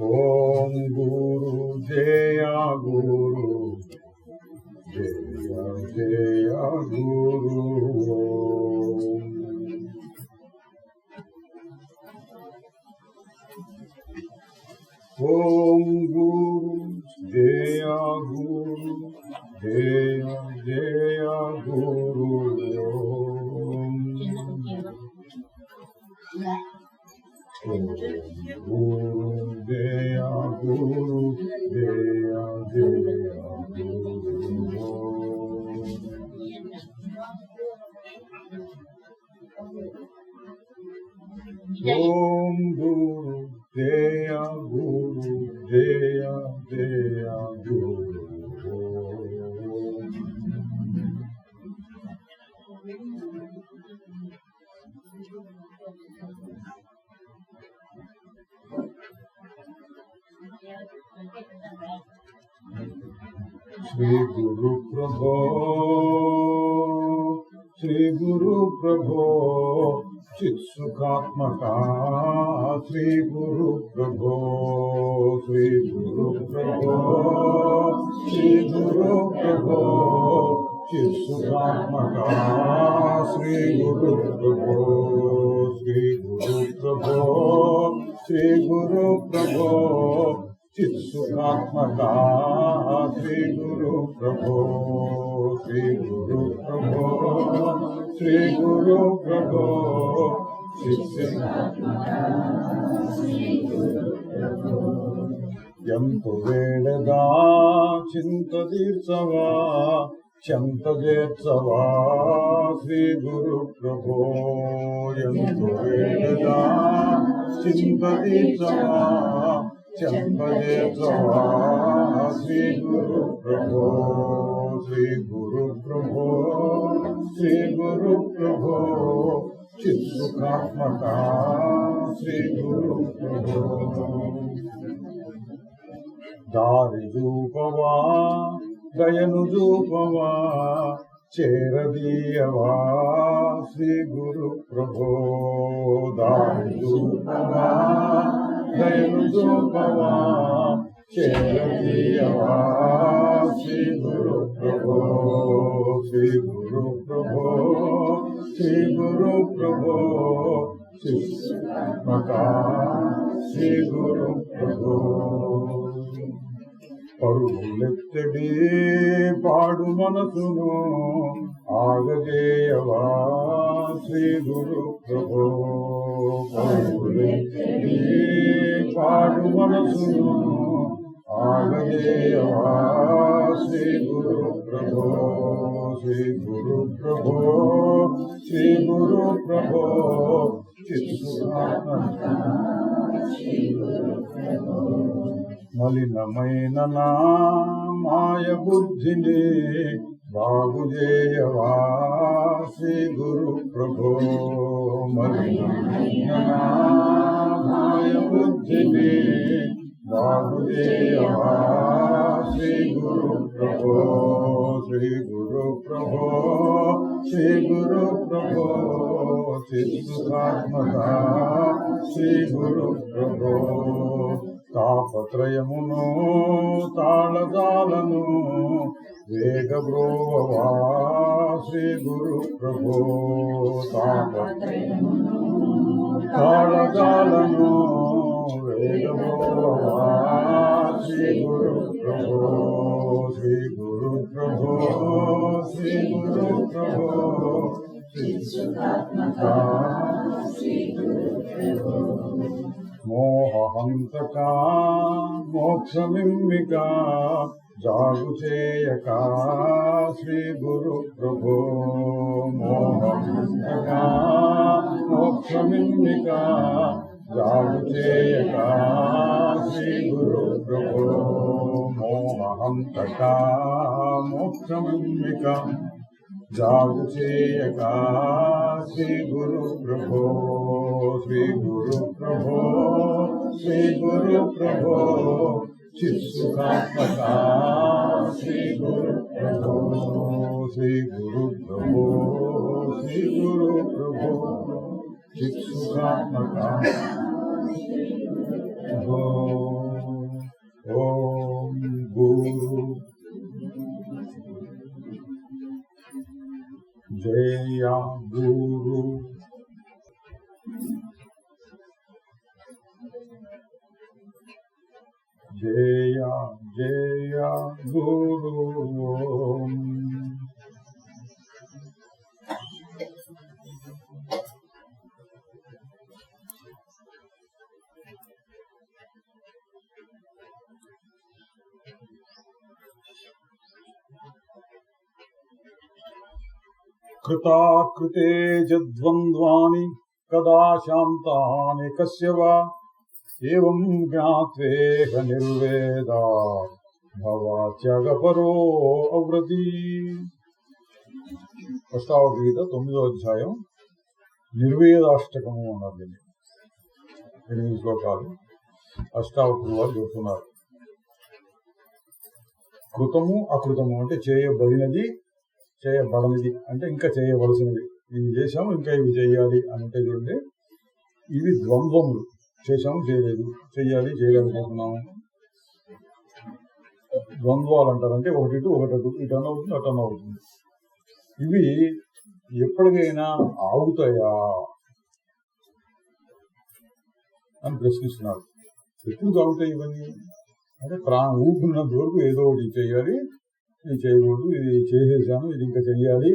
ఓం గురు జయ గురు జయ జయ గురు. ఓం గురు జయ గురు జయ జయ గురు. గురు జయ గురు జయ జయ గురు. ఓం గురు జయ గురు జయ జయ గురు. శ్రీ గురు ప్రభో శ్రీ గురు ప్రభో చిత్సుఖాత్మక శ్రీ గురు ప్రభో శ్రీ గురు ప్రభో శ్రీ గురు ప్రభో చిత్సుఖాత్మక శ్రీ గురు ప్రభో శ్రీ గురు ప్రభో శ్రీ గురు ప్రభో చిత్సుఖాత్మక శ్రీ గురు ప్రభో శ్రీ గురు ప్రభో శ్రీ గురు ప్రభో ఎంతు వేడగా చింత తీర్చవా చెంత చేర్చవా శ్రీ గురు ప్రభో. ఎంతు వేడగా చింత తీర్చవా చెంత చేర్చవా శ్రీ గురు ప్రభో శ్రీ గురు ప్రభో శ్రీ గురు ప్రభో చిత్సుఖాత్మక శ్రీ గురు ప్రభో. దారి చూపవా దయను చూపవా చేరదీయవా శ్రీ గురు ప్రభో. దారి చూపవా దయను చూపవా చేరదీయవా శ్రీ గురు ప్రభో శ్రీ గురు ప్రభో శ్రీ గురు ప్రభో చిత్సుఖాత్మక శ్రీ గురు ప్రభో. పరుగులెత్తడి పాడు మనసును ఆగజేయవా శ్రీ గురు ప్రభో. పరుగులెత్తడి పాడు మనసును ఆగజేయవా శ్రీ గురు ప్రభో శ్రీ గురు ప్రభో శ్రీ గురు ప్రభో చిత్సుఖాత్మక శ్రీ గురు ప్రభో. మలినమైన నా మాయ బుద్ధిని బాగుజేయవా శ్రీ గురు ప్రభో. మలినమైన నా మాయ బుద్ధిని బాగుజేయవా శ్రీ గురు ప్రభో శ్రీ గురు ప్రభో శ్రీ గురు ప్రభో చిత్సుఖాత్మక శ్రీ గురు ప్రభో. తాపత్రయమును తాళజాలను వేగబ్రోవా శ్రీ గురు ప్రభో. తాళజాలను వేగబ్రోవా శ్రీ గురు ప్రభో శ్రీ గురు ప్రభో శ్రీ గురు ప్రభో చిత్సుఖాత్మక శ్రీ గురు ప్రభో. మోహహంతక మోక్షమిమ్మిక జాగు చేయక శ్రీ గురు ప్రభో. మోహహంతక మోక్షమిమ్మిక జాగు చేయక శ్రీ గురు ప్రభో. మోహహంతక మోక్షమిమ్మిక జాగు చేయక శ్రీ గురు ప్రభో శ్రీ గురు ప్రభో శ్రీ గురు ప్రభో చిత్సుఖాత్మక శ్రీ గురు ప్రభో శ్రీ గురు ప్రభో శ్రీ గురు ప్రభో చిత్సుఖాత్మక ప్రభో. గురు జయ జయ గురు ఓం కృతాకృతే ద్వంద్వాని కదా శాంతాని కస్య వా ఏవం జ్ఞాత్వేహ నిర్వేదా భవాత్యాగపరో అవ్రతి. ప్రస్తావగీత 9వ అధ్యాయం నిర్వేదాష్టకము అన్నారు. దీన్ని 8 శ్లోకాలు అష్టావకులు వారు చెబుతున్నారు. కృతము అకృతము అంటే చేయబడినది, చేయబడనిది అంటే ఇంకా చేయవలసినది. ఇవి చేశాము ఇంకా ఇవి చేయాలి అని అంటే చూడండి, ఇవి ద్వంద్వములు. చేశాము చేయలేదు, చెయ్యాలి చేయలేకపోతున్నాము, ద్వంద్వాలు అంటారు. అంటే ఒకటి ఇటు ఒకటి అటు, ఇటు అన్న అవుతుంది అటు అన్న అవుతుంది. ఇవి ఎప్పటికైనా ఆగుతాయా అని ప్రశ్నిస్తున్నారు. ఎప్పుడు ఆగుతాయి ఇవన్నీ అంటే ఊపిరినంత వరకు ఏదో ఒకటి చేయాలి, ఇది చేయకూడదు, ఇది చేసేసాను ఇది ఇంకా చెయ్యాలి,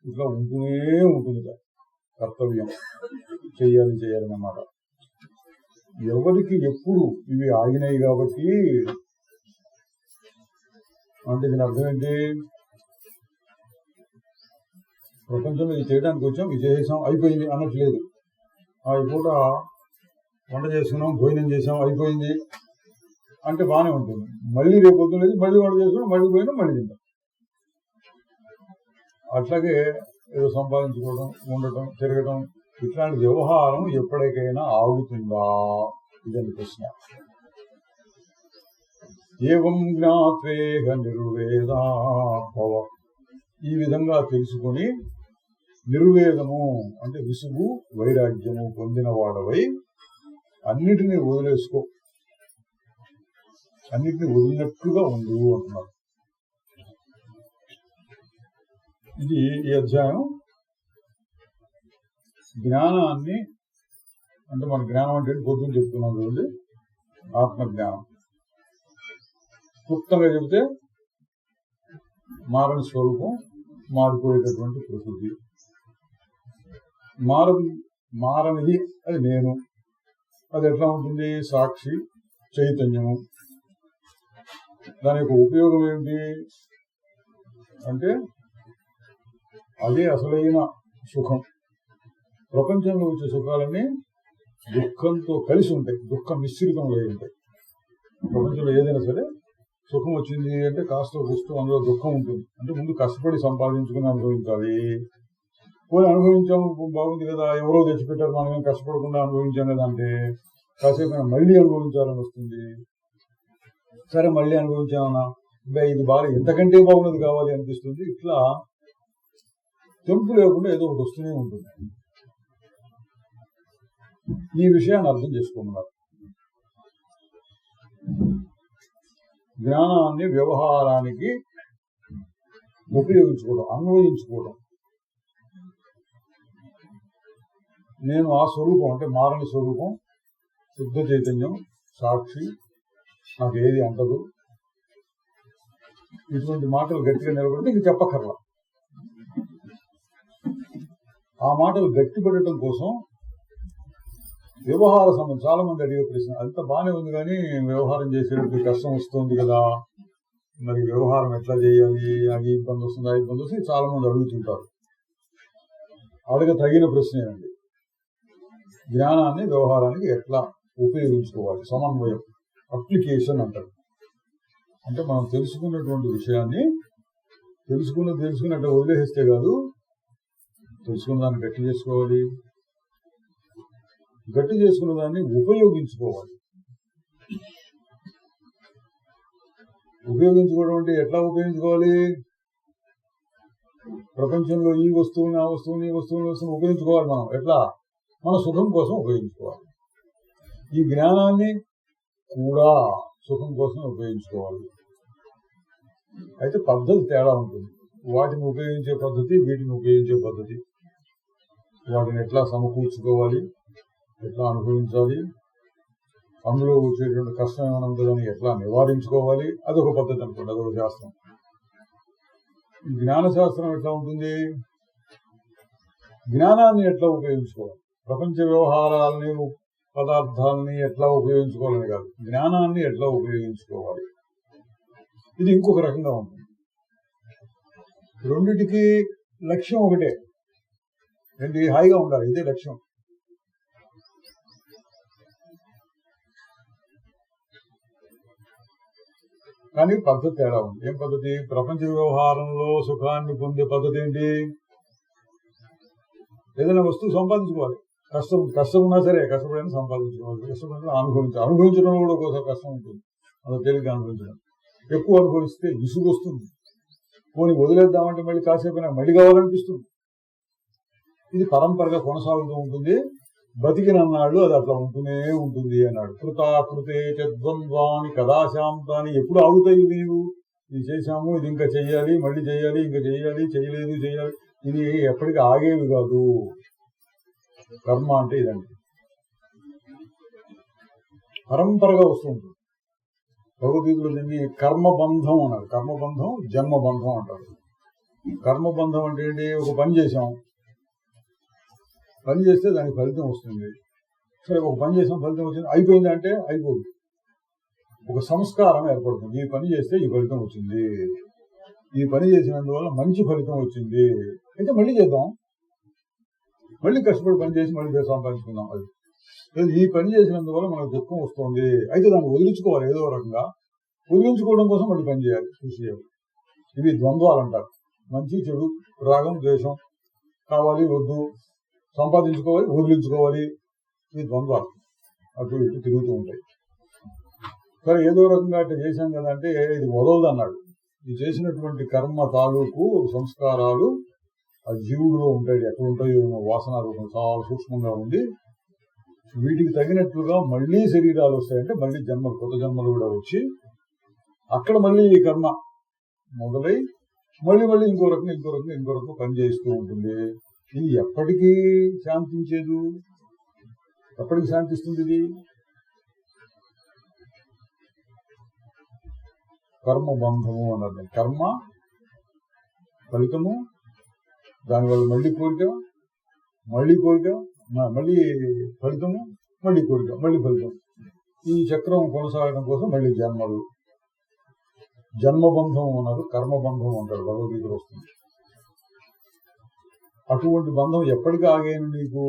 ఇట్లా ఉంటూనే ఉంటుంది కర్తవ్యం. చెయ్యాలి అన్నమాట. ఎవరికి ఎప్పుడు ఇవి ఆగినాయి కాబట్టి అంటే దీని అర్థం ఏంటి? ప్రపంచంలో ఇది చేయడానికి వచ్చాం, ఇది చేసాం అయిపోయింది అన్నట్లేదు. ఈ పూట వంట చేసుకున్నాం, భోజనం చేసాం అయిపోయింది అంటే బాగానే ఉంటుంది. మళ్ళీ రేపు పొద్దున్నది మళ్ళీ వంట చేసుకున్నాం, మళ్ళీ పోయినా మళ్ళీ తింటాం. అట్లాగే ఏదో సంపాదించుకోవడం, ఉండటం, తిరగటం, ఇట్లాంటి వ్యవహారం ఎప్పటికైనా ఆగుతుందా? ఇదని ప్రశ్న. ఏవం జ్ఞాత్వేహ నిర్వేదా భవ. ఈ విధంగా తెలుసుకొని నిర్వేదము అంటే విసుగు వైరాగ్యము పొందిన వాడవై అన్నిటినీ వదిలేసుకో, అన్నిటినీ వదిలినట్లుగా ఉండు అంటున్నారు. ఇది ఈ అధ్యాయం జ్ఞానాన్ని అంటే మన జ్ఞానం అంటే పొద్దున్న చెప్తున్నాం చూడండి, ఆత్మజ్ఞానం. క్లుప్తంగా చెబితే మారని స్వరూపం, మారిపోయేటటువంటి ప్రకృతి. మారనిది అది నేను. అది ఎట్లా ఉంటుంది? సాక్షి చైతన్యము. దాని యొక్క ఉపయోగం ఏమిటి అంటే అదే అసలైన సుఖం. ప్రపంచంలో వచ్చే సుఖాలన్నీ దుఃఖంతో కలిసి ఉంటాయి, దుఃఖం మిశ్రితంలో ఉంటాయి. ప్రపంచంలో ఏదైనా సరే సుఖం వచ్చింది అంటే కాస్త వస్తూ అందులో దుఃఖం ఉంటుంది. అంటే ముందు కష్టపడి సంపాదించుకుని అనుభవించాలి. పోయి అనుభవించాము బాగుంది కదా, ఎవరో తెచ్చిపెట్టారు, మనమేం కష్టపడకుండా అనుభవించాం కదా అంటే కాసేపు మళ్ళీ అనుభవించాలని వస్తుంది. సరే మళ్ళీ అనుభవించామన్నా ఇది బాగా ఎంతకంటే బాగున్నది కావాలి అనిపిస్తుంది. ఇట్లా తెంపు లేకుండా ఏదో ఒకటి వస్తూనే ఉంటుంది. ఈ విషయాన్ని అర్థం చేసుకున్నారు. జ్ఞానాన్ని వ్యవహారానికి ఉపయోగించుకోవడం, అన్వయించుకోవడం. నేను ఆ స్వరూపం అంటే మారని స్వరూపం, శుద్ధ చైతన్యం, సాక్షి, నాకు ఏది అంటదు. ఇటువంటి మాటలు గట్టిగా నిలబడితే ఇంక చెప్పక్కర్లా. ఆ మాటలు గట్టిపడటం కోసం వ్యవహార సంబంధం చాలా మంది అడిగే ప్రశ్న, అంత బాగానే ఉంది కానీ వ్యవహారం చేసేటప్పుడు కష్టం వస్తుంది కదా, మరి వ్యవహారం ఎట్లా చేయాలి, అది ఇబ్బంది వస్తుంది, ఆ ఇబ్బంది వస్తుంది, చాలా మంది అడుగుతుంటారు. అడగ తగిన ప్రశ్నేనండి. జ్ఞానాన్ని వ్యవహారానికి ఎట్లా ఉపయోగించుకోవాలి, సమన్వయం, అప్లికేషన్ అంటారు. అంటే మనం తెలుసుకున్నటువంటి విషయాన్ని తెలుసుకున్నట్టు వదిలేస్తే కాదు, తెలుసుకున్న దాన్ని గట్టి చేసుకోవాలి, గట్టి చేసుకున్న దాన్ని ఉపయోగించుకోవాలి. ఉపయోగించుకోవడం అంటే ఎట్లా ఉపయోగించుకోవాలి? ప్రపంచంలో ఈ వస్తువుని, ఆ వస్తువుని, ఈ వస్తువుని ఉపయోగించుకోవాలి. మనం ఎట్లా? మన సుఖం కోసం ఉపయోగించుకోవాలి. ఈ జ్ఞానాన్ని కూడా సుఖం కోసం ఉపయోగించుకోవాలి. అయితే పద్ధతి తేడా ఉంటుంది. వాటిని ఉపయోగించే పద్ధతి, వీటిని ఉపయోగించే పద్ధతి. వాటిని ఎట్లా సమకూర్చుకోవాలి, ఎట్లా అనుభవించాలి, అందులో వచ్చేటువంటి కష్టం ఏమైనా ఉంటుందని ఎట్లా నివారించుకోవాలి, అదొక పద్ధతి అనుకోండి, అదొక శాస్త్రం. జ్ఞానశాస్త్రం ఎట్లా ఉంటుంది, జ్ఞానాన్ని ఎట్లా ఉపయోగించుకోవాలి, ప్రపంచ వ్యవహారాలని పదార్థాలని ఎట్లా ఉపయోగించుకోవాలని కాదు, జ్ఞానాన్ని ఎట్లా ఉపయోగించుకోవాలి. ఇది ఇంకొక రకంగా ఉంటుంది. రెండిటికి లక్ష్యం ఒకటే, ఏంటి, హాయిగా ఉండాలి, ఇదే లక్ష్యం. కానీ పద్ధతి తేడా ఉంది. ఏం పద్ధతి? ప్రపంచ వ్యవహారంలో సుఖాన్ని పొందే పద్ధతి ఏంటి? ఏదైనా వస్తువు సంపాదించుకోవాలి, కష్టం ఉన్నా సరే కష్టపడైనా సంపాదించుకోవాలి, కష్టపడినా అనుభవించడం కూడా ఒక్కోసారి కష్టం ఉంటుంది, అది తేలిక అనుభవించడం. ఎక్కువ అనుభవిస్తే విసుగు వస్తుంది, పోనీ వదిలేద్దామంటే మళ్ళీ కాసేపు మళ్ళీ కావాలనిపిస్తుంది. ఇది పరంపరగా కొనసాగుతూ ఉంటుంది, బతికినన్నాళ్ళు అది అట్లా ఉంటూనే ఉంటుంది అన్నాడు. కృతాకృతే ద్వంద్వాని కదాశాంతాని, ఎప్పుడు ఆగుతాయి ఇవి? నీవు ఇది చేశాము, ఇది ఇంకా చెయ్యాలి, మళ్ళీ చెయ్యాలి, ఇంకా చెయ్యాలి, చేయలేదు చెయ్యాలి, ఇది ఎప్పటికీ ఆగేవి కాదు. కర్మ అంటే ఇదండి, పరంపరగా వస్తూ ఉంటుంది. భగవద్గీతలో దీన్ని కర్మబంధం అన్నారు. కర్మబంధం, జన్మబంధం అంటారు. కర్మబంధం అంటే ఏంటి? ఒక పని చేశాం, పని చేస్తే దానికి ఫలితం వస్తుంది. సరే, ఒక పని చేసాం, ఫలితం వచ్చింది, అయిపోయింది అంటే అయిపోదు. ఒక సంస్కారం ఏర్పడుతుంది, ఈ పని చేస్తే ఈ ఫలితం వచ్చింది, ఈ పని చేసినందువల్ల మంచి ఫలితం వచ్చింది, అయితే మళ్ళీ చేద్దాం, మళ్ళీ కష్టపడి పని చేసి మళ్ళీ సంపాదించుకుందాం. అది ఈ పని చేసినందువల్ల మనకు దుఃఖం వస్తుంది, అయితే దాన్ని వదిలించుకోవాలి, ఏదో రకంగా వదిలించుకోవడం కోసం మళ్ళీ పని చేయాలి, కృషి చేయాలి. ఇవి ద్వంద్వాలు అంటారు. మంచి చెడు, రాగం ద్వేషం, కావాలి వద్దు, సంపాదించుకోవాలి వదిలించుకోవాలి, ఈ ద్వంద్వాలు అటు ఇటు తిరుగుతూ ఉంటాయి. సరే, ఏదో రకంగా అట్లా చేశాం కదా అంటే ఇది వదలదు అన్నాడు. ఇది చేసినటువంటి కర్మ తాలూకు సంస్కారాలు ఆ జీవుడిలో ఉంటాయి, ఎక్కడ ఉంటాయో వాసన రూపం చాలా సూక్ష్మంగా ఉండి వీటికి తగినట్లుగా మళ్లీ శరీరాలు వస్తాయంటే మళ్లీ జన్మలు, కొత్త జన్మలు కూడా వచ్చి అక్కడ మళ్లీ ఈ కర్మ మొదలై మళ్లీ ఇంకో రకంగా పనిచేస్తూ ఉంటుంది. ఇది ఎప్పటికీ శాంతించేదు, ఎప్పటికి శాంతిస్తుంది? ఇది కర్మబంధము అన్నది. కర్మ ఫలితము, దానివల్ల మళ్ళీ కోరిక, మళ్ళీ ఫలితము, మళ్ళీ కోరిక, మళ్ళీ ఫలితం. ఈ చక్రం కొనసాగడం కోసం మళ్ళీ జన్మలు. జన్మబంధం అన్నారు, కర్మబంధం అంటారు, భగవద్గీతలో వస్తుంది. అటువంటి బంధం ఎప్పటికీ ఆగేను నీకు?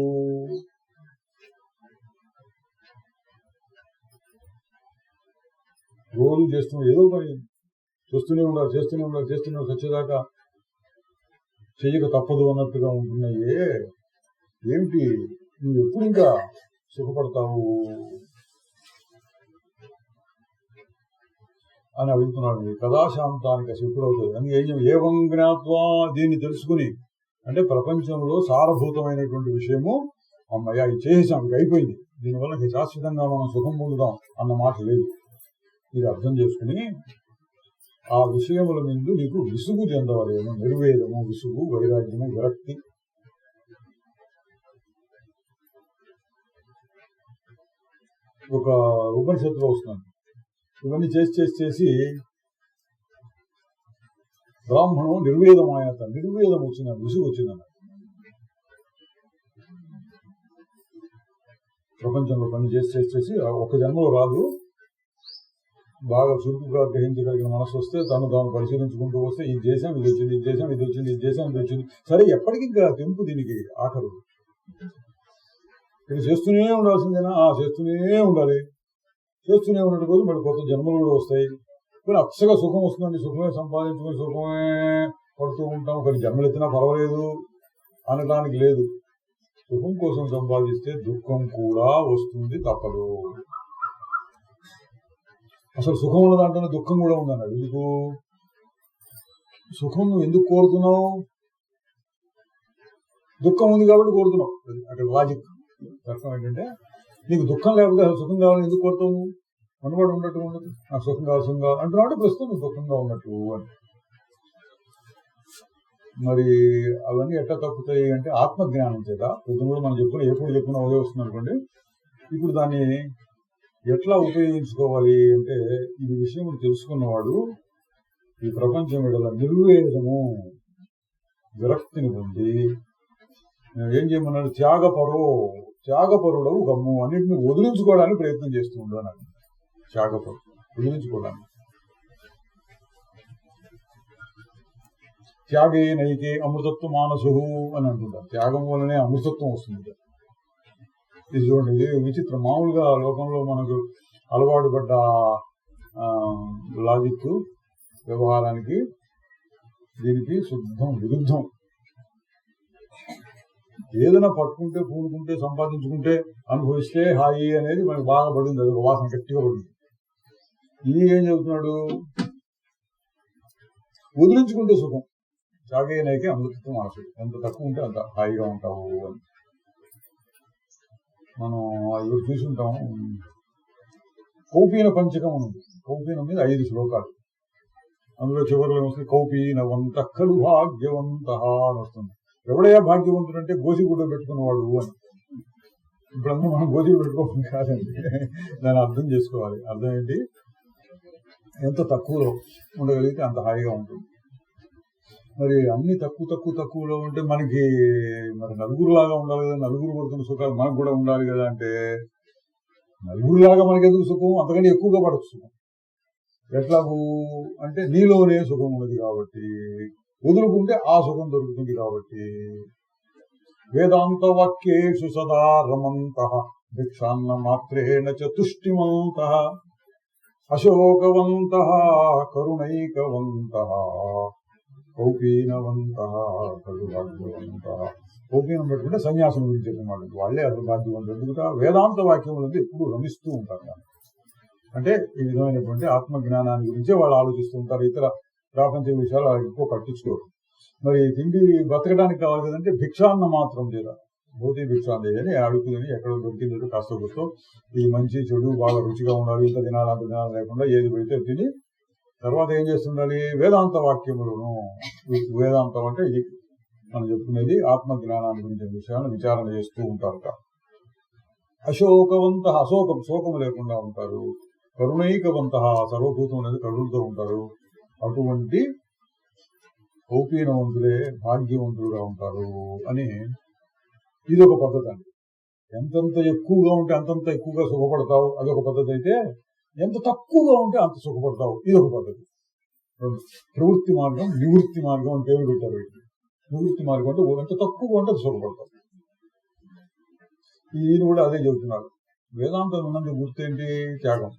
రోజు చేస్తున్నావు, ఏదో పని చేస్తూనే ఉండాలి, వచ్చేదాకా చెయ్యక తప్పదు అన్నట్టుగా ఉంటున్నాయే, ఏమిటి నువ్వు ఎప్పుడు ఇంకా సుఖపడతావు అని అడుగుతున్నాడు. కదాశాంతానికి ఎప్పుడవుతుంది అని ఏవం జ్ఞాత్వా, దీన్ని తెలుసుకుని, అంటే ప్రపంచంలో సారభూతమైనటువంటి విషయము అమ్మయ్య ఇది చేసేసాం, ఇది అయిపోయింది, దీనివల్ల శాశ్వతంగా మనం సుఖం పొందుదాం అన్న మాట లేదు. ఇది అర్థం చేసుకుని ఆ విషయముల ముందు నీకు విసుగు చెందవలేను. నిర్వేదము, విసుగు, వైరాగ్యము, విరక్తి. ఒక ఉపనిషత్తులో వస్తున్నాను, ఇవన్నీ చేసి బ్రాహ్మణం నిర్వేదం నిర్వేదం వచ్చిందని, విసుగు వచ్చిందన్న. ప్రపంచంలో పని చేసి ఒక జన్మలో రాదు, బాగా చురుకుగా గ్రహించగలిగిన మనసు వస్తే తాను పరిశీలించుకుంటూ వస్తే ఇది చేసాం, ఇది వచ్చింది. సరే, ఎప్పటికి ఇంకా తెంపు దీనికి ఆఖరు. ఇది చేస్తూనే ఉండాల్సిందేనా? చేస్తూనే ఉండాలి. చేస్తూనే ఉన్నట్టు పోతే మరి కొత్త జన్మలు కూడా వస్తాయి. కానీ అచ్చగా సుఖం వస్తుందండి, సుఖమే సంపాదించుకుని సుఖమే పడుతూ ఉంటాం, కానీ జన్మలు ఎత్తినా పర్వాలేదు అనడానికి లేదు. సుఖం కోసం సంపాదిస్తే దుఃఖం కూడా వస్తుంది, తప్పదు. అసలు సుఖం ఉన్న దాంట్లోనే దుఃఖం కూడా ఉందన్నాడు. ఎందుకు? సుఖం నువ్వు ఎందుకు కోరుతున్నావు? దుఃఖం ఉంది కాబట్టి కోరుతున్నావు. అక్కడ లాజిక్ అర్థం ఏంటంటే, నీకు దుఃఖం లేకపోతే అసలు సుఖం కావాలని ఎందుకు కోరుతావు? మనవాడు ఉన్నట్టు ఉండదు, నాకు సుఖం కావాలి అంటున్నాడు, ప్రస్తుతం నువ్వు దుఃఖంగా ఉన్నట్టు అని. మరి అవన్నీ ఎట్లా తప్పుతాయి అంటే ఆత్మజ్ఞానం చేత. పొద్దున కూడా మనం చెప్పుకుని ఎప్పుడు చెప్పుకున్నా ఉదయం వస్తుంది అనుకోండి. ఇప్పుడు దాన్ని ఎట్లా ఉపయోగించుకోవాలి అంటే ఈ విషయం తెలుసుకున్నవాడు ఈ ప్రపంచం విడల నిర్వేదము విరక్తిని పొంది ఏం చేయమన్నాడు, త్యాగపరుడవు గమ్ము, అన్నింటినీ వదిలించుకోవడానికి ప్రయత్నం చేస్తూ ఉండు అన్నాడు. త్యాగపరుడు వదిలించుకోవడానికి. త్యాగే నైకే అమృతత్వ మానసు అని అంటుంటారు. త్యాగం వల్లనే అమృతత్వం వస్తుంది. ఇది చూడండి, ఇది విచిత్రం. మామూలుగా లోకంలో మనకు అలవాటు పడ్డ లాజిక్ వ్యవహారానికి దీనికి శుద్ధం విరుద్ధం. ఏదైనా పట్టుకుంటే పూనుకుంటే సంపాదించుకుంటే అనుభవిస్తే హాయి అనేది మనకు బాగా పడింది, అది ఒక వాసన గట్టిగా పడింది. ఇది ఏం చెబుతున్నాడు, వదిలించుకుంటే సుఖం. త్యాగేనైకే అమృతత్వం మనసు, ఎంత తక్కువ ఉంటే అంత హాయిగా ఉంటావు అని మనం ఇప్పుడు చూసుంటాం. కౌపీన పంచకం ఉంది. కౌపీనం మీద 5 శ్లోకాలు. అందులో చివరిలో వస్తుంది కౌపీనవంత ఖలు భాగ్యవంత అని వస్తుంది. ఎవడయ్యా భాగ్యవంతుడు అంటే గోసిగుడ్డ పెట్టుకున్నవాడు అని. ఇప్పుడంతా మనం గోసిగుడ్డ పెట్టుకోవడం కాదండి, దాన్ని అర్థం చేసుకోవాలి. అర్థం ఏంటి, ఎంత తక్కువలో ఉండగలిగితే అంత హాయిగా ఉంటుంది. మరి అన్ని తక్కువలో ఉంటే మనకి మరి నలుగురులాగా ఉండాలి కదా, నలుగురు పడుతున్న సుఖాలు మనకు కూడా ఉండాలి కదా. అంటే నలుగురులాగా మనకి ఎందుకు సుఖం, అంతకంటే ఎక్కువగా పడచ్చు సుఖం. ఎట్లాగూ అంటే నీలోనే సుఖం ఉన్నది కాబట్టి, వదులుకుంటే ఆ సుఖం దొరుకుతుంది కాబట్టి. వేదాంత వాక్యేషు సదా రమంతః భిక్షాన్న మాత్రేణ చ తుష్టిమంతః అశోకవంతః కరుణైకవంతః కౌపీనవంతః ఖలు భాగ్యవంతః. కౌపీనం పెట్టుకుంటే సన్యాసం గురించి చెప్పిన వాళ్ళే అసలు భాగ్యవంతులు. ఎందుకంటే వేదాంత వాక్యములంతా ఎప్పుడు రమిస్తూ ఉంటారు. అంటే ఈ విధమైనటువంటి ఆత్మజ్ఞానాన్ని గురించే వాళ్ళు ఆలోచిస్తూ ఉంటారు. ఇతర ప్రాపంచ విషయాలు వాళ్ళకి ఎక్కువ పట్టించుకోరు. మరి తిండి బతకడానికి కావాలి కదంటే భిక్షాన్న మాత్రం చేయాలి. భౌతిక భిక్షాన్న చేయని అడుగుతుంది, ఎక్కడ దొరికిందో కాస్త కూస్తో ఈ మంచి చెడు బాగా రుచిగా ఉండాలి, ఇంత తినాలి అంత తినాలి లేకుండా ఏది పెడితే తిని తర్వాత ఏం చేస్తుండాలి, వేదాంత వాక్యములను. వేదాంతం అంటే ఇది మనం చెప్పుకునేది ఆత్మజ్ఞానాన్ని గురించిన విషయాలను విచారణ చేస్తూ ఉంటారు. అశోకవంత శోకం లేకుండా ఉంటారు. కరుణైకవంత సర్వభూతం అనేది కరుణతో ఉంటారు. అటువంటి కౌపీనవంతులే భాగ్యవంతులుగా ఉంటారు అని ఇది ఒక పద్ధతి అండి. ఎంతంత ఎక్కువగా ఉంటే అంతంత ఎక్కువగా సుఖపడతావు, అదొక పద్ధతి. అయితే ఎంత తక్కువగా ఉంటే అంత సుఖపడతావు, ఇదొక పద్ధతి. ప్రవృత్తి మార్గం, నివృత్తి మార్గం అని పేరు పెట్టారు. నివృత్తి మార్గం అంటే ఎంత తక్కువగా ఉంటే అది సుఖపడతావు. ఈయన కూడా అదే చెబుతున్నారు. వేదాంతం ఉన్నందుకు గుర్తేంటి, త్యాగం.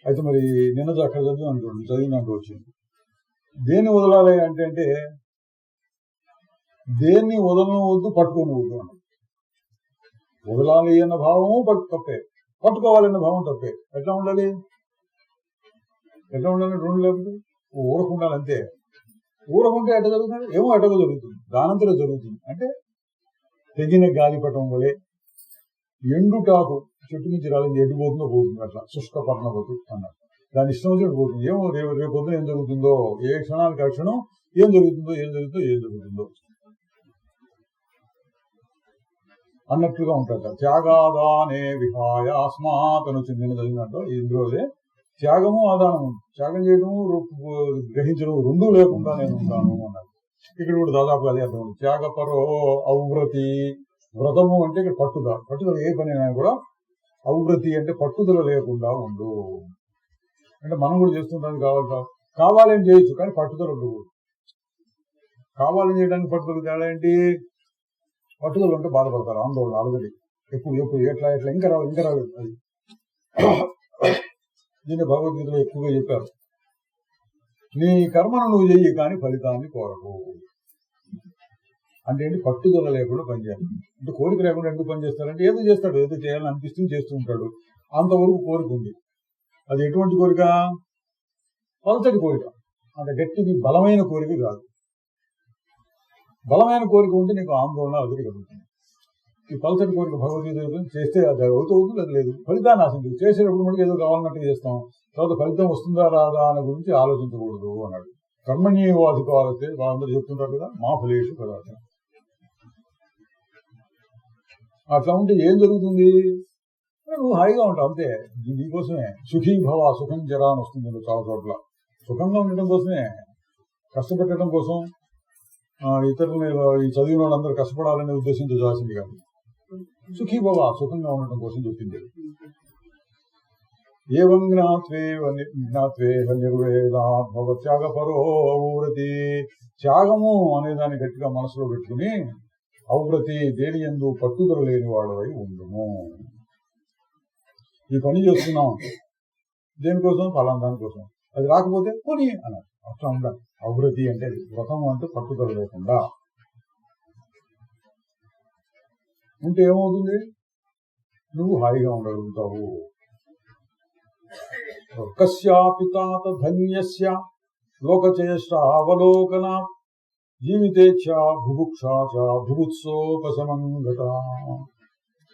అయితే మరి నిన్న అక్కడ చదివి అనుకోండి, చదివినాక వచ్చింది. దేన్ని వదలాలి అంటే దేన్ని వదలవద్దు, పట్టుకోవద్దు అన్న. వదలాలి అన్న భావము తప్పే, పట్టుకోవాలన్న భావం తప్పే. ఎట్లా ఉండాలి రెండు లేకపోతే ఊరకుండాలి అంతే. ఊరకుంటే ఎట్ట జరుగుతుంది, ఏమో ఎటగా జరుగుతుంది, దానంతలో జరుగుతుంది. అంటే తెగిన గాలిపటం వలె ఎండుటాకు చెట్టు నుంచి రాలేదు, ఎండిపోతుందో పోతుంది, అట్లా శుష్క పర్ణవతు అన్నారు. దాని ఇష్టం వచ్చినట్టు పోతుంది. ఏమో రేపు పొద్దున ఏం జరుగుతుందో, ఏ క్షణానికి ఆ క్షణం ఏం జరుగుతుందో అన్నట్లుగా ఉంటారు. త్యాగాదానే విహాయ అస్మాత్ అని వచ్చింది నిన్న చదివినట్టు. ఇందులోదే త్యాగము ఆదానము, త్యాగం చేయడము గ్రహించడం రెండూ లేకుండా నేను ఉంటాను అన్నారు. ఇక్కడ కూడా దాదాపు అదే అర్థం. త్యాగపరో ఔవ్రతి, వ్రతము అంటే ఇక్కడ పట్టుదల ఏ పని అయినా కూడా. ఔవ్రతి అంటే పట్టుదల లేకుండా ఉండు. అంటే మనం కూడా చేస్తుంటానికి కావాలని చేయొచ్చు, కానీ పట్టుదల ఉండకూడదు. కావాలని చేయడానికి పట్టుదల తేడా ఏంటి, పట్టుదల ఉంటే బాధపడతారు, ఆందోళన ఆల్రెడీ ఎప్పుడు ఎట్లా ఇంకా రాలేదు. అది దీన్ని భగవద్గీతలో ఎక్కువగా చెప్పారు. నీ కర్మను నువ్వు చెయ్యి, కానీ ఫలితాన్ని కోరకు. అంటే ఏంటి, పట్టుదల లేకుండా పనిచేయాలి. అంటే కోరిక లేకుండా ఎందుకు పనిచేస్తారంటే ఏదో చేస్తాడు, ఏదో చేయాలని అనిపిస్తుంది చేస్తూ ఉంటాడు. అంతవరకు కోరిక ఉంది. అది ఎటువంటి కోరిక, పలచటి కోరిక, అంత గట్టిది బలమైన కోరిక కాదు. బలమైన కోరిక ఉంటే నీకు ఆందోళన అది కలుగుతుంది. ఈ పలచటి కోరిక భగవద్గీత చేస్తే అది అవుతుంది, అది లేదు. ఫలితాన్ని ఆశించు. చేసేటప్పుడు మనకి ఏదో కావాలన్నట్టుగా చేస్తాం, తర్వాత ఫలితం వస్తుందా రాదా అనే గురించి ఆలోచించకూడదు అన్నాడు. కర్మణ్యేవాధికారతే వాళ్ళందరూ చెప్తుంటారు కదా, మా ఫలేషు కదాచ. అట్లా ఉంటే ఏం జరుగుతుంది? నువ్వు హాయిగా ఉంటావు అంతే. దీనికోసమే సుఖీ భవ, సుఖం జరా అని వస్తుంది చాలా చోట్ల. సుఖంగా ఉండటం కోసమే, కష్టపెట్టడం కోసం ఇతరులని ఈ చదివిన వాళ్ళందరూ కష్టపడాలనే ఉద్దేశంతో రాసింది కాదు. సుఖీ భవ, సుఖంగా ఉండటం కోసం చెప్పింది. ఏవం జ్ఞాత్వేహ నిర్వేదాత్ భవ త్యాగపరో ఔవ్రతి. త్యాగము అనేదాన్ని గట్టిగా మనసులో పెట్టుకుని ఔవ్రతి, దేని యందు పట్టుదల లేని వాడవై ఉండుము. ఈ పని చేస్తున్నాం దేనికోసం? ఫలానా దానికోసం. అది రాకపోతే పోనీ అన్నారు. అట్లా ఉండాలి. ఔవ్రతి అంటే వ్రతం అంటే పట్టుదల లేకుండా ఉంటే ఏమవుతుంది? నువ్వు హాయిగా ఉండగలుగుతావు. కస్యాపి తాత ధన్యస్య లోకచేష్ట అవలోకన జీవితేచ్ఛ భుభుక్షా చ భుభుత్సోపశమంగత.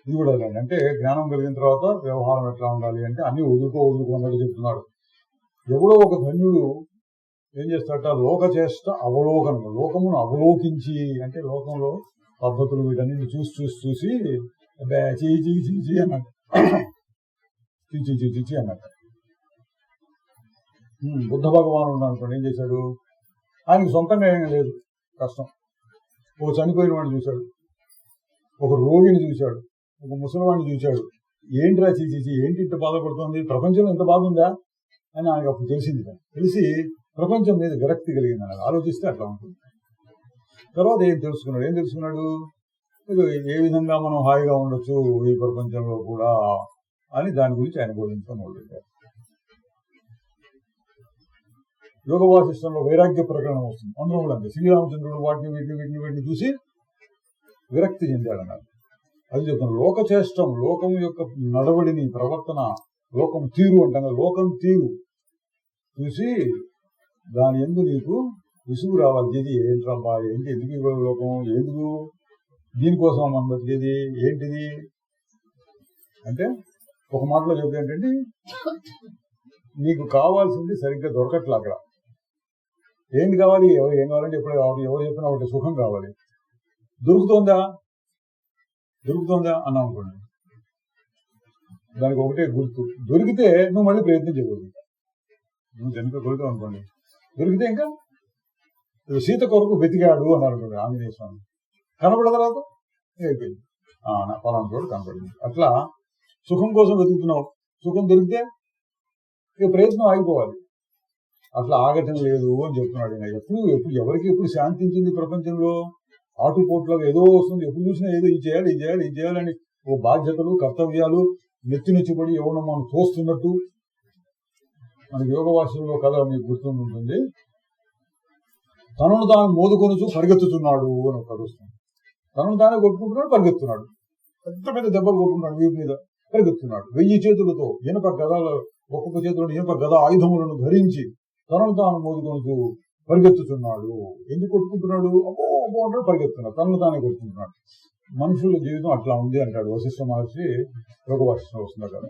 ఇది కూడా అంటే జ్ఞానం కలిగిన తర్వాత వ్యవహారం ఎట్లా ఉండాలి అంటే అన్ని వదులుకోన్నట్టు చెప్తున్నాడు. ఎవడో ఒక ధన్యుడు ఏం చేస్తాడట? లోకచేష్ట అవలోకనం, లోకమును అవలోకించి, అంటే లోకంలో పద్ధతులు వీటన్నింటిని చూసి చీ అన్నట్టు, చీ అన్నట్టు. బుద్ధ భగవానుడు అనుకోండి ఏం చేశాడు? ఆయనకు సొంతంగా ఏమీ లేదు, కష్టం. ఒక చనిపోయిన వాడిని చూశాడు, ఒక రోగిని చూశాడు, ఒక ముసలివాడిని చూశాడు. ఏంటిరా చీచి, ఏంటి ఇంత బాధపడుతుంది, ప్రపంచంలో ఎంత బాధ ఉందా అని ఆయనకు అప్పుడు తెలిసింది. తెలిసి ప్రపంచం మీద విరక్తి కలిగింది అన్నది. ఆలోచిస్తే అట్లా ఉంటుంది. తర్వాత ఏం తెలుసుకున్నాడు? ఏ విధంగా మనం హాయిగా ఉండొచ్చు ఈ ప్రపంచంలో కూడా అని దాని గురించి ఆయన బోధించడం మొదలుపెట్టారు. యోగ వాసిష్టంలో వైరాగ్య ప్రకరణం వస్తుంది. అందులో కూడా అంతే. శ్రీరామచంద్రుడు వీటిని చూసి విరక్తి చెందాడన్నారు. అది చెప్తున్నాను. లోకచేష్టం, లోకం యొక్క నడవడిని, ప్రవర్తన, లోకం తీరు అంటాం కదా, లోకం తీరు చూసి దాని ఎందు నీకు విసుగు రావాలి. ఇది ఏంట్రబ్బా, ఏంటి, ఎందుకు ఇవ్వాలి లోకం, ఎందుకు దీనికోసం మనం బతికేది ఏంటిది అంటే, ఒక మాటలో చెప్తే ఏంటంటే నీకు కావాల్సింది సరిగ్గా దొరకట్లా. అక్కడ ఏంటి కావాలి, ఏం కావాలంటే ఎప్పుడు కావాలి, ఎవరు చెప్పినా ఒకటి సుఖం కావాలి. దొరుకుతోందా అన్నాం అనుకోండి, దానికి ఒకటే గుర్తు. దొరికితే నువ్వు మళ్ళీ ప్రయత్నం చేయకూడదు. నువ్వు జనక దొరికావు అనుకోండి, దొరికితే ఇంకా సీత కొరకు వెతికాడు అన్నారు అనుకోండి ఆంజనేయ స్వామి. కనపడదు రాదు అయిపోయింది, పలానా చోటు కనపడింది. అట్లా సుఖం కోసం వెతుకుతున్నావు, సుఖం దొరికితే ఇక ప్రయత్నం ఆగిపోవాలి. అట్లా ఆగటం లేదు అని చెప్తున్నాడు. ఎప్పుడు ఎవరికి ఎప్పుడు శాంతించింది ప్రపంచంలో? ఆటుపోట్లుగా ఏదో వస్తుంది, ఎప్పుడు చూసినా ఏదో ఇది చేయాలని ఓ బాధ్యతలు, కర్తవ్యాలు నెత్తినొచ్చిపడి ఎవరో మనం తోస్తున్నట్టు. మనకి యోగ వాసుల్లో కథ మీకు గుర్తుంటుంది. తనను తాను మోదుకొనుచు పరిగెత్తుతున్నాడు అని ఒక కథ వస్తుంది. తనను తానే కొట్టుకుంటున్నాడు, పరిగెత్తున్నాడు. పెద్ద దెబ్బలు కొట్టుకుంటున్నాడు, వీటి మీద పరిగెత్తున్నాడు. 1000 చేతులతో ఇనప గదాలు, ఒక్కొక్క చేతిలో ఇనప గద ఆయుధములను ధరించి తనను తాను మోదుకొనుచు పరిగెత్తుతున్నాడు. ఎందుకు కొట్టుకుంటున్నాడు? అబ్బో అంటాడు, పరిగెత్తున్నాడు, తనను తానే కొట్టుకుంటున్నాడు. మనుషుల జీవితం అట్లా ఉంది అంటాడు వశిష్ఠ మహర్షి యోగ వాసిష్టంలో వస్తుంది కదా.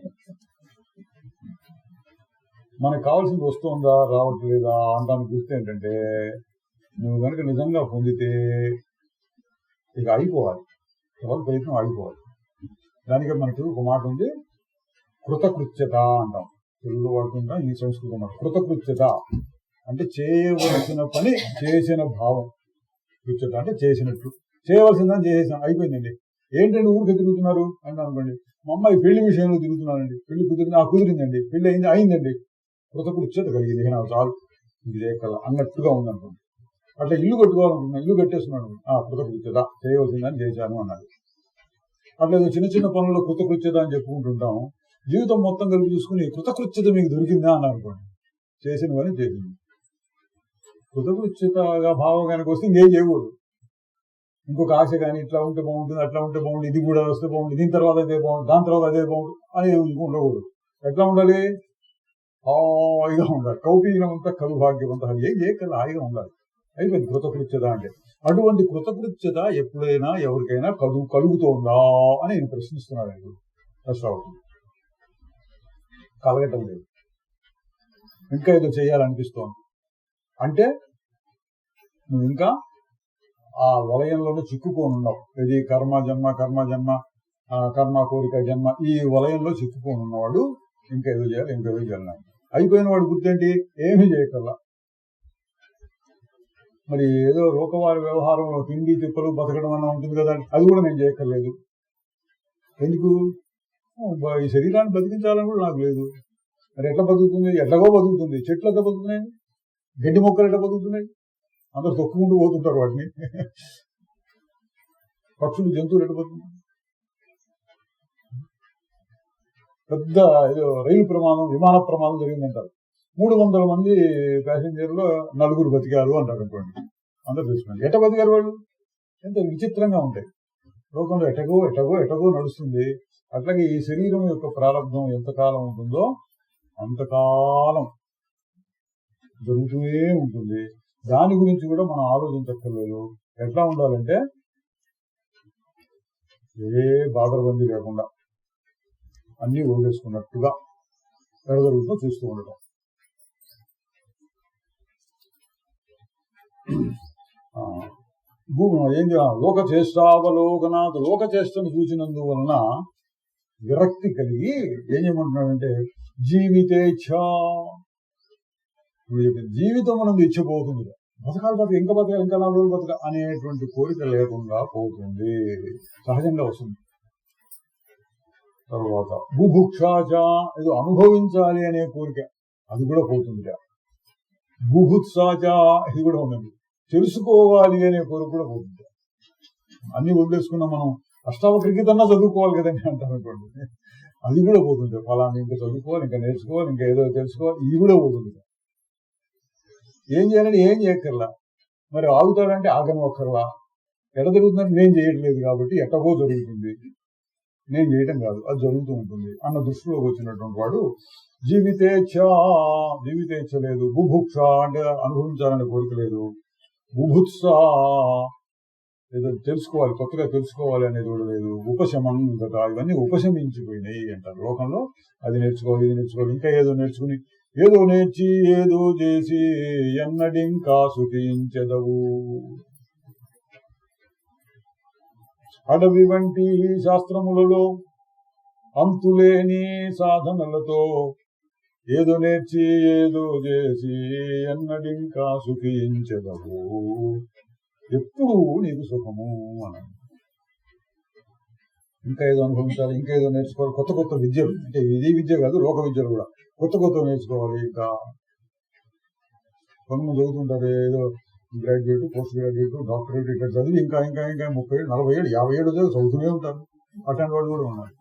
మనకు కావాల్సింది వస్తుందా రావట్లేదా అంటానికి గుర్తు ఏంటంటే, నువ్వు కనుక నిజంగా పొందితే ఇక అయిపోవాలి, తర్వాత ప్రయత్నం ఆగిపోవాలి. దానికి మనకి ఒక మాట ఉంది, కృతకృత్యత అంటాం, తెలుగులో వాడుకుంటాం, ఈ సంస్కృతం మాట. కృతకృత్యత అంటే చేయవలసిన పని చేసిన భావం. కృత్యత అంటే చేసినట్టు, చేయవలసిందని చేసేసాను, అయిపోయిందండి. ఏంటంటే ఊరికి తిరుగుతున్నారు అంటే అనుకోండి, మా అమ్మాయి పెళ్లి విషయంలో తిరుగుతున్నానండి, పెళ్లి కుదిరిందండి, పెళ్లి అయిందండి, కృతకృత్యత కలిగింది, నాకు చాలు, ఇది చేయగల అన్నట్టుగా ఉందనుకోండి. అట్లా ఇల్లు కట్టుకోవాలనుకున్నా, ఇల్లు కట్టేస్తున్నాడు, కృతకృత్యత, చేయవలసిందని చేశాను అన్నాడు. అట్లా చిన్న పనుల్లో కృతకృత్యత అని చెప్పుకుంటుంటాం. జీవితం మొత్తం కలిపి చూసుకుని కృతకృత్యత మీకు దొరికిందా అని అనుకోండి, చేసిన పని చేసింది. కృతకృత్యతగా భావం కనుక వస్తే ఇంకేం చేయకూడదు. ఇంకొక ఆశ కానీ ఇట్లా ఉంటే బాగుంటుంది, అట్లా ఉంటే బాగుంటుంది, ఇది కూడా వస్తే బాగుంటుంది, దీని తర్వాత అదే బాగుంటుంది, దాని తర్వాత అదే బాగుంటుంది అని ఉండకూడదు. ఎట్లా ఉండాలి? హాయిగా ఉండాలి. కౌపీనంతా కలు భాగ్యవంత, ఏం చేయగల హాయిగా ఉండాలి. అయిపోయింది కృతకృత్యత అంటే. అటువంటి కృతకృత్యత ఎప్పుడైనా ఎవరికైనా కలుగుతోందా అని నేను ప్రశ్నిస్తున్నాను. ప్రశ్న కలగటం లేదు, ఇంకా ఏదో చేయాలనిపిస్తోంది అంటే నువ్వు ఇంకా ఆ వలయంలోనే చిక్కుకొని ఉన్నావు. ఇది కర్మ జన్మ కర్మ కోరిక జన్మ, ఈ వలయంలో చిక్కుకొని ఉన్నవాడు ఇంకేదో చేయాలి. అయిపోయిన వాడు గుర్తేంటి? ఏమీ చేయకల్లా. మరి ఏదో లోకవారి వ్యవహారంలో తిండి తిప్పలు బతకడం అన్న ఉంటుంది కదా, అది కూడా నేను చేయక్కర్లేదు. ఎందుకు? ఈ శరీరాన్ని బతికించాలని కూడా నాకు లేదు. మరి ఎట్లా బతుకుతుంది? ఎట్లాగో బతుకుతుంది. చెట్లు ఎట్లా బతుకుతున్నాయి? గడ్డి మొక్కలు ఎట్లా బతుకుతున్నాయి? అందరు తొక్కుకుంటూ పోతుంటారు వాటిని. పక్షులు జంతువులు ఎట్లా బతుకుతున్నాయి? పెద్ద ఏదో రైలు ప్రమాదం, విమాన ప్రమాదం జరిగిందంటారు. 300 మంది ప్యాసింజర్లు 4 బతికారు అంటారు అనుకోండి. అందరు తెలుసుకోండి. ఎట్ట బతికారు వాళ్ళు? ఎంత విచిత్రంగా ఉంటాయి. లోకంలో ఎటగో నడుస్తుంది. అట్లాగే ఈ శరీరం యొక్క ప్రారంభం ఎంతకాలం ఉంటుందో అంతకాలం జరుగుతూనే ఉంటుంది. దాని గురించి కూడా మనం ఆలోచించక్కర్లేదు. ఎట్లా ఉండాలంటే ఏ బాధరబందీ లేకుండా అన్ని వదిలేసుకున్నట్టుగా ఎడజరుగుతూ చూస్తూ ఉండటం. లోక చేష్టావలోకనాథ్, లోక చేష్టను చూసినందువలన విరక్తి కలిగి ఏం చేయమంటున్నాడంటే జీవితేచ్ఛ, జీవితం అనేది ఇచ్చపోతుంది. బతకాలి, ఇంకా 4 రోజులు బతక అనేటువంటి కోరిక లేకుండా పోతుంది, సహజంగా వస్తుంది. తర్వాత బుభుక్షాచ, ఏదో అనుభవించాలి అనే కోరిక, అది కూడా పోతుంది. బుభుత్సాచ, ఇది కూడా ఉందండి. తెలుసుకోవాలి అనే కోరిక కూడా పోతుంది. అన్ని వదిలేసుకున్నాం మనం. అష్టావక్రకన్నా చదువుకోవాలి కదండి అంటారు అనుకోండి, అది కూడా పోతుంది. ఫలాన్ని ఇంకా చదువుకోవాలి, ఇంకా నేర్చుకోవాలి, ఇంకా ఏదో తెలుసుకోవాలి, ఇది కూడా పోతుంది. ఏం చేయాలని ఏం చేయక్కర్లా. మరి ఆగుతాడంటే ఆగని ఒక్కర్లా. ఎట జరుగుతుందంటే నేను చేయట్లేదు కాబట్టి ఎట్టగో జరుగుతుంది, నేను చేయటం కాదు, అది జరుగుతూ ఉంటుంది అన్న దృష్టిలోకి వచ్చినటువంటి వాడు జీవితేచ్ఛ లేదు. బుభుక్ష అంటే అనుభవించాలనే కోరిక లేదు. బుభుత్స ఏదో తెలుసుకోవాలి, కొత్తగా తెలుసుకోవాలి అనేది కూడా లేదు. ఉపశమంగత, ఇవన్నీ ఉపశమించిపోయినాయి అంటారు లోకంలో. అది నేర్చుకోవాలి, ఇది నేర్చుకోవాలి, ఇంకా ఏదో నేర్చుకుని ఏదో నేర్చి ఏదో చేసి ఎన్నడింకా సుఖించెదవు. అడవి వంటి శాస్త్రములలో అంతులేని సాధనలతో ఏదో నేర్చి ఏదో చేసి ఎన్నడింకా సుఖించెదవు. ఎప్పుడు నీకు సుఖము అని. ఇంకా ఏదో అనుభవించాలి, ఇంకా ఏదో నేర్చుకోవాలి, కొత్త విద్యలు, అంటే ఇది విద్య కాదు, లోక విద్యలు కూడా కొత్త నేర్చుకోవాలి. ఇంకా కొంతమంది చదువుతుంటారు, ఏదో గ్రాడ్యుయేట్, పోస్ట్ గ్రాడ్యుయేట్, డాక్టరేట్ ఇక్కడ చదివి ఇంకా 30 ఏళ్ళు, 40 ఏళ్ళు, 50 ఏళ్ళు చదువుతూనే ఉంటారు. అట్లాంటి వాళ్ళు కూడా ఉన్నారు.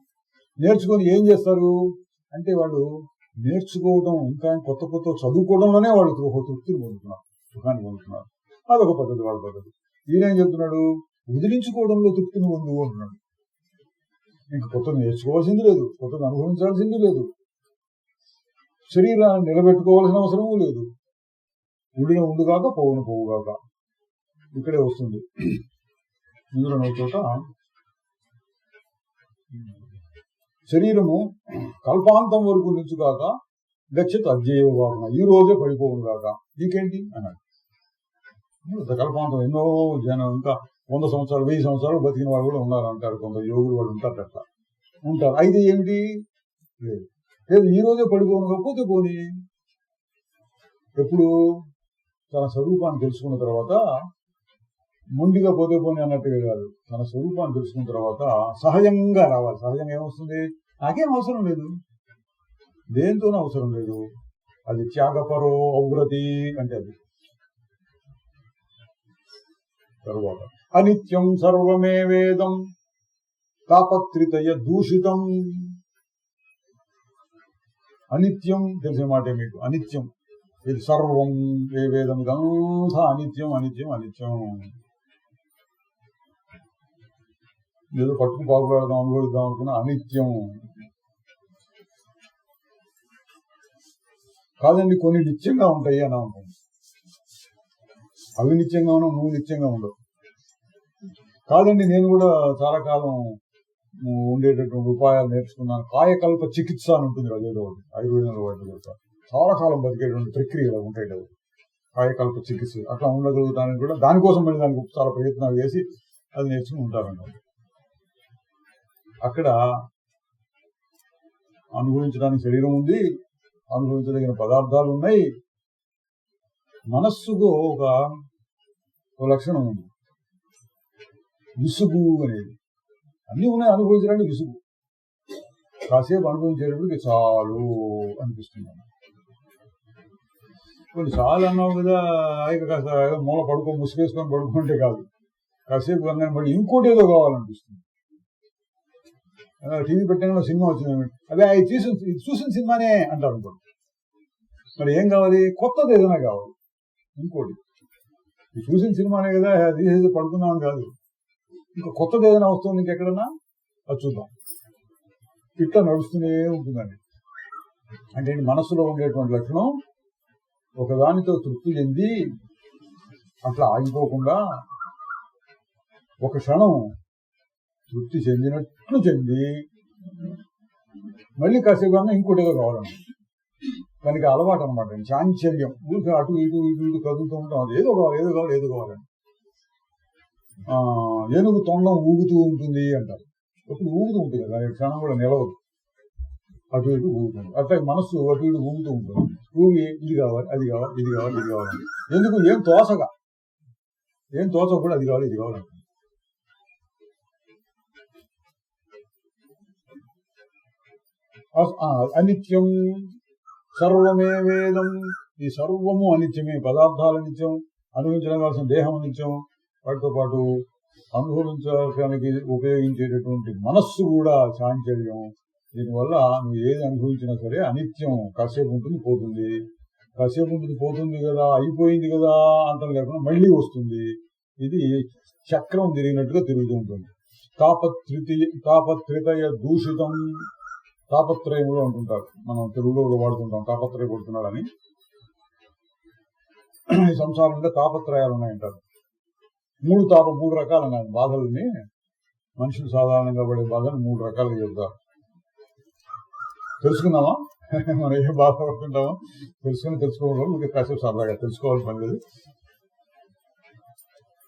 నేర్చుకొని ఏం చేస్తారు అంటే వాళ్ళు నేర్చుకోవడం, ఇంకా కొత్త చదువుకోవడంలోనే వాళ్ళు తృప్తిని పొందుతున్నారు, సుఖాన్ని పొందుతున్నారు. అదొక పద్ధతి, వాళ్ళ పద్ధతి. ఈయనేం చెప్తున్నాడు? వదిలించుకోవడంలో తృప్తిని పొందు అంటున్నాడు. ఇంకా కొత్తది నేర్చుకోవాల్సింది లేదు, కొత్తది అనుభవించాల్సింది లేదు, శరీరాన్ని నిలబెట్టుకోవాల్సిన అవసరమూ లేదు. ఉండిన ఉండుగాక, పోవుగాక, ఇక్కడే వస్తుంది. ఇందులో చోట శరీరము కల్పాంతం వరకు నిలుచుగాక గచ్చత్ అద్యైవ భావన, ఈ రోజే పడిపోవును గాక. నీకేంటి అన్నాడు. కల్పాంతం ఎన్నో జనం, ఇంకా 100 సంవత్సరాలు 1000 సంవత్సరాలు బతికిన వాళ్ళు కూడా ఉన్నారు అంటారు. కొందరు యోగులు వాళ్ళు ఉంటారు, అట్లా ఉంటారు. అయితే ఏమిటి లేదు, ఈ రోజే పడిపోను కాకపోతే పోనీ. ఎప్పుడు తన స్వరూపాన్ని తెలుసుకున్న తర్వాత మొండిగా పోతే పోనీ అన్నట్టుగా కాదు, తన స్వరూపాన్ని తెలుసుకున్న తర్వాత సహజంగా రావాలి. సహజంగా ఏమొస్తుంది? నాకేం అవసరం లేదు, దేంతోనూ అవసరం లేదు. అది త్యాగపరో ఔవ్రతి అంటే అది. తరువాత అనిత్యం సర్వమే వేదం తాపత్రితయ దూషితం. అనిత్యం తెలిసిన మాటే మీకు. అనిత్యం ఇది సర్వం ఏ వేదం ఇదంతా అనిత్యం. ఏదో పట్టుకు పాకులాడదాం, అనుభవిద్దాం అనుకున్న అనిత్యం కాదండి. కొన్ని నిత్యంగా ఉంటాయి అని అనుకుంది. అవి నిత్యంగా ఉన్నావు, నువ్వు నిత్యంగా ఉండవు. కాదండి, నేను కూడా చాలా కాలం ఉండేటటువంటి ఉపాయాలు నేర్చుకున్నాను. కాయకల్ప చికిత్స అని ఉంటుంది, అదేదో ఒకటి ఆయుర్వేదంలో వాటి చాలా కాలం బతికేటువంటి ప్రక్రియలు ఉంటాయి కదా. కాయకల్ప చికిత్స అట్లా ఉండగలుగుతానని కూడా దానికోసం మళ్ళీ దానికి చాలా ప్రయత్నాలు చేసి అది నేర్చుకుని ఉంటారంట. అక్కడ అనుభవించడానికి శరీరం ఉంది, అనుభవించదగిన పదార్థాలు ఉన్నాయి. మనస్సుకు ఒక లక్షణం ఉంది, విసుగు అనేది. అన్నీ ఉన్నాయి అనుభవించడానికి, విసుగు. కాసేపు అనుభవించేటప్పటికి చాలు అనిపిస్తుంది. కొన్ని చాలు అన్నావు కదా, ఇక కాస్త మూల ముసుగేసుకొని పడుకుంటే కాదు, కాసేపు కానీ మళ్ళీ ఇంకోటి ఏదో కావాలనిపిస్తుంది. టీవీ పెట్టిన సినిమా వచ్చింది, అదే చూసిన సినిమానే అంటారు అనుకోండి. మరి ఏం కావాలి? కొత్తది ఏదైనా కావాలి, ఇంకోటి. చూసిన సినిమానే కదా తీసేసి పడుకున్నాం కాదు, ఇంకా కొత్తది ఏదైనా వస్తుంది ఇంకెక్కడన్నా అది చూద్దాం. ఇట్లా నడుస్తూనే ఉంటుందండి. అంటే మనస్సులో ఉండేటువంటి లక్షణం ఒకదానితో తృప్తి చెంది అట్లా ఆగిపోకుండా ఒక క్షణం తృప్తి చెందినట్లు చెంది మళ్ళీ కాసేపు అన్నా ఇంకోటి ఏదో కావాలండి. దానికి అలవాటు అనమాట, చాంచల్యం. ఊరికి అటు ఇటు ఇటు ఇటు కదులుతూ ఉంటాం. అది ఏదో కావాలండి. ఏనుగు తొండం ఊగుతూ ఉంటుంది అంటారు. అప్పుడు ఊగుతూ ఉంటుంది, దాని క్షణం కూడా నిలవదు, అటు ఇటు ఊగుతుంది. అట్లా మనస్సు అటు ఇటు ఊగుతూ ఉంటుంది. ఊగి ఇది కావాలి, అది కావాలి, ఇది కావాలి, ఇది కావాలండి. ఎందుకు? ఏం తోచకుండా అది కావాలి, ఇది కావాలంట. అనిత్యం సర్వమే వేదం. ఈ సర్వము అనిత్యమే. పదార్థాలు అనిత్యం, అనుభవించడం కావాల్సిన దేహం అనిత్యం, వాటితో పాటు అనుభవించడానికి ఉపయోగించేటటువంటి మనస్సు కూడా చాంచల్యం. దీనివల్ల నువ్వు ఏది అనుభవించినా సరే అనిత్యం. కాసేపు ఉంటుంది పోతుంది, కాసేపు ఉంటుంది పోతుంది కదా, అయిపోయింది కదా అంతం లేకుండా మళ్ళీ వస్తుంది. ఇది చక్రం తిరిగినట్టుగా తిరుగుతూ ఉంటుంది. తాపత్రితయ దూషితం. తాపత్రయములు అంటుంటారు, మనం తెలుగులో వాడుతుంటాం తాపత్రయపడుతున్నాడని. ఈ సంసారంలో తాపత్రయాలు ఉన్నాయంటారు. మూడు రకాలు ఉన్నాయి బాధల్ని. మనుషులు సాధారణంగా పడే బాధలు 3 రకాలుగా చెబుతారు. తెలుసుకుందామా? మనం ఏం బాధపడుతుంటామో తెలుసుకోవడం మీకు కాసేపు సరదాగా తెలుసుకోవాల్సిన పని లేదు.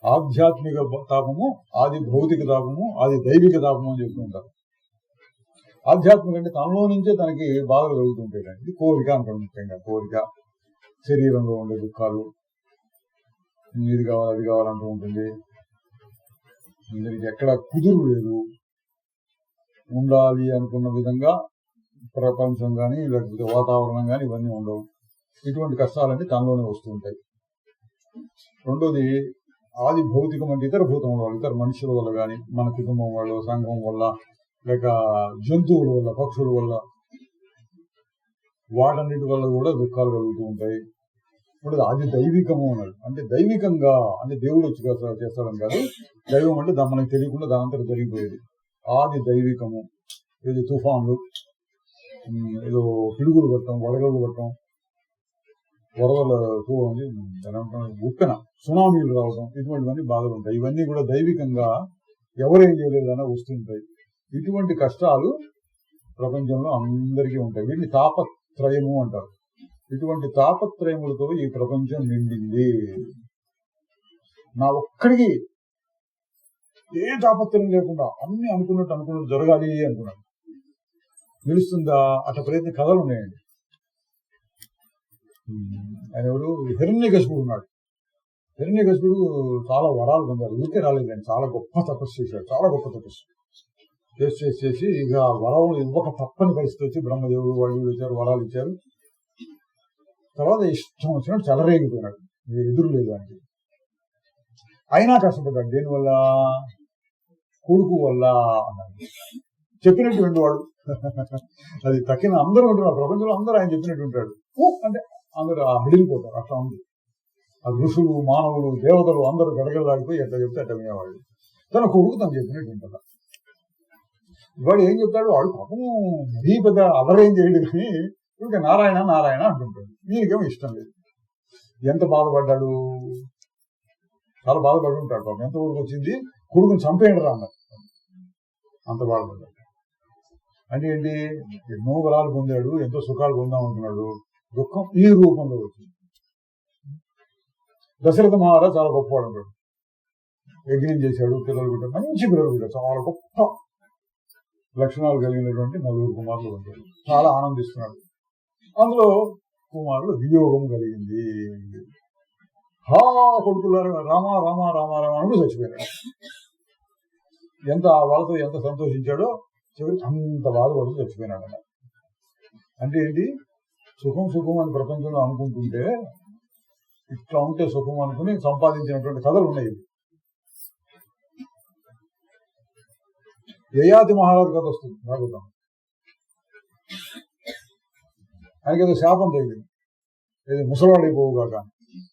ఆధ్యాత్మిక తాపము, ఆది భౌతిక తాపము, ఆది దైవిక తాపము అని చెప్తుంటారు. ఆధ్యాత్మిక అంటే తనలో నుంచే తనకి బాధలు కలుగుతుంటాయి. ఇది కోరిక అంటారు. ముఖ్యంగా కోరిక, శరీరంలో ఉండే దుఃఖాలు, ఇది కావాలి అది కావాలంటూ ఉంటుంది. దీనికి ఎక్కడ కుదురు లేదు. ఉండాలి అనుకున్న విధంగా ప్రపంచం కానీ లేకపోతే వాతావరణం కానీ ఇవన్నీ ఉండవు. ఇటువంటి కష్టాలన్నీ తనలోనే వస్తుంటాయి. రెండోది ఆది భౌతికం అంటే ఇతర భూతం వాళ్ళు, ఇతర మనుషుల వల్ల కానీ, మన కుటుంబం వాళ్ళు, సంఘం వల్ల, లేక జంతువుల వల్ల, పక్షుల వల్ల, వాటన్నిటి వల్ల కూడా దుఃఖాలు కలుగుతూ ఉంటాయి. ఇప్పుడు ఆది దైవికము అన్నాడు. అంటే దైవికంగా అంటే దేవుడు వచ్చి చేస్తాడని కాదు. దైవం అంటే మనకు తెలియకుండా దానంతరం జరిగిపోయేది. ఆది దైవికము. ఇది తుఫాన్లు, ఏదో పిడుగులు పట్టడం, వడగళ్ళు పట్టడం, వరదల ఉప్పెన, సునామీలు రావడం, ఇటువంటివన్నీ బాధలు ఉంటాయి. ఇవన్నీ కూడా దైవికంగా ఎవరేం చేయలేదన్నా వస్తుంటాయి. ఇటువంటి కష్టాలు ప్రపంచంలో అందరికీ ఉంటాయి. వీటిని తాపత్రయము అంటారు. ఇటువంటి తాపత్రయములతో ఈ ప్రపంచం నిండింది. నా ఒక్కడికి ఏ తాపత్రయం లేకుండా అన్ని అనుకున్నట్టు జరగాలి అనుకున్నాను. నిలుస్తుందా? అట్లా ప్రయత్న కథలు ఉన్నాయండి. ఆయన ఎవరు? హిరణ్యకశిపుడు ఉన్నాడు. హిరణ్యకశిపుడు చాలా వరాలు పొందారు. ఊరికే రాలేదండి, చాలా గొప్ప తపస్సు చేశాడు. చాలా గొప్ప తపస్సు చేసి ఇక వరం ఇవ్వక తప్పని పరిస్థితి వచ్చి బ్రహ్మదేవుడు వాళ్ళు వచ్చారు, వరాలు ఇచ్చారు. తర్వాత ఇష్టం వచ్చినట్టు చెలరేగిపోయినాడు, ఎదురు లేదు దానికి. అయినా కష్టపడ్డాడు. దేనివల్ల? కొడుకు వల్ల అన్నాడు. చెప్పినట్టు వింటువాడు. అది తక్కిన అందరూ ఉంటున్నారు, ప్రపంచంలో అందరూ ఆయన చెప్పినట్టు ఉంటాడు. అంటే అందరూ హడిలిపోతారు. అట్లా ఉంది. ఆ ఋషులు, మానవులు, దేవతలు అందరూ గడగడలాగిపోయి ఎట్లా చెప్తే అట్లా వినేవాళ్ళు. తన కొడుకు తను చెప్పినట్టు వింటాడు. వాడు ఏం చెప్తాడు? వాడు పాపము మరీ పెద్ద అలరేం చేయడు కానీ ఇంకా నారాయణ నారాయణ అంటుంటాడు. వీరికేమో ఇష్టం లేదు. ఎంత బాధపడ్డాడు? చాలా బాధపడి ఉంటాడు. పాపం ఎంత ఊరికి వచ్చింది, కొడుకుని చంపేయండి రా అన్నారు. అంత బాధపడ్డాడు. అంటే ఏంటి? ఎన్నో వరాలు పొందాడు, ఎంతో సుఖాలు పొందాం అనుకున్నాడు. దుఃఖం ఈ రూపంలో వచ్చింది. దశరథ మహారాజు చాలా గొప్పవాడు ఉంటాడు, యజ్ఞం చేశాడు, పిల్లలు పుట్టాడు, మంచి పిల్లలు పుట్టాడు, చాలా గొప్ప లక్షణాలు కలిగినటువంటి 4 కుమారులు ఉంటాడు. చాలా ఆనందిస్తున్నాడు. అందులో కుమారుడు వియోగం కలిగింది. హా కొడుకులారు రామ రామ రామ రామ అంటూ చచ్చిపోయాడు. ఎంత వాళ్ళతో ఎంత సంతోషించాడో చివరికి అంత బాధపడుతూ చచ్చిపోయినాడు అన్నమాట. అంటే ఏంటి, సుఖం సుఖం అని ప్రపంచంలో అనుకుంటుంటే ఇట్లా ఉంటే సుఖం అనుకుని సంపాదించినటువంటి కథలు ఉన్నాయి. యయాతి మహారాజు కథ వస్తుంది భాగవతం. ఆయనకేదో శాపం తగిలింది, ఏదో ముసలాడైపోవుగాక.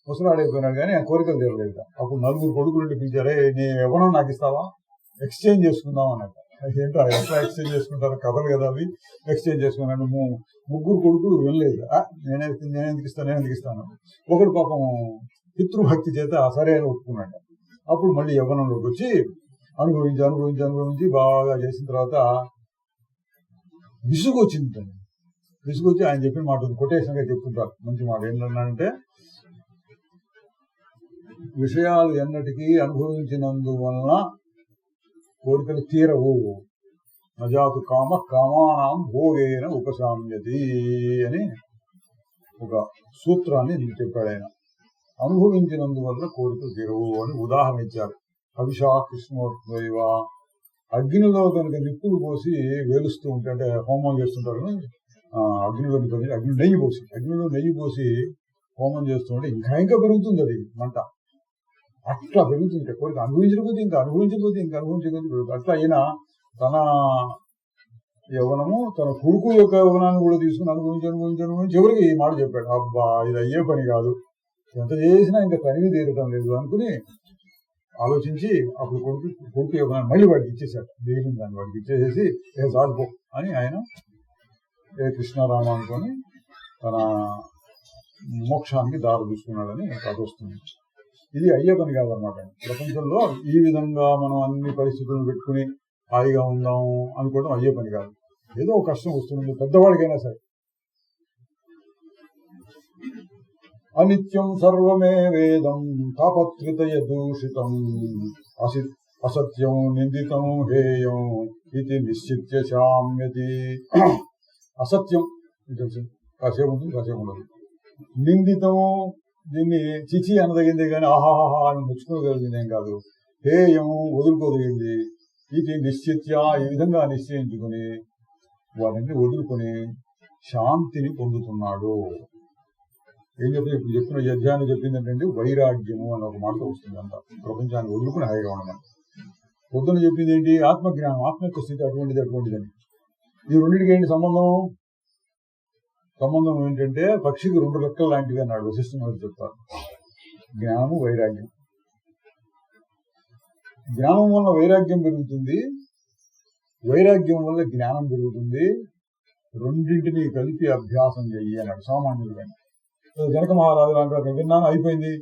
ముసలాడైపోయినాడు కానీ ఆ కోరికలు తీరలేదు. అప్పుడు 4 కొడుకులు పిలిచారే, నీ ఎవరో నాకు ఇస్తావా, ఎక్స్చేంజ్ చేసుకుందాం అన్నట్టు. ఏంటో ఎట్లా ఎక్స్చేంజ్ చేసుకుంటారు కథలు కదా అవి. ఎక్స్చేంజ్ చేసుకున్నాను. 3 కొడుకులు వినలేదు. నేనెందుకు ఇస్తాను. ఒకడు పాపం పితృభక్తి చేత సరే అని ఒప్పుకున్నాడు. అప్పుడు మళ్ళీ యవ్వనంలోకి వచ్చి అనుభవించి బాగా చేసిన తర్వాత విసుగు వచ్చింది. విసుగొచ్చి ఆయన చెప్పిన మాట కొటేషన్గా చెప్తుంటారు, మంచి మాట. ఏంటంటే, విషయాలు ఎన్నటికీ అనుభవించినందువలన కోరికలు తీరవు. నజాతు కామానాం భోగేన ఉపశామ్యతి అని ఒక సూత్రాన్ని చెప్పాడు ఆయన. అనుభవించినందువల్ల కోరికలు తీరవు అని ఉదాహరణ ఇచ్చారు. హవిషా కృష్ణోద్వైవ, అగ్నిలో కనుక నిప్పులు పోసి వేలుస్తూ ఉంటే, అంటే హోమం చేస్తుంటారు, అగ్నిలో నెయ్యి పోసి హోమం చేస్తూ ఉంటే ఇంకా పెరుగుతుంది అది మంట. అట్లా పెరుగుతుంటే కోరిక అనుభవించకపోతే ఇంకా పెరుగుతుంది. అట్లా అయినా తన యవ్వనము, తన కొడుకు యొక్క యవ్వనాన్ని కూడా తీసుకుని అనుభవించి చివరికి ఈ మాట చెప్పాడు, అబ్బా ఇది అయ్యే పని కాదు, ఎంత చేసినా ఇంకా తనివి తీరటం లేదు అనుకుని ఆలోచించి అప్పుడు కొడుకు యవ్వనాన్ని మళ్ళీ వాడికి ఇచ్చేసాడు. దేవుని దాన్ని వాడికి ఇచ్చేసేసి సాధిపో అని ఆయన కృష్ణారామ అనుకొని తన మోక్షానికి దారి చూసుకున్నాడని కథ వస్తుంది. ఇది అయ్యే పని కాదనమాట. ప్రపంచంలో ఈ విధంగా మనం అన్ని పరిస్థితులను పెట్టుకుని హాయిగా ఉందాం అనుకోవడం అయ్యే పని కాదు. ఏదో ఒక కష్టం వస్తుంది, పెద్దవాడికైనా సరే. అనిత్యం సర్వమే వేదం తాపత్రితయ దూషితం అసత్యం నిందితం హేయం ఇది నిశ్చిత్య శామ్యతి. అసత్యం తెలుసు, కాసేపు ఉంటుంది కాసేపు ఉండదు. నిందితము, దీన్ని చిచి అనదగిందే కానీ ఆహాహా అని ముచ్చుకోగలిగిందేం కాదు. హేయము వదులుకోదగింది. ఇది నిశ్చిత్య, ఈ విధంగా నిశ్చయించుకుని వాటిని వదులుకొని శాంతిని పొందుతున్నాడు. ఏం చెప్పి ఇప్పుడు చెప్పిన ఈ అధ్యాయం చెప్పింది ఏంటంటే వైరాగ్యము అని ఒక మాట వస్తుంది. అంత ప్రపంచాన్ని వదులుకుని హాయిగా ఉండమని. పొద్దున చెప్పింది ఏంటి, ఆత్మజ్ఞానం, ఆత్మ యొక్క స్థితి అటువంటిదని. ఈ రెండింటికి ఏంటి సంబంధం ఏంటంటే, పక్షికి 2 రెక్కలు లాంటివి అన్నాడు వశిష్ఠుడు చెప్తారు. జ్ఞానము, వైరాగ్యం. జ్ఞానం వల్ల వైరాగ్యం పెరుగుతుంది, వైరాగ్యం వల్ల జ్ఞానం పెరుగుతుంది. రెండింటినీ కలిపి అభ్యాసం చెయ్యి అన్నాడు సామాన్యులుగా. జనక మహారాజు అంటారు, విన్నాను అయిపోయింది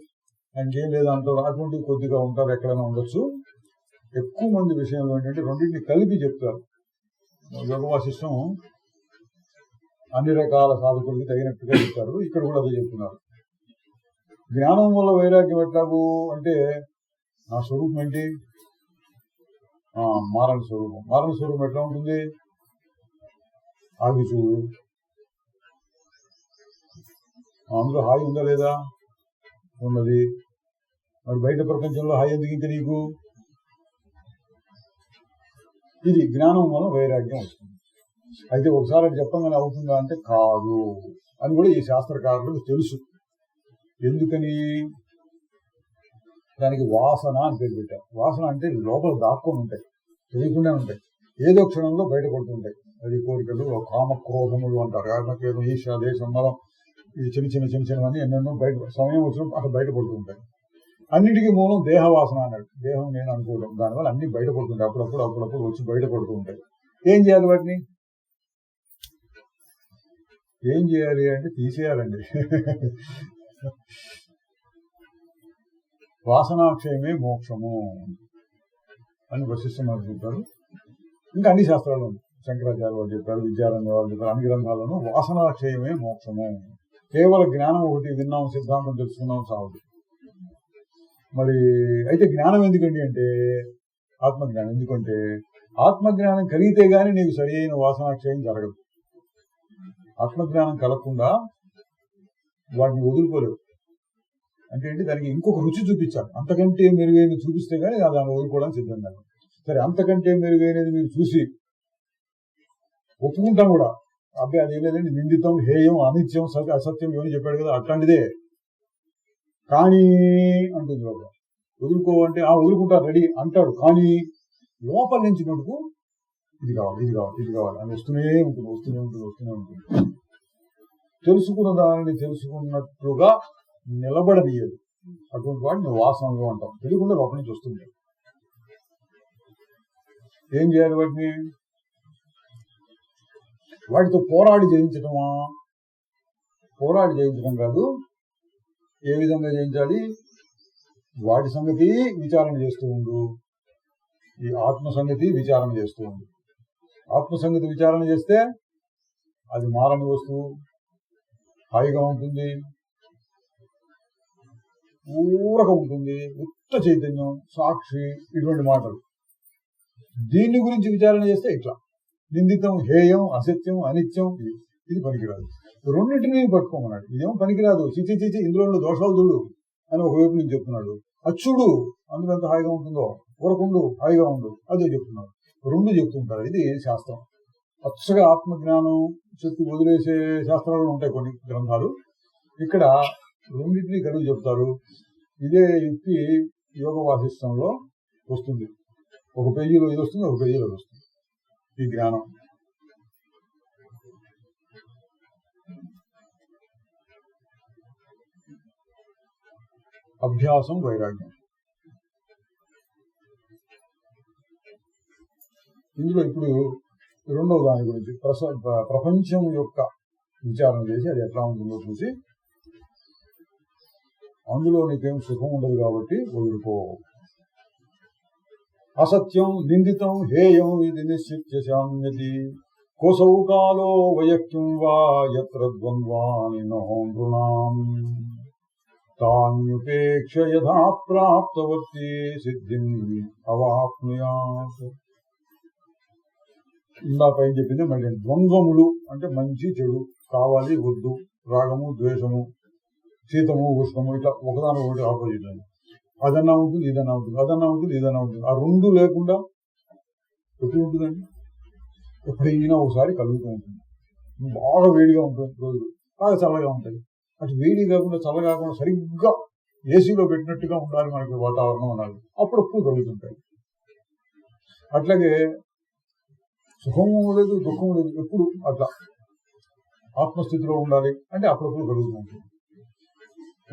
ఇంకేం లేదంటారు. అటువంటి కొద్దిగా ఉంటారు, ఎక్కడైనా ఉండొచ్చు. ఎక్కువ మంది విషయంలో ఏంటంటే రెండింటిని కలిపి చెప్తారు. యోగ వాసిష్టం అన్ని రకాల సాధకులకి తగినట్టుగా చెప్తారు. ఇక్కడ కూడా అదే చెప్తున్నారు. జ్ఞానం వల్ల వైరాగ్యం ఎట్లాగూ అంటే, నా స్వరూపం ఏంటి, మారణ స్వరూపం ఎట్లా ఉంటుంది, ఆగి చూడు, అందులో హాయి ఉందా లేదా, ఉన్నది. మరి బయట ప్రపంచంలో హాయి ఎందుకు ఇంకా నీకు? ఇది జ్ఞానం వల్ల వైరాగ్యం వస్తుంది. అయితే ఒకసారి అది చెప్పగానే అవుతుందా అంటే కాదు అని కూడా ఈ శాస్త్రకారులకు తెలుసు. ఎందుకని? దానికి వాసన అని పేరు పెట్టారు. వాసన అంటే లోపల దాక్కొని ఉంటాయి, తెలియకుండా ఉంటాయి, ఏదో క్షణంలో బయటపడుతుంటాయి. అది కోరికలు, కామ క్రోధములు అంటారు. కారణకేతం, ఈశ, దేశం, మలం, ఇది చిన్నవన్నీ ఎన్నెన్నో బయట సమయం వచ్చినప్పుడు అక్కడ బయటపడుతుంటాయి. అన్నిటికీ మూలం దేహవాసన అన్నాడు. దేహం నేను అనుకోవడం, దానివల్ల అన్ని బయటపడుతుంటాయి. అప్పుడప్పుడు వచ్చి బయటపడుతూ ఉంటాయి. ఏం చేయాలి వాటిని? ఏం చేయాలి అంటే తీసేయాలండి. వాసనాక్షయమే మోక్షము అని వశిష్ఠుడు చెప్పారు. ఇంకా అన్ని శాస్త్రాలు, శంకరాచార్య వాళ్ళు చెప్పారు, విద్యారణ్య వాళ్ళు చెప్పారు, అన్ని గ్రంథాలను వాసనాక్షయమే మోక్షము. కేవల జ్ఞానం ఒకటి విన్నాం, సిద్ధాంతం తెలుసుకున్నాం చాలు. మరి అయితే జ్ఞానం ఎందుకండి అంటే ఆత్మజ్ఞానం ఎందుకంటే ఆత్మజ్ఞానం కలిగితే గానీ నీకు సరి అయిన వాసనాక్షయం జరగదు. ఆత్మజ్ఞానం కలగకుండా వాటిని వదులుకోలేవు. అంటే ఏంటి, దానికి ఇంకొక రుచి చూపించాలి. అంతకంటే మెరుగైన చూపిస్తే గానీ దాన్ని వదులుకోవడానికి సిద్ధంగా. సరే, అంతకంటే మెరుగైనది మీరు చూసి ఒప్పుకుంటాం కూడా, అబ్బాయి అదేం లేదండి, నిందితం, హేయం, అనిత్యం, అసత్యం ఏమని చెప్పాడు కదా, అట్లాంటిదే. కానీ అంటుంది లోపల. వదులుకోవంటే వదులుకుంటారు రెడీ అంటాడు, కానీ లోపల నుంచి మటుకు ఇది కావాలి, ఇది కావాలి, ఇది కావాలి అని వస్తూనే ఉంటుంది. తెలుసుకున్న దానిని తెలుసుకున్నట్లుగా నిలబడదీయదు. అటువంటి వాటిని వాసనలు అంటాం. తెలియకుండా లోపల నుంచి వస్తుంది. ఏం చేయాలి వాటిని? వాటితో పోరాడి జయించటమా? పోరాడి జయించడం కాదు. ఏ విధంగా జయించాలి? వాటి సంగతి విచారణ చేస్తూ ఉండు. ఈ ఆత్మ సంగతి విచారణ చేస్తూ ఉండు. ఆత్మ సంగతి విచారణ చేస్తే అది మారని వస్తువు, హాయిగా ఉంటుంది, ఊరక ఉంటుంది, ఉత్త చైతన్యం, సాక్షి, ఇటువంటి మాటలు. దీన్ని గురించి విచారణ చేస్తే ఇట్లా నిందితం, హేయం, అసత్యం, అనిత్యం, ఇది పనికిరాదు. రెండింటినీ పట్టుకోమన్నాడు. ఇదేమో పనికిరాదు, చిచి చిచి ఇందులో దోషాలు చూడు అని ఒకవైపు నుంచి చెప్తున్నాడు. అచ్చుడు అందులో ఎంత హాయిగా ఉంటుందో, ఊరకుండు, హాయిగా ఉండు, అదే చెప్తున్నాడు. రెండు చెప్తుంటారు. ఇది శాస్త్రం. పచ్చగా ఆత్మజ్ఞానం చెప్పి వదిలేసే శాస్త్రాలు ఉంటాయి కొన్ని గ్రంథాలు. ఇక్కడ రెండింటినీ కలిగి చెప్తారు. ఇదే యుక్తి యోగ వాసిష్టంలో వస్తుంది. ఒక పేజీలో ఇది వస్తుంది, ఒక పేజీలో ఇది వస్తుంది. ఈ జ్ఞానం అభ్యాసం, వైరాగ్యం. ఇందులో ఇప్పుడు రెండవ దాని గురించి ప్రపంచం యొక్క విచారణ చేసి అది ఎట్లా ఉంటుందో చూసి, అందులో నీకేం సుఖం ఉండదు కాబట్టి వదులుకో. అసత్యం, నిందితం, హేయం ఇది నిశ్చిత్య శామ్యతి. కోసౌ కాలో వయక్యం వా యత్ర ద్వంద్వాని నృణాం తాన్యుపేక్ష యథా ప్రాప్తవర్తి సిద్ధిం అవాప్నుయాత్. ఇందాక ఏం చెప్పింది మళ్ళీ ద్వంద్వములు అంటే మంచి చెడు, కావాలి వద్దు, రాగము ద్వేషము, శీతము ఉష్ణము, ఇట్లా ఒకదాని ఒకటి ఆపోజిట్ అని. అదన్నా ఉంటుంది, ఇదన్నా ఉంటుంది, అదన్నా ఉంటుంది, ఇదన్నా ఉంటుంది. ఆ రెండు లేకుండా ఎప్పుడు ఉంటుందండి? ఎప్పుడైనా ఒకసారి కలుగుతూ ఉంటుంది. బాగా వేడిగా ఉంటుంది రోజులు, బాగా చల్లగా ఉంటాయి. అటు వేడి కాకుండా చల్ల కాకుండా సరిగ్గా ఏసీలో పెట్టినట్టుగా ఉండాలి మనకి వాతావరణం అనాలి. అప్పుడప్పుడు కలుగుతుంటాయి. అట్లాగే సుఖము లేదు, దుఃఖము లేదు, ఎప్పుడు అట్లా ఆత్మస్థితిలో ఉండాలి అంటే అప్పుడప్పుడు కలుగుతూ ఉంటుంది.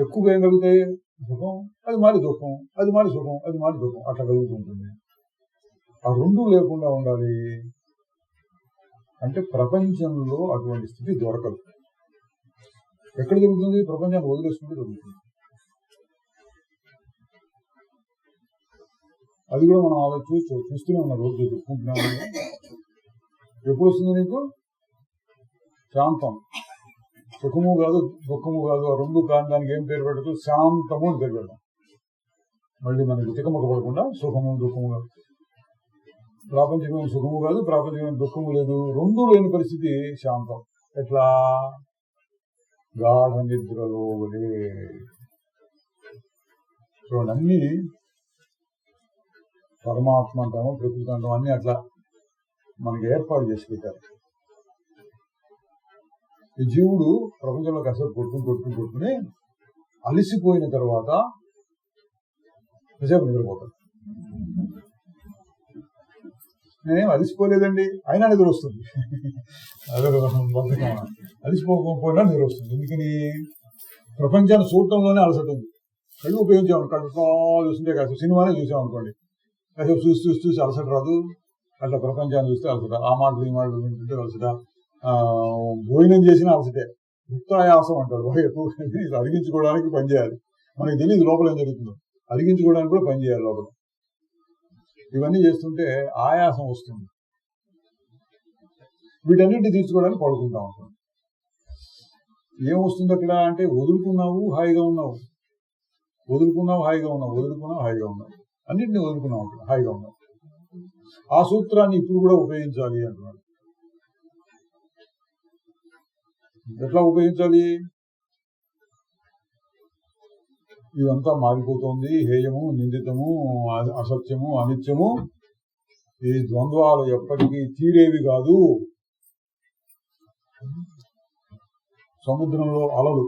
ఎక్కువగా ఏం కలుగుతాయి? సుఖం, అది మారి దుఃఖం, అది మారి సుఖం, అది మారి దుఃఖం, అట్లా కలుగుతూ ఉంటుంది. ఆ రెండు లేకుండా ఉండాలి అంటే ప్రపంచంలో అటువంటి స్థితి దొరకదు. ఎక్కడ దొరుకుతుంది? ప్రపంచాన్ని వదిలేసుకుంటే దొరుకుతుంది. అది కూడా మనం అలా చూస్తూనే ఉన్నాం, రోజు చెప్పుకుంటున్నాము. ఎప్పుడు వస్తుంది నీకు శాంతం? సుఖము కాదు, దుఃఖము కాదు, ఆ రెండు కాని దానికి ఏం పేరు పెట్టదు? శాంతము అని పేరు పెడతాం. మళ్ళీ మనకి తికమక పడకుండా సుఖము దుఃఖము కాదు, ప్రాపంచికమైన సుఖము కాదు, ప్రాపంచికమైన దుఃఖము లేదు, రెండు లేని పరిస్థితి శాంతం. ఎట్లా? గాఢ నిద్రలో వలే. చూడండి, అన్ని పరమాత్మ అంటాము, ప్రకృతి అంటాము, అన్ని అట్లా మనకి ఏర్పాటు చేసి పెట్టారు. ఈ జీవుడు ప్రపంచంలో కాసేపు కొట్టుకుని అలిసిపోయిన తర్వాత కాసేపు నిద్రపోతాడు. నేనేం అలిసిపోలేదండి, అయినా నిద్ర వస్తుంది. అదే బద్ధకం. అలిసిపోకపోయినా నిద్ర వస్తుంది. ఎందుకని? ప్రపంచాన్ని చూడటంలోనే అలసట ఉంది. కళ్ళు ఉపయోగించాము, కళ్ళు చూస్తుంటే కాసేపు సినిమానే చూసామనుకోండి, కాసేపు చూసి అలసట రాదు. అట్లా ప్రపంచాన్ని చూస్తే అలసట, ఆ మాటలు ఈ మాటలు వింటుంటే అలసట, భోజనం చేసిన అలసటే. ముక్తాయాసం అంటారు. అరిగించుకోవడానికి పనిచేయాలి. మనకి తెలియదు లోపల ఏం జరుగుతుందో. అరిగించుకోవడానికి కూడా పనిచేయాలి లోపల. ఇవన్నీ చేస్తుంటే ఆయాసం వస్తుంది. వీటన్నిటిని తీర్చుకోవడానికి పడుకుంటాం అనుకోండి. ఏం వస్తుంది అక్కడ అంటే వదులుకున్నావు, హాయిగా ఉన్నావు. వదులుకున్నావు హాయిగా ఉన్నావు, వదులుకున్నావు హాయిగా ఉన్నావు, అన్నింటినీ వదులుకున్నావు అక్కడ హాయిగా ఉన్నావు. ఆ సూత్రాన్ని ఇప్పుడు కూడా ఉపయోగించాలి అంటున్నాడు. ఎట్లా ఉపయోగించాలి? ఇదంతా మారిపోతుంది, హేయము, నిందితము, అసత్యము, అనిత్యము, ఈ ద్వంద్వాలు ఎప్పటికీ తీరేవి కాదు. సముద్రంలో అలలు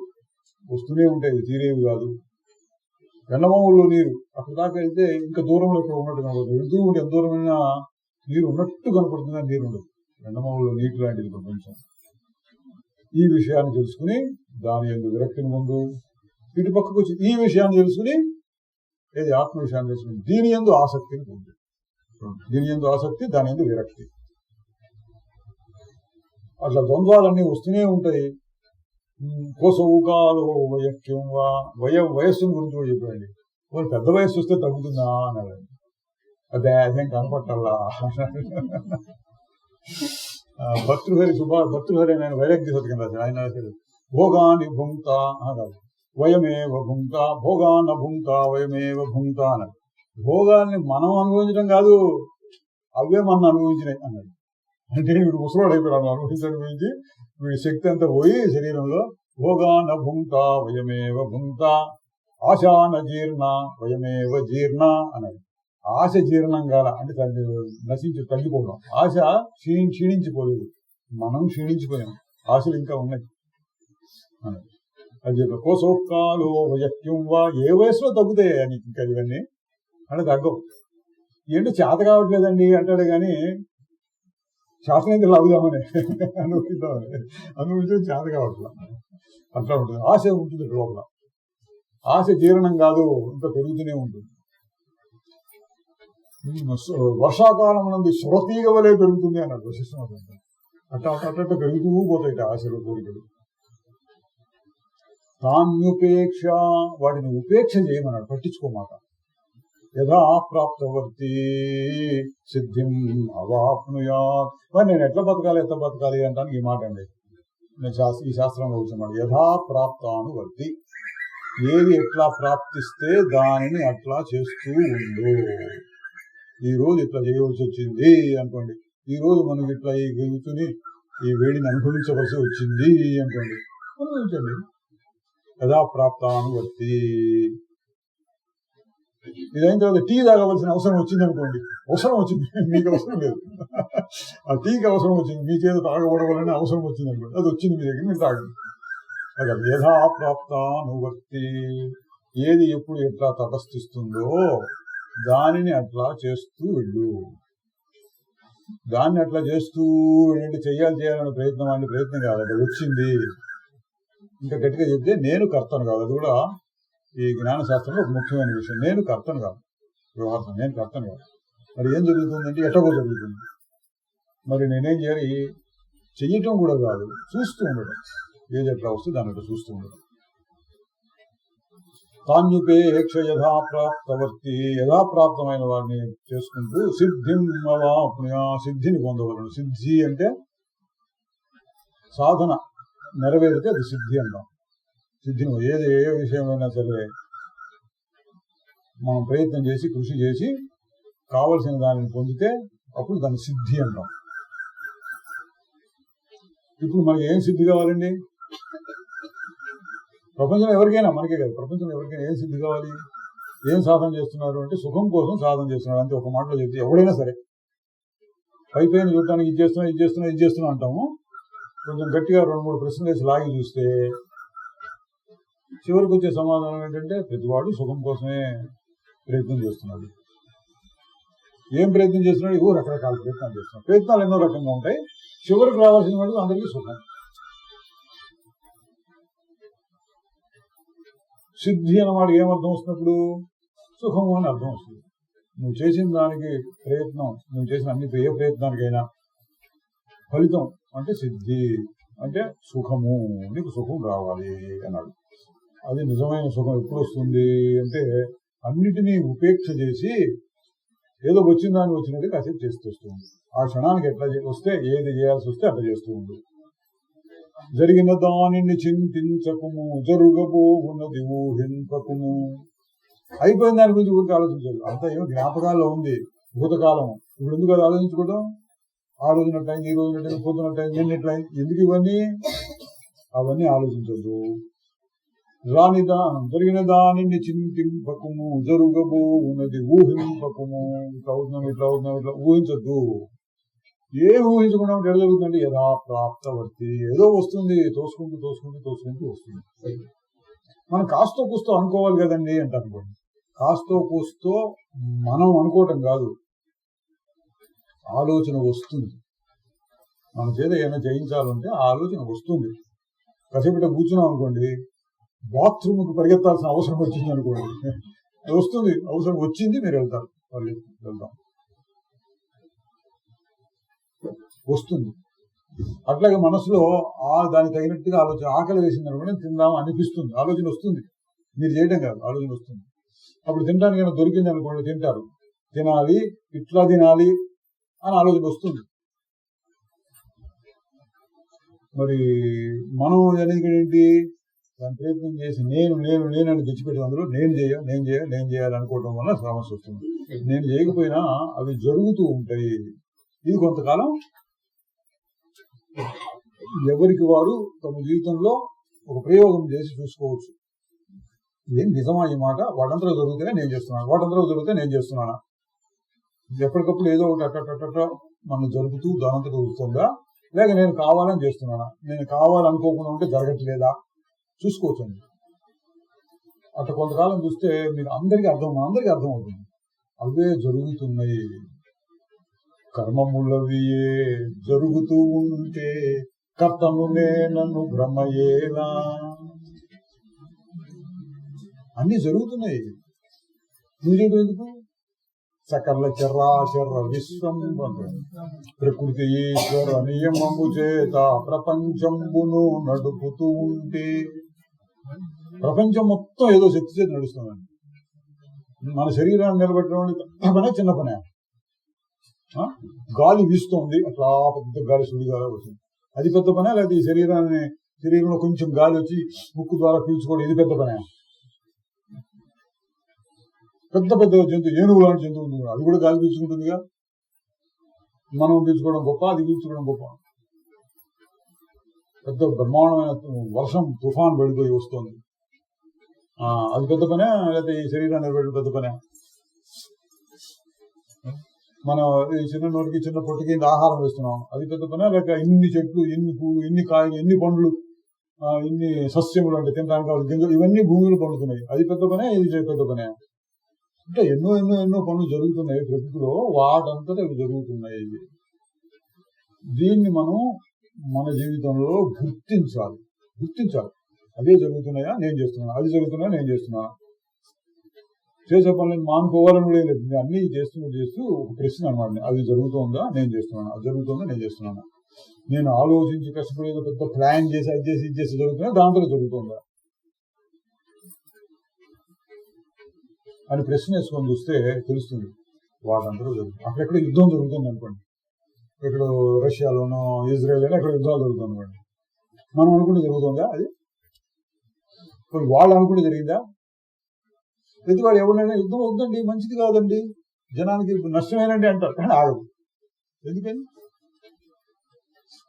వస్తూనే ఉంటాయి, తీరేవి కాదు. ఎండమావుల్లో నీరు అక్కడ దాకా వెళ్తే ఇంకా దూరంలో ఇక్కడ ఉన్నట్టు కనపడుతుంది. వెళ్తూ ఉంటే ఎంత దూరమైన నీరు ఉన్నట్టు కనపడుతుంది, నీరు ఉండదు. ఎండమావుల్లో నీటి లాంటిది ప్రపంచం. ఈ విషయాన్ని తెలుసుకుని దాని యందు విరక్తిని ముందు ఇటు పక్కకు వచ్చి ఈ విషయాన్ని తెలుసుకుని ఏది ఆత్మ విషయాన్ని తెలుసుకుని దీని యందు ఆసక్తిని పొంది, దీని యందు ఆసక్తి, దాని యందు విరక్తి. అట్లా ద్వంద్వాలన్నీ వస్తూనే ఉంటాయి. కోసవుకాలో వయక్యం వయస్సును గురించి కూడా చెప్పండి. వాళ్ళు పెద్ద వయస్సు వస్తే తగ్గుతుందా అన్నాడు. అదే అదేం కనపట్టాలా భర్తృహరి ఆయన వైరాగ్య సత్యం రాశాడు. ఆయన రాశాడు భోగాన్ని భుంక్త అన్నారు, వయమేవ భుంక్త, భోగాన్న భుంక్త వయమేవ భుంక్త అన్నాడు. భోగాల్ని మనం అనుభవించడం కాదు, అవే మనం అనుభవించినాయి అన్నాడు. అంటే వీడు ముసలోడు అయిపోయాడు, అనుభవించి వీడి శక్తి అంతా పోయి శరీరంలో భోగాన భుంక్త వయమేవ భుంక్త, ఆశాన జీర్ణ వయమేవ జీర్ణ అన్నాడు. ఆశ జీర్ణం కాల అంటే దాన్ని నశించి తగ్గిపోవడం. ఆశ క్షీణించిపోలేదు, మనం క్షీణించిపోయాం, ఆశలు ఇంకా ఉన్నాయి అన్నాడు. అది చెప్పి కోసోకాలో వయక్యం వా, ఏ వయసులో తగ్గుతాయి అని ఇంకా ఇవన్నీ అంటే తగ్గవు. ఏంటో చేత కావట్లేదండి అంటాడు కానీ శాస్త్రం అవుదామని అనుభవించే చేత కావట్లా. అట్లా ఉంటుంది, ఆశ ఉంటుంది లోపల. ఆశ జీర్ణం కాదు, ఇంకా పెరుగుతూనే ఉంటుంది. వర్షాకాలం నుండి సురతీగ వలె పెరుగుతుంది అన్నాడు వశిష్ఠం. అట్లా అట్లా పెరుగుతూ పోతాయి ఆశలు, కోరికలు. తాన్యుపేక్ష, వాటిని ఉపేక్ష చేయమన్నాడు, పట్టించుకోమాట. యథా ప్రాప్తవర్తి సిద్ధిం అవాప్నుయాత్. మరి నేను ఎట్లా బతకాలి, ఎట్లా బతకాలి అంటానికి ఈ మాట అండి ఈ శాస్త్రంలో వచ్చిన. యథా ప్రాప్తానువర్తి, ఏది ఎట్లా ప్రాప్తిస్తే దానిని అట్లా చేస్తూ ఉండు. ఈ రోజు ఇట్లా చేయవలసి వచ్చింది అనుకోండి, ఈ రోజు మనం ఇట్లా ఈ గెలుతుని ఈ వేడిని అనుభవించవలసి వచ్చింది అనుకోండి, అనుభవించండి. యథా ప్రాప్తానువర్తి. ఇదైన తర్వాత టీ తాగవలసిన అవసరం వచ్చింది అనుకోండి, అవసరం వచ్చింది, మీకు అవసరం లేదు, ఆ టీకి అవసరం వచ్చింది, మీ చేత తాగబడవాలని అవసరం వచ్చింది అనుకోండి, అది వచ్చింది మీ దగ్గర, మీరు తాగండి. అది యథా ప్రాప్తానువర్తి, ఏది ఎప్పుడు ఎట్లా తటస్థిస్తుందో దానిని అట్లా చేస్తూ వెళ్ళు. దాన్ని అట్లా చేస్తూ ఏంటి చేయాలనే ప్రయత్నం కాదు, అది వచ్చింది. ఇంకా గట్టిగా చెప్తే నేను కర్తను కాదు, అది కూడా ఈ జ్ఞాన శాస్త్రంలో ఒక ముఖ్యమైన విషయం. నేను కర్తను కాదు, వ్యవహారం నేను కర్తను కాదు. మరి ఏం జరుగుతుందంటే ఎటగో జరుగుతుంది. మరి నేనేం చేయాలి? చెయ్యటం కూడా కాదు, చూస్తూ ఉండడం. ఏది ఎట్లా వస్తే దాన్ని అట్లా చూస్తూ ఉండడం. తాన్యుపేక్ష యథాప్రాప్తవర్తి, యథాప్రాప్తమైన వారిని చేసుకుంటూ సిద్ధిం అవాప్నుయా, సిద్ధిని పొందవలను. సిద్ధి అంటే సాధన నెరవేరితే అది సిద్ధి అంటాం. సిద్ధిని ఏ విషయమైనా సరే మనం ప్రయత్నం చేసి కృషి చేసి కావలసిన దానిని పొందితే అప్పుడు దాన్ని సిద్ధి అంటాం. ఇప్పుడు మనకి ఏం సిద్ధి కావాలండి? ప్రపంచంలో ఎవరికైనా, మనకే కాదు, ప్రపంచంలో ఎవరికైనా ఏం సిద్ధి కావాలి? ఏం సాధన చేస్తున్నారు అంటే సుఖం కోసం సాధన చేస్తున్నారు అంతే. ఒక మాటలో చెప్తే ఎవడైనా సరే పైపైన చూడటానికి ఇది చేస్తున్నా అంటాము. కొంచెం గట్టిగా 2-3 ప్రశ్నలు వేసి లాగి చూస్తే చివరికి వచ్చే సమాధానం ఏంటంటే ప్రతివాడు సుఖం కోసమే ప్రయత్నం చేస్తున్నాడు. ఏం ప్రయత్నం చేస్తున్నాడు? రకరకాల ప్రయత్నాలు చేస్తున్నాడు. ప్రయత్నాలు ఎన్నో రకంగా ఉంటాయి. చివరికి రావాల్సిన వాడు అందరికీ సుఖం. సిద్ధి అన్నమాట ఏమర్థం వస్తున్నప్పుడు సుఖము అని అర్థం వస్తుంది. నువ్వు చేసిన దానికి ప్రయత్నం, నువ్వు చేసిన అన్ని ఏ ప్రయత్నానికైనా ఫలితం అంటే సిద్ధి అంటే సుఖము, నీకు సుఖం రావాలి అన్నాడు. అది నిజమైన సుఖం ఎప్పుడు వస్తుంది అంటే అన్నిటినీ ఉపేక్ష చేసి ఏదో వచ్చిన దాన్ని వచ్చినట్టు కాసేపు చేస్తూ వస్తుంది. ఆ క్షణానికి ఎట్లా వస్తే ఏది చేయాల్సి వస్తే అట్లా చేస్తూ ఉండు. జరిగిన దానిని చింతించకుము, జరుగబోవున్నది ఊహింపకుము. అయిపోయిన దాని గురించి ఊరికి ఆలోచించదు. అంతా ఏమో జ్ఞాపకాల్లో ఉంది భూతకాలం. ఇప్పుడు ఎందుకు అది ఆలోచించుకోవడం? ఆ రోజునట్టయింది, ఈ రోజునట్టయింది, పొద్దునట్టయింది, నిన్నట్లయింది, ఎందుకు ఇవన్నీ? అవన్నీ ఆలోచించద్దు. జరిగిన దానిని చింతింపకము, జరుగబోనది ఊహింపకము. ఇట్లా అవుతున్నాం, ఇట్లా అవుతున్నాం, ఇట్లా ఊహించద్దు. ఏం ఊహించకుండా ఎడ జరుగుతుందంటే యథా ప్రాప్తవర్తి, ఏదో వస్తుంది, తోసుకుంటూ తోసుకుంటూ తోసుకుంటూ వస్తుంది. మనం కాస్తో కూస్తో అనుకోవాలి కదండి అంటే అనుకోండి. కాస్తో కూస్తో మనం అనుకోవటం కాదు, ఆలోచన వస్తుంది. మన చేత ఏమైనా చేయించాలంటే ఆ ఆలోచన వస్తుంది. కసేపటి కూర్చున్నాం అనుకోండి, బాత్రూమ్కి పరిగెత్తాల్సిన అవసరం వచ్చింది అనుకోండి, వస్తుంది. అవసరం వచ్చింది, మీరు వెళ్తారు, వెళ్తాం, వస్తుంది. అట్లాగే మనసులో దానికి తగినట్టుగా ఆలోచన, ఆకలి వేసింది అనుకోండి, తిందాం అనిపిస్తుంది, ఆలోచన వస్తుంది. మీరు చేయడం కాదు, ఆలోచన వస్తుంది. అప్పుడు తినడానికి దొరికింది అనుకోండి, తింటారు. తినాలి, ఇట్లా తినాలి అని ఆలోచన వస్తుంది. మరి మనం అనేది ఏంటి? దాని ప్రయత్నం చేసి నేను నేను నేను అని తెచ్చిపెట్టి అందులో నేను చేయాలి అనుకోవడం వల్ల సమస్య వస్తుంది. నేను చేయకపోయినా అవి జరుగుతూ ఉంటాయి. ఇది కొంతకాలం ఎవరికి వారు తమ జీవితంలో ఒక ప్రయోగం చేసి చూసుకోవచ్చు. ఏం నిజమా ఈ మాట? వాటంతలో జరుగుతూనే నేను చేస్తున్నాను, వాటంతలో జరిగితే నేను చేస్తున్నానా? ఎప్పటికప్పుడు ఏదో ఒకటి అట్ట మనం జరుగుతూ దానంతట జరుగుతుందా, లేక నేను కావాలని చేస్తున్నానా? నేను కావాలనుకోకుండా ఉంటే జరగట్లేదా చూసుకోవచ్చండి. అట్లా కొంతకాలం చూస్తే మీరు అందరికీ అర్థమవుతుంది. అవే జరుగుతున్నాయి. కర్మములవియే జరుగుతూ ఉంటే కర్తను నేనను భ్రమయేలా. అన్ని జరుగుతున్నాయి. ఎందుకు? సకల చరాచర విశ్వం ప్రకృతి ఈశ్వర నియమము చేత ప్రపంచంబును నడుపుతూ ఉంటే, ప్రపంచం మొత్తం ఏదో శక్తి చేతి నడుస్తుందండి. మన శరీరాన్ని నిలబెట్టడం పెద్ద పనే, చిన్న పనే? గాలి వీస్తోంది, అట్లా పెద్ద గాలి, సుడిగాలి వస్తుంది, అది పెద్ద పనే? లేకపోతే ఈ శరీరంలో కొంచెం గాలి వచ్చి ముక్కు ద్వారా పీల్చుకోవడం, ఇది పెద్ద పనే? పెద్ద పెద్ద జంతువు, ఏనుగు లాంటి జంతువు ఉంది, అది కూడా గాలి పీల్చుకుంటుందిగా. మనం పీల్చుకోవడం గొప్ప, అది పీల్చుకోవడం గొప్ప? పెద్ద బ్రహ్మాండమైన వర్షం, తుఫాన్ పడిపోయి వస్తుంది, అది పెద్ద పనే? లేకపోతే ఈ శరీరాన్ని నిలబెట్టడం పెద్ద పనే? మనం ఈ చిన్న నోటికి చిన్న పొట్టికి ఆహారం వేస్తున్నాం, అది పెద్ద పనే? లేక ఇన్ని చెట్లు, ఇన్ని పువ్వులు, ఇన్ని కాయలు, ఇన్ని పండ్లు, ఇన్ని సస్యములు అంటే తినడానికి గింజలు, ఇవన్నీ భూమిలో పండుతున్నాయి, అది పెద్ద పనే? ఇది పెద్ద పనే? అంటే ఎన్నో ఎన్నో ఎన్నో పనులు జరుగుతున్నాయి ప్రకృతిలో, వాటంతటా ఇవి జరుగుతున్నాయి. దీన్ని మనం మన జీవితంలో గుర్తించాలి. అదే జరుగుతున్నాయా నేను చేస్తున్నాను, అది జరుగుతున్నాయా నేను చేస్తున్నాను. చేసే పనులను మానుకోవాలని కూడా లేదు, అన్ని చేస్తూ ఒక ప్రశ్న అనమాట, అది జరుగుతుందా నేను చేస్తున్నాను, అది జరుగుతుందా నేను చేస్తున్నాను. నేను ఆలోచించి కష్టపడేదో పెద్ద ప్లాన్ చేసి అది చేసి ఇది చేసి జరుగుతున్నా, దాంతో జరుగుతుందా అని ప్రశ్న వేసుకొని చూస్తే తెలుస్తుంది. వాటందరూ జరుగుతుంది. అక్కడెక్కడ యుద్ధం జరుగుతుంది అనుకోండి, ఇక్కడ రష్యాలోనో ఇజ్రాయెల్ అని అక్కడ యుద్ధాలు జరుగుతుంది అనుకోండి, మనం అనుకుంటే జరుగుతుందా? అది వాళ్ళు అనుకుంటే జరిగిందా? ప్రతి వాడు ఎవరైనా యుద్ధం వద్దండి, మంచిది కాదండి, జనానికి నష్టమేనండి అంటారు, కానీ ఆగదు. ఎందుకని?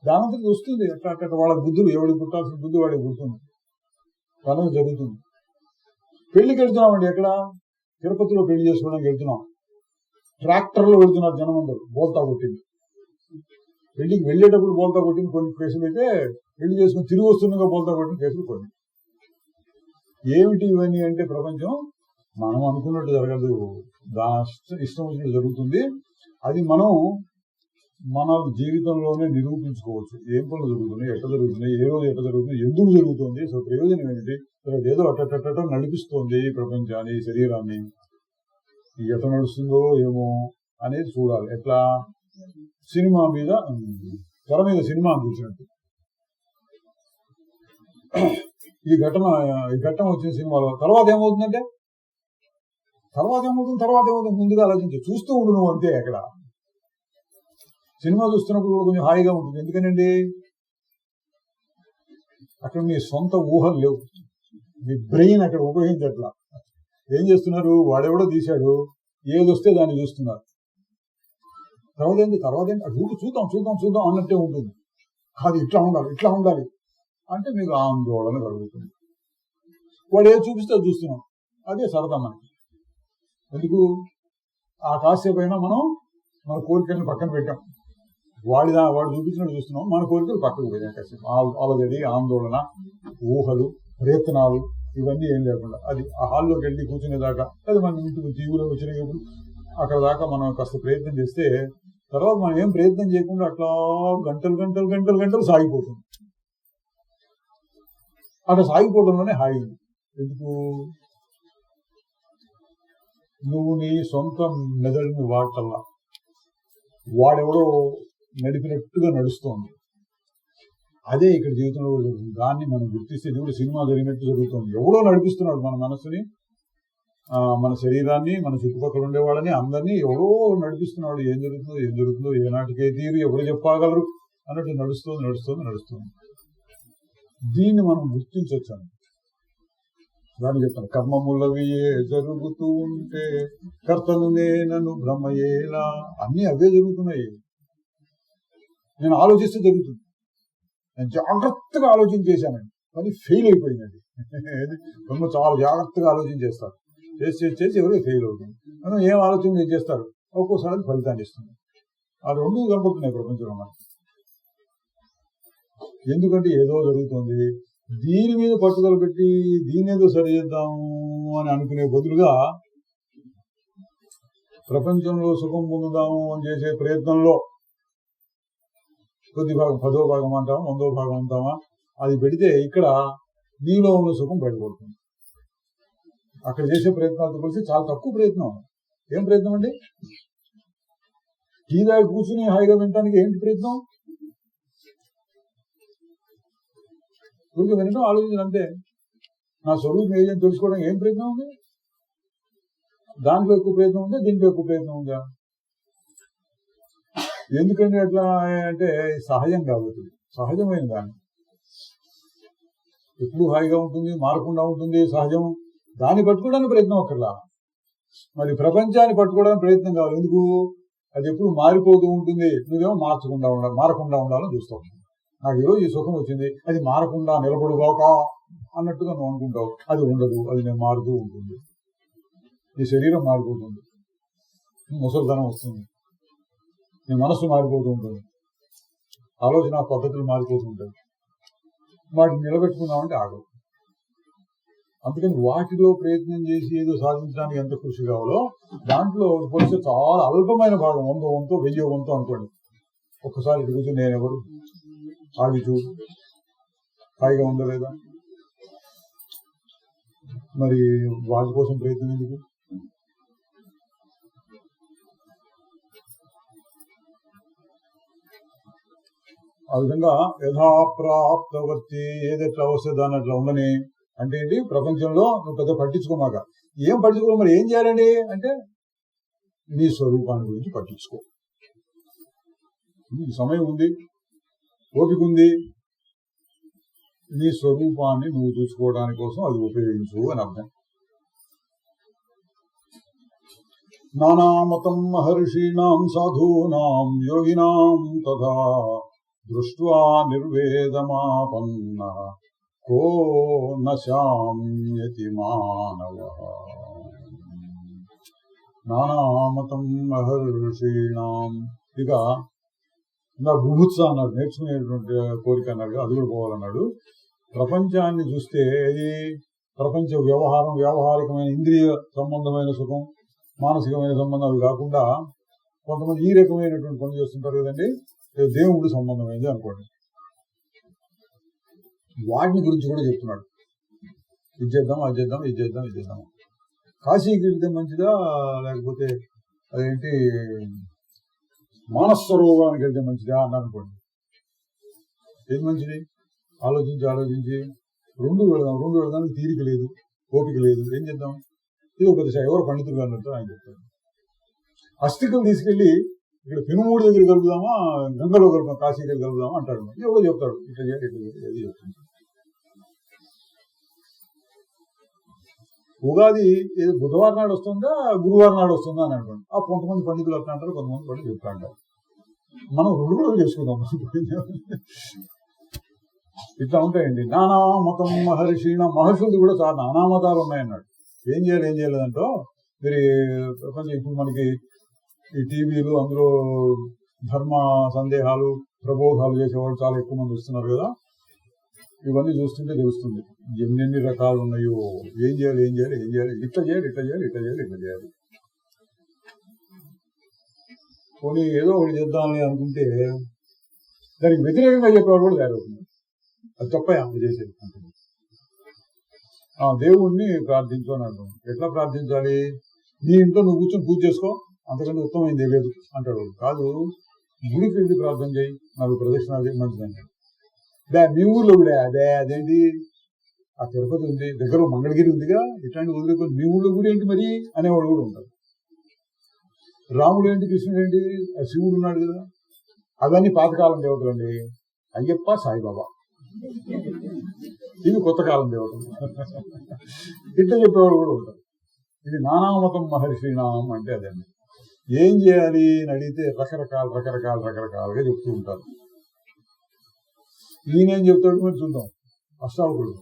దానంతటి వస్తుంది. అట్లా వాళ్ళ బుద్ధులు, ఎవడికి పుట్టాల్సిన బుద్ధి వాడికి పుడుతుంది, పనులు జరుగుతుంది. పెళ్లికి వెళ్తున్నామండి, ఎక్కడ? తిరుపతిలో పెళ్లి చేసుకోవడానికి వెళ్తున్నాం, ట్రాక్టర్లో వెళ్తున్నారు జనం అందరూ, బోల్తా కొట్టింది. పెళ్లికి వెళ్ళేటప్పుడు బోల్తా కొట్టింది కొన్ని కేసులు అయితే, పెళ్లి చేసుకుని తిరిగి వస్తుండగా బోల్తా కొట్టిన కేసులు కొన్ని. ఏమిటి ఇవన్నీ అంటే, ప్రపంచం మనం అనుకున్నట్టు జరగదు, దాని ఇష్టం వచ్చినట్టు జరుగుతుంది. అది మనం మన జీవితంలోనే నిరూపించుకోవచ్చు. ఏం పనులు జరుగుతున్నాయి, ఎట్లా జరుగుతున్నాయి, ఏ రోజు ఎట్లా జరుగుతుంది, ఎందుకు జరుగుతుంది, అసలు ప్రయోజనం ఏమిటి, ఏదో అట్ట నడిపిస్తోంది ఈ ప్రపంచాన్ని, ఈ శరీరాన్ని, ఎట్లా నడుస్తుందో ఏమో అనేది చూడాలి. ఎట్లా? సినిమా మీద, తెర మీద సినిమా చూసినట్టు. ఈ ఘట్టం వచ్చిన సినిమాలో తర్వాత ఏమవుతుంది, ముందుగా ఆలోచించి చూస్తూ ఉండు నువ్వు, అంతే. అక్కడ సినిమా చూస్తున్నప్పుడు కూడా కొంచెం హాయిగా ఉంటుంది. ఎందుకనండి? అక్కడ మీ సొంత ఊహలు లేవు, మీ బ్రెయిన్ అక్కడ ఉపయోగించట్లా. ఏం చేస్తున్నారు, వాడెవడో తీశాడు, ఏదొస్తే దాన్ని చూస్తున్నారు. తర్వాత ఏంటి చూద్దాం అన్నట్టే ఉంటుంది. కాదు ఇట్లా ఉండాలి అంటే మీకు ఆందోళన కలుగుతుంది. వాడు ఏది చూపిస్తే అది చూస్తున్నాం, అదే సరదా మనకి. ఎందుకు ఆ కాసేపు అయినా మనం మన కోరికలను పక్కన పెట్టాం, వాడు చూపించినట్టు చూస్తున్నాం, మన కోరికలు పక్కకు పోయాం కాసేపు. అలజడి, ఆందోళన, ఊహలు, ప్రయత్నాలు ఇవన్నీ ఏం లేకుండా అది ఆ హాల్లోకి వెళ్ళి కూర్చునేదాకా, అది మన ఇంటికి టీవీలో వచ్చినప్పుడు అక్కడ దాకా మనం కాస్త ప్రయత్నం చేస్తే తర్వాత మనం ఏం ప్రయత్నం చేయకుండా అట్లా గంటలు సాగిపోతుంది. అట్లా సాగిపోవడంలోనే హాయి. ఎందుకు, నువ్వు నీ సొంత మెదడుని వాడటల్లా, వాడెవడో నడిపినట్టుగా నడుస్తోంది. అదే ఇక్కడ జీవితంలో కూడా జరుగుతుంది. దాన్ని మనం గుర్తిస్తే ఇది కూడా సినిమా జరిగినట్టు జరుగుతుంది. ఎవడో నడిపిస్తున్నాడు మన మనసుని, మన శరీరాన్ని, మన చుట్టుపక్కల ఉండేవాళ్ళని, అందరినీ ఎవడో నడిపిస్తున్నాడు. ఏం జరుగుతుందో ఏనాటికే తీరు ఎవరు చెప్పగలరు అన్నట్టు నడుస్తుంది. దీన్ని మనం గుర్తించొచ్చాను. దాన్ని చెప్తాను, కర్మములవియే జరుగుతూ ఉంటే కర్తను నేనను భ్రమయేలా. అన్నీ అవే జరుగుతున్నాయి. నేను ఆలోచిస్తే జరుగుతుంది. నేను జాగ్రత్తగా ఆలోచన చేశానండి, కానీ ఫెయిల్ అయిపోయిందండి. చాలా జాగ్రత్తగా ఆలోచన చేస్తారు, చేసి ఎవరో ఫెయిల్ అవుతుంది. మనం ఏం ఆలోచన చేస్తారు, ఒక్కోసారి ఫలితాన్ని ఇస్తుంది. ఆ రెండు కనపడుతున్నాయి ప్రపంచంలో మనకి. ఎందుకంటే ఏదో జరుగుతుంది, దీని మీద పట్టుదల పెట్టి దీనేదో సరి చేద్దాము అని అనుకునే బదులుగా ప్రపంచంలో సుఖం పొందుదాము అని చేసే ప్రయత్నంలో కొద్ది భాగం, 10వ భాగం అంటామా, 100వ భాగం అంటామా, అది పెడితే ఇక్కడ నీలో ఉన్న సుఖం బయటపడుతుంది. అక్కడ చేసే ప్రయత్నాలతో కలిసి చాలా తక్కువ ప్రయత్నం. ఏం ప్రయత్నం అండి? టీ దాకా కూర్చుని హాయిగా వినటానికి ఏంటి ప్రయత్నం? వినటం, ఆలోచించడం అంతే. నా స్వరూపం ఏదని తెలుసుకోవడం ఏం ప్రయత్నం ఉంది? దాంట్లో ఎక్కువ ప్రయత్నం ఉందా, దీంట్లో ఎక్కువ ప్రయత్నం ఉందా? ఎందుకంటే అట్లా అంటే సహజం కాబట్టి, సహజమైన దాన్ని ఎప్పుడు హాయిగా ఉంటుంది, మారకుండా ఉంటుంది సహజం. దాన్ని పట్టుకోవడానికి ప్రయత్నం అక్కర్లా. మరి ప్రపంచాన్ని పట్టుకోవడానికి ప్రయత్నం కావాలి. ఎందుకు? అది ఎప్పుడు మారిపోతూ ఉంటుంది. నువ్వేమో మారకుండా ఉండాలని చూస్తావు. నాకు ఈరోజు ఈ సుఖం వచ్చింది, అది మారకుండా నిలబడుగాక అన్నట్టుగా నువ్వు అనుకుంటావు. అది ఉండదు, అది నేను మారుతూ ఉంటుంది. నీ శరీరం మారిపోతుంది, ముసలితనం వస్తుంది, నీ మనస్సు మారిపోతూ ఉంటుంది, ఆలోచన పద్ధతులు మారిపోతూ ఉంటాయి. వాటిని నిలబెట్టుకుందామంటే ఆగవు. అందుకని వాటిలో ప్రయత్నం చేసి ఏదో సాధించడానికి ఎంత కృషి కావాలో దాంట్లో పోలిస్తే చాలా అల్పమైన భాగం, 100 వంతో 1000 వంతో అనుకోండి. ఒక్కసారి ఇటు కూర్చొని నేనెవరు ఆగి చూడు, హాయిగా ఉండలేదా? మరి వాటి కోసం ప్రయత్నం ఎందుకు? ఆ విధంగా యథాప్రాప్తవర్తి, ఏదెట్లా వస్తే దాన్ని అట్లా ఉండని. అంటే ఏంటి? ప్రపంచంలో నువ్వు పెద్ద పట్టించుకోమాక. ఏం పట్టించుకో, మరి ఏం చేయాలండి అంటే నీ స్వరూపాన్ని గురించి పట్టించుకో. సమయం ఉంది, ఓపిక ఉంది, నీ స్వరూపాన్ని నువ్వు చూసుకోవడానికి కోసం అది ఉపయోగించు అని అర్థం. నానామతం మహర్షీణాం సాధూనాం యోగినాం తథా దృష్ట్వా నిర్వేదమాపన్న కో నశామ్యతి మానవః. నానామతం మహర్షీణాం. ఇక నా బుభుత్స అన్నాడు, నేర్చుకునేటువంటి కోరిక అన్నాడు, అది కూడా పోవాలన్నాడు. ప్రపంచాన్ని చూస్తే ఇది ప్రపంచ వ్యావహారికమైన ఇంద్రియ సంబంధమైన సుఖం, మానసికమైన సంబంధాలు కాకుండా కొంతమంది ఈ రకమైనటువంటి పనులు చేస్తుంటారు కదండి, దేవుడు సంబంధమైంది అనుకోండి. వాటిని గురించి కూడా చెప్తున్నాడు. ఇది చేద్దాం, అది చేద్దాం, ఇది చేద్దాం, ఇది చేద్దాం. కాశీకి వెళ్తే మంచిదా, లేకపోతే అదేంటి మానసరోవరానికి వెళ్తే మంచిదా అన్నారు అనుకోండి. ఏది మంచిది? ఆలోచించి రెండు వెళదానికి తీరిక లేదు, ఓపిక లేదు. ఏం చేద్దాం? ఇది ఒక దశ. ఎవరు పండితులు అన్నట్టు ఆయన చెప్తారు. అస్థికలు తీసుకెళ్లి ఇక్కడ పెనుమూడి దగ్గర కలుపుదామా, గంగలో కలుపుదాం, కాశీ దగ్గర కలుపుదామా అంటాడు. ఎవరో చెప్తాడు, ఇట్లా చెప్తాడు. ఉగాది ఏదో బుధవారం నాడు వస్తుందా గురువారం నాడు వస్తుందా అని అనుకోండి. ఆ కొంతమంది పండితులు అట్లా అంటారు, కొంతమంది పండితులు చెప్తా అంటారు. మనం 2 రోజులు చేసుకుందాం. ఇట్లా ఉంటాయండి. నానా మతం మహర్షులు కూడా చాలా నానా మతాలు ఉన్నాయన్నాడు. ఏం చేయలేదంటో మీరు ప్రపంచం ఇప్పుడు మనకి ఈ టీవీలు అందులో ధర్మ సందేహాలు ప్రబోధాలు చేసేవాళ్ళు చాలా ఎక్కువ మంది వస్తున్నారు కదా. ఇవన్నీ చూస్తుంటే తెలుస్తుంది ఎన్నెన్ని రకాలు ఉన్నాయో. ఏం చేయాలి ఇట్లా చేయాలి. పోనీ ఏదో ఒకటి చేద్దామని అనుకుంటే దానికి వ్యతిరేకంగా చెప్పేవాడు కూడా తయారవుతుంది. అది తప్పయా అది చేసేది అంటుంది. దేవుణ్ణి ప్రార్థించు అని అంటాం. ఎట్లా ప్రార్థించాలి? నీ ఇంట్లో నువ్వు కూర్చొని పూజ చేసుకో, అంతకంటే ఉత్తమైంది లేదు అంటాడు. కాదు, గుడికి వెళ్ళి ప్రార్థన చేయి, 4 ప్రదక్షిణాలు చేయి, మంచిదండి. మీ ఊర్లో కూడా అదేంటి, ఆ తిరుపతి ఉంది, దగ్గర మంగళగిరి ఉందిగా, ఇట్లాంటి వదిలేకొని మీ ఊళ్ళో కూడా ఏంటి మరి అనేవాడు కూడా ఉంటారు. రాముడు ఏంటి, కృష్ణుడు ఏంటి, ఆ శివుడు ఉన్నాడు కదా, అవన్నీ పాతకాలం దేవతలండి. అయ్యప్ప, సాయిబాబా ఇవి కొత్త కాలం దేవతలు. ఇట్లా చెప్పేవాడు కూడా ఉంటారు. ఇది నానామతం మహర్షినాం అంటే అదండి. ఏం చేయాలి అని అడిగితే రకరకాలుగా చెప్తూ ఉంటారు. ఈయనేం చెప్తాడు మీరు చూద్దాం. అష్టావకుడు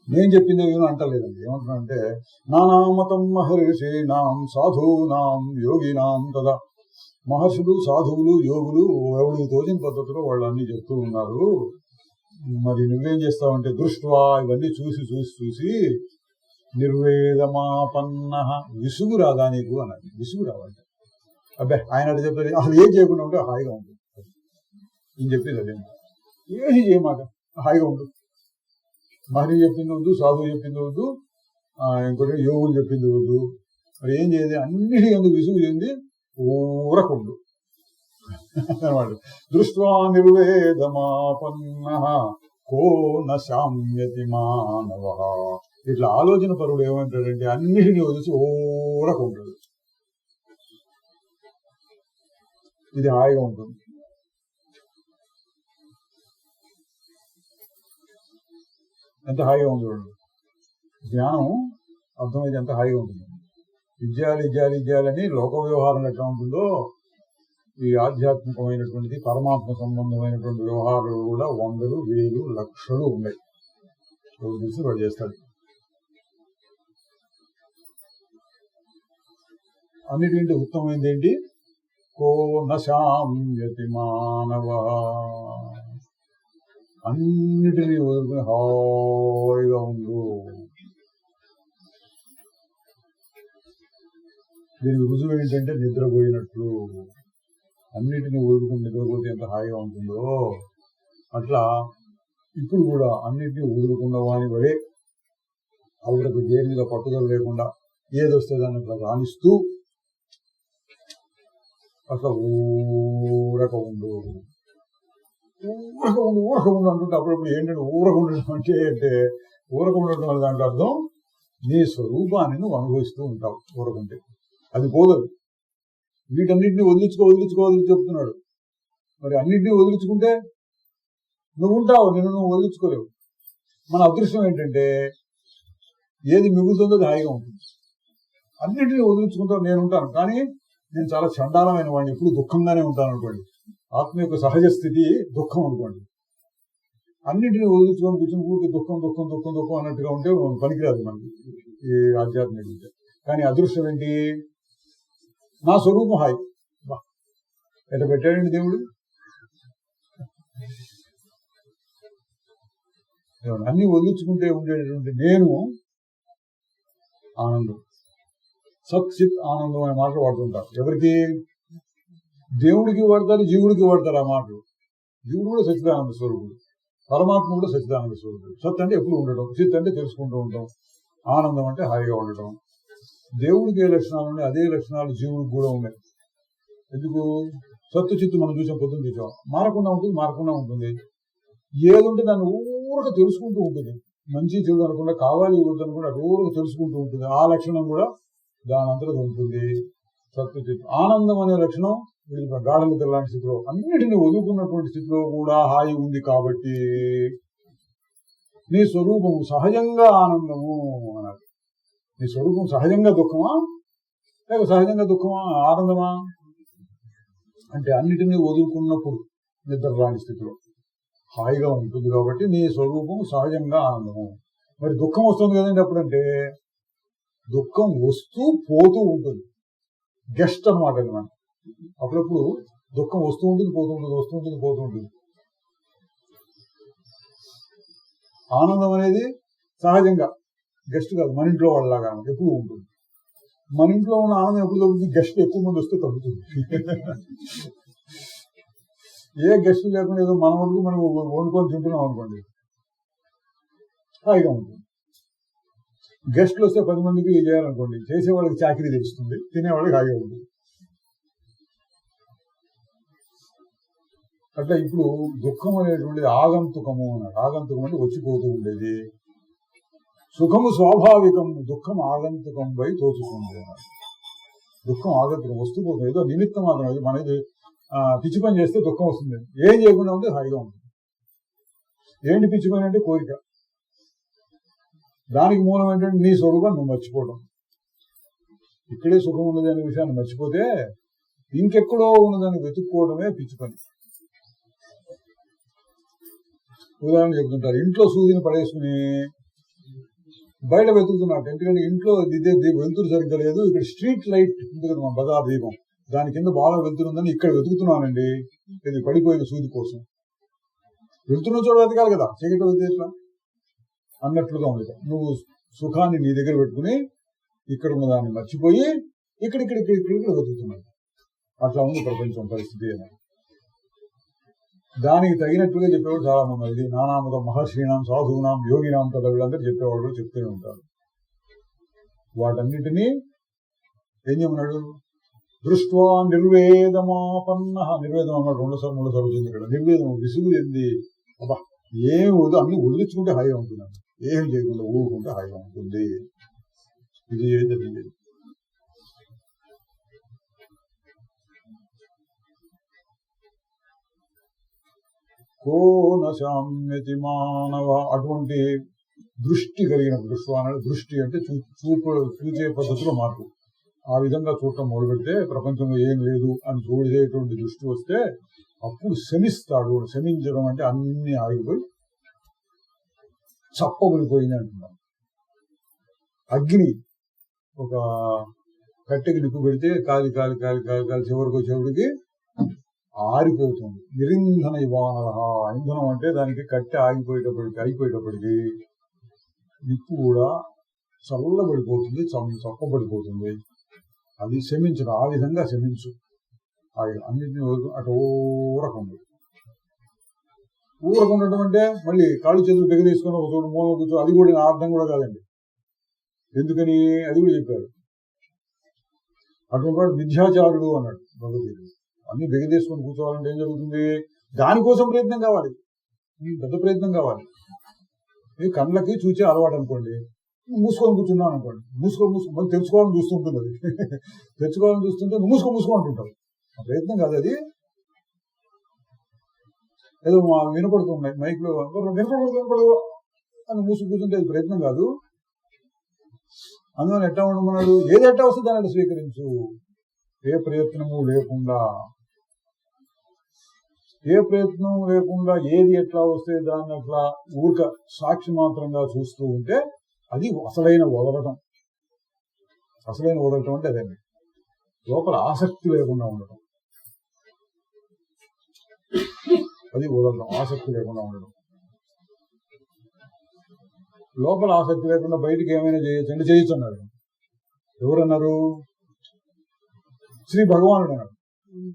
నేను చెప్పిందే ఈయన అంటలేదండి. ఏమంటున్నాడంటే నానామతం మహర్షినాం సాధూనాం యోగినాం కదా. మహర్షులు, సాధువులు, యోగులు ఎవరికి తోచిన పద్ధతిలో వాళ్ళు అన్ని చెప్తూ ఉన్నారు. మరి నువ్వేం చేస్తావంటే దృష్ట్వా ఇవన్నీ చూసి నిర్వేదమాపన్న విసుగు రాదా నీకు అన్నది. విసుగు రావంటే అబ్బే ఆయన అటు చెప్పేది అసలు ఏం చేయకుండా ఉంటే హాయిగా ఉంటుంది. ఈయన చెప్పేది అదే, ఏది చేయమాట హాయిగా ఉంటుంది. మహర్షి చెప్పింది వద్దు, సాధువు చెప్పింది వద్దు, ఇంకోటి యోగులు చెప్పింది వద్దు. మరి ఏం చేయదు, అన్నిటి ఎందుకు విసుగు చెంది ఊరకుండు అన్నమాట. దృష్ట్వా నిర్వేదమాపన్న కో నశామ్యతి మానవ. ఇట్లా ఆలోచన పరుడు ఏమంటాడంటే అన్నిటినీ వదిలిసి ఊరకుంటాడు. ఇది హాయిగా ఉంటుంది. ఎంత హాయిగా ఉంటుంది జ్ఞానం అర్థమైతే ఎంత హాయిగా ఉంటుంది. ఇజ్జాలని లోక వ్యవహారం ఎట్లా ఉంటుందో ఈ ఆధ్యాత్మికమైనటువంటిది పరమాత్మ సంబంధమైనటువంటి వ్యవహారాలు కూడా 100,000, 1000, లక్షలు ఉన్నాయి. తెలిసి వాడు చేస్తాడు. అన్నిటికంటే ఉత్తమమైనది ఏంటి? కో నశామ్యతి మానవ. అన్నిటినీ వదులుకుని హాయిగా ఉండు. దీనికి రుజువు ఏంటంటే నిద్రపోయినట్లు. అన్నిటిని వదులుకుని నిద్రపోతే ఎంత హాయిగా ఉంటుందో అట్లా ఇప్పుడు కూడా అన్నిటినీ వదులుకున్న వాని వరే ఆవిడకు దేని మీద పట్టుదల లేకుండా ఏదొస్తే దాన్ని అట్లా రాణిస్తూ అట్లా ఊరక ఉండు అంటుంటే అప్పుడప్పుడు ఏంటంటే ఊరక ఉండడం అంటే ఊరక ఉండడం వల్ల దాంట్లో అర్థం నీ స్వరూపాన్ని నువ్వు అనుభవిస్తూ ఉంటావు. ఊరకుంటే అది పోదదు. వీటన్నిటిని వదిలించుకోవాలి చెప్తున్నాడు. మరి అన్నింటినీ వదిలించుకుంటే నువ్వు ఉంటావు, నువ్వు వదిలించుకోలేవు. మన అదృష్టం ఏంటంటే ఏది మిగులుతుందో అది హాయిగా ఉంటుంది. అన్నింటినీ వదిలించుకుంటావు, నేను ఉంటాను, కానీ నేను చాలా చండాలమైన వాడిని, ఎప్పుడు దుఃఖంగానే ఉంటాను అనుకోండి. ఆత్మ యొక్క సహజ స్థితి దుఃఖం అనుకోండి. అన్నింటినీ వదిలించుకొని కూర్చొని దుఃఖం అన్నట్టుగా ఉంటే పనికిరాదు మనకి ఈ ఆధ్యాత్మిక విద్య. కానీ అదృష్టం ఏంటి? నా స్వరూపం హాయి. ఎట్లా పెట్టాడండి దేవుడు. అన్ని వదిలించుకుంటే ఉండేటటువంటి నేను ఆనందం, సచ్చిత్ ఆనందం అనే మాటలు వాడుతుంటారు. ఎవరికి? దేవుడికి వాడతారు, జీవుడికి వాడతారు ఆ మాటలు. జీవుడు కూడా సచ్చిదానంద స్వరూపుడు, పరమాత్మ కూడా సచ్చిదానంద స్వరూపుడు. సత్ అంటే ఎప్పుడు ఉండటం, చిత్ అంటే తెలుసుకుంటూ ఉండటం, ఆనందం అంటే హాయిగా ఉండటం. దేవుడికి ఏ లక్షణాలు ఉన్నాయి అదే లక్షణాలు జీవుడికి కూడా ఉన్నాయి. ఎందుకు? సత్తు చిత్తు మనం చూసాం, పొద్దున్న చూసాం. మారకుండా ఉంటుంది. ఏది ఉంటే దాన్ని ఊరక తెలుసుకుంటూ ఉంటుంది. మంచి చెడు అనకుండా, కావాలి వద్దనుకుండా ఊరక తెలుసుకుంటూ ఉంటుంది. ఆ లక్షణం కూడా దాని అంతలో ఉంటుంది. సత్తు చిత్తు. ఆనందం అనే లక్షణం గాఢనిద్ర లాంటి స్థితిలో, అన్నిటిని వదులుకున్నటువంటి స్థితిలో కూడా హాయి ఉంది. కాబట్టి నీ స్వరూపము సహజంగా ఆనందము అన్నారు. నీ స్వరూపం సహజంగా దుఃఖమా లేక సహజంగా దుఃఖమా ఆనందమా అంటే అన్నిటినీ వదులుకున్నప్పుడు నిద్ర రాని స్థితిలో హాయిగా ఉంటుంది కాబట్టి నీ స్వరూపం సహజంగా ఆనందము. మరి దుఃఖం వస్తుంది కదండి అప్పుడంటే దుఃఖం వస్తూ పోతూ ఉంటుంది. గెస్ట్ అనమాట అండి మనం. అప్పుడప్పుడు దుఃఖం వస్తూ ఉంటుంది పోతూ ఉంటుంది, వస్తూ ఉంటుంది పోతూ ఉంటుంది. ఆనందం అనేది సహజంగా గెస్ట్ కాదు, మన ఇంట్లో వాళ్ళలాగా ఎప్పుడు ఉంటుంది. మన ఇంట్లో ఉన్న ఆనందం ఎప్పుడు తగ్గుతుంది? గెస్ట్ ఎక్కువ మంది వస్తే తగ్గుతుంది. ఏ గెస్ట్ లేకుండా ఏదో మన వరకు మనం వండుకొని తింటున్నాం అనుకోండి, హాయిగా ఉంటుంది. గెస్ట్లు వస్తే 10 మందికి చేయాలనుకోండి, చేసేవాళ్ళకి చాకరీ తెలుస్తుంది, తినేవాళ్ళకి హాయిగా ఉంటుంది. అట్లా ఇప్పుడు దుఃఖం అనేటువంటిది ఆగంతుకము అన్నాడు. ఆగంతుకం అంటే వచ్చిపోతూ ఉండేది. సుఖము స్వాభావికం, దుఃఖం ఆగంతుకం పై తోచుతుంది అన్నాడు. దుఃఖం ఆగంతుకం వస్తూ పోతుంది, ఏదో నిమిత్తం మాత్రం. అది మనది పిచ్చి పని చేస్తే దుఃఖం వస్తుంది, ఏం చేయకుండా ఉంటే హాయిగా ఉంటుంది. ఏంటి పిచ్చి పని అంటే కోరిక. దానికి మూలం ఏంటంటే నీ స్వరూపాన్ని నువ్వు మర్చిపోవడం. ఇక్కడే సుఖం ఉన్నది అనే విషయాన్ని మర్చిపోతే ఇంకెక్కడో ఉన్నదాన్ని వెతుక్కోవడమే పిచ్చి పని. ఉదాహరణ చెప్తుంటారు, ఇంట్లో సూదిని పడేసుకుని బయట వెతుకుతున్నట్టు. ఎందుకంటే ఇంట్లో వెలుతురు సరిగ్గా లేదు, ఇక్కడ స్ట్రీట్ లైట్ ఉంది కదా, మన బజార్ దీపం, దాని కింద బాగా వెలుతురు ఉందని ఇక్కడ వెతుకుతున్నానండి, ఇది పడిపోయిన సూది కోసం. వెళ్తున్న చోట వెతకాలి కదా, చీకటి వెళ్తే ఎట్లా అన్నట్లుగా ఉంది. నువ్వు సుఖాన్ని నీ దగ్గర పెట్టుకుని ఇక్కడ ఉన్న దాన్ని మర్చిపోయి ఇక్కడ వెతుకుతున్నావు. అట్లా ఉంది ప్రపంచం పరిస్థితి అని. దానికి తగినట్లుగా చెప్పేవాడు చాలా మంది. ఇది నానామత మహర్షీణం సాధువునాం యోగినాం కదా, వీళ్ళందరూ చెప్పేవాడు చెప్తూనే ఉంటారు. వాటన్నిటినీ ఏం చెప్పన్నాడు? దృష్ట్వా నిర్వేదమాపన్న. నిర్వేదం అన్నమాట 2 సార్లు 3 సార్లు వచ్చింది ఇక్కడ. నిర్వేదం విసుగు చెంది, అబ్బా ఏం వద్దు, అన్ని వదిలించుకుంటే హాయిగా ఉంటుంది, ఏం చేయకుండా ఊరుకుంటే హాయిగా ఉంటుంది. ఇది ఏం జరిగింది? కోనశామ్యతి మానవ. అటువంటి దృష్టి కలిగిన దృష్టి అన్నాడు. దృష్టి అంటే చూచే పద్ధతిలో మార్పు. ఆ విధంగా చూడటం మొదలుపెడితే ప్రపంచంలో ఏం లేదు అని చూడేటువంటి దృష్టి వస్తే అప్పుడు శమిస్తాడు. శమించడం అంటే అన్ని ఆగిపోయి చప్పబడిపోయింది అంటున్నాం. అగ్ని ఒక కట్టెకి నిప్పు పెడితే కాలి కాలి కాలి కాలి కాలి చివరికి ఆరిపోతుంది. నిరింధన ఇవాన. ఇంధనం అంటే దానికి కట్టె అయిపోయేటప్పటికి నిప్పు కూడా చల్లబడిపోతుంది, చప్పబడిపోతుంది. అది శమించడం. ఆ విధంగా శమించు. అన్నింటినీ అటు ఊరకుంది. ఊరకుండటం అంటే మళ్ళీ కాళ్ళు చేతులు బిగదీసుకొని ఒక చోటు మూల కూర్చో, అది కూడా నా అర్థం కూడా కాదండి. ఎందుకని అది కూడా చెప్పారు. అటువంటి వాడు మిథ్యాచారుడు అన్నాడు భగవద్గీత. అన్ని బిగదీసుకొని కూర్చోవాలంటే ఏం జరుగుతుంది? దానికోసం ప్రయత్నం కావాలి, పెద్ద ప్రయత్నం కావాలి. ఈ కళ్ళకి చూసే అలవాటు అనుకోండి, మూసుకొని కూర్చున్నాను అనుకోండి, మూసుకొని తెరుచుకోవాలని చూస్తుంటుంది. అది తెరుచుకోవాలని చూస్తుంటే మూసుకో అంటుంటారు. ఆ ప్రయత్నం కాదు అది. ఏదో వినపడుతున్నాయి మైక్ లో, వినపడదు అని మూసుకు కూర్చుంటే అది ప్రయత్నం కాదు. అందువల్ల ఎట్లా ఉండమన్నాడు? ఏది ఎట్లా వస్తుంది దాన్ని స్వీకరించు. ఏ ప్రయత్నము లేకుండా ఏది ఎట్లా వస్తే దాన్ని అట్లా ఊరిక సాక్షి మాత్రంగా చూస్తూ ఉంటే అది అసలైన వదలటం. అసలైన వదలటం అంటే అదండి, లోపల ఆసక్తి లేకుండా ఉండటం. అది వదలటం, ఆసక్తి లేకుండా ఉండడం. లోపల ఆసక్తి లేకుండా బయటికి ఏమైనా చేయొచ్చు అన్నాడు. ఎవరన్నారు? శ్రీ భగవానుడు అన్నాడు.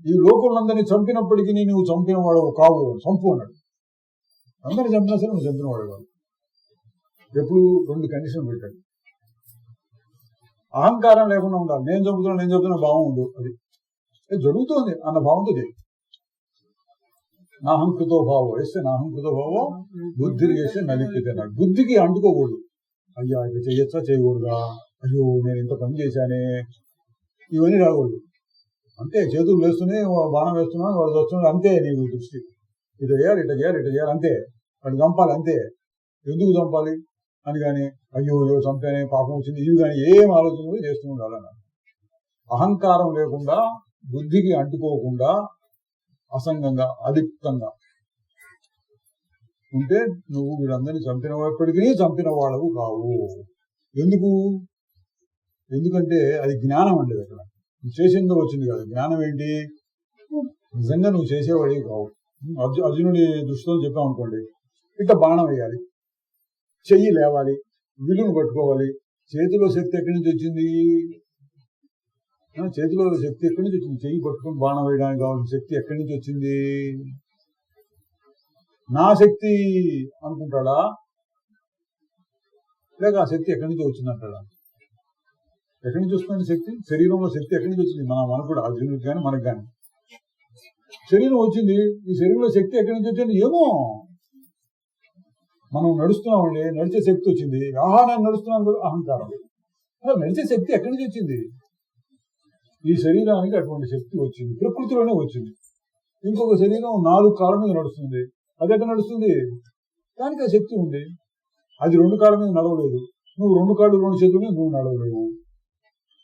ఈ లోకులందరినీ చంపినప్పటికీ నువ్వు చంపిన వాడు కావు, చంపు అన్నాడు. అందరినీ చంపినా సరే నువ్వు చంపిన వాడు కాదు. ఎప్పుడు 2 కండిషన్ పెట్టాడు. అహంకారం లేకుండా ఉండాలి. నేను చంపుతున్నా భావం ఉండు. అది జరుగుతోంది అన్న భావంతో చేయి. నాహంకృతో భావం వేస్తే నాహంకృతో భావం బుద్ధిని వేస్తే నలిపితే అన్నాడు. బుద్ధికి అంటుకోకూడదు. అయ్యా ఇది చేయొచ్చా చేయకూడదా, అయ్యో నేను ఇంత పని చేశానే, ఇవన్నీ రాకూడదు. అంతే, చేతులు వేస్తూనే బాణం వేస్తున్నాను, వాడు వస్తున్నాడు, అంతే. నీకు దృష్టి ఇటు చేయాలి, ఇట చేయాలి అంతే. వాడు చంపాలి అంతే. ఎందుకు చంపాలి? అని కానీ అయ్యో చంపానే పాపం వచ్చింది ఇవి కానీ ఏం ఆలోచనలు చేస్తూ ఉండాలన్నారు. అహంకారం లేకుండా బుద్ధికి అంటుకోకుండా అసంగంగా అలిప్తంగా ఉంటే నువ్వు వీళ్ళందరినీ చంపినప్పటికీ చంపిన వాళ్ళవు కావు. ఎందుకంటే అది జ్ఞానం అండి. అక్కడ నువ్వు చేసిందో వచ్చింది కాదు. జ్ఞానం ఏంటి? నిజంగా నువ్వు చేసేవాడివి కావు. అర్జునుడి దృష్టితో చెప్పామనుకోండి, ఇట్లా బాణం వేయాలి, చెయ్యి లేవాలి, విలును పట్టుకోవాలి. చేతిలో శక్తి ఎక్కడి నుంచి వచ్చింది? చేతిలో శక్తి ఎక్కడి నుంచి వచ్చింది? చెయ్యి పట్టుకుని బాణం వేయడానికి కావాల్సిన శక్తి ఎక్కడి నుంచి వచ్చింది? నా శక్తి అనుకుంటాడా, లేక ఆ శక్తి ఎక్కడి నుంచి వచ్చింది అంటాడా? ఎక్కడి నుంచి వస్తుంది శక్తి? శరీరంలో శక్తి ఎక్కడి నుంచి వచ్చింది? మనకు కూడా, అర్జునుడికి కానీ మనకు కానీ శరీరం వచ్చింది. ఈ శరీరంలో శక్తి ఎక్కడి నుంచి వచ్చింది? ఏమో. మనం నడుస్తున్నామండి, నడిచే శక్తి వచ్చింది. నేను నడుస్తున్నాను కదా, అహంకారం. నడిచే శక్తి ఎక్కడి నుంచి వచ్చింది? ఈ శరీరానికి అటువంటి శక్తి వచ్చింది, ప్రకృతిలోనే వచ్చింది. ఇంకొక శరీరం 4 కాళ్ళ మీద నడుస్తుంది, అది ఎక్కడ నడుస్తుంది? దానికి ఆ శక్తి ఉంది. అది 2 కాళ్ళ మీద నడవలేదు. నువ్వు 2 కాళ్ళు 2 చేతుల మీద నువ్వు నడవలేవు.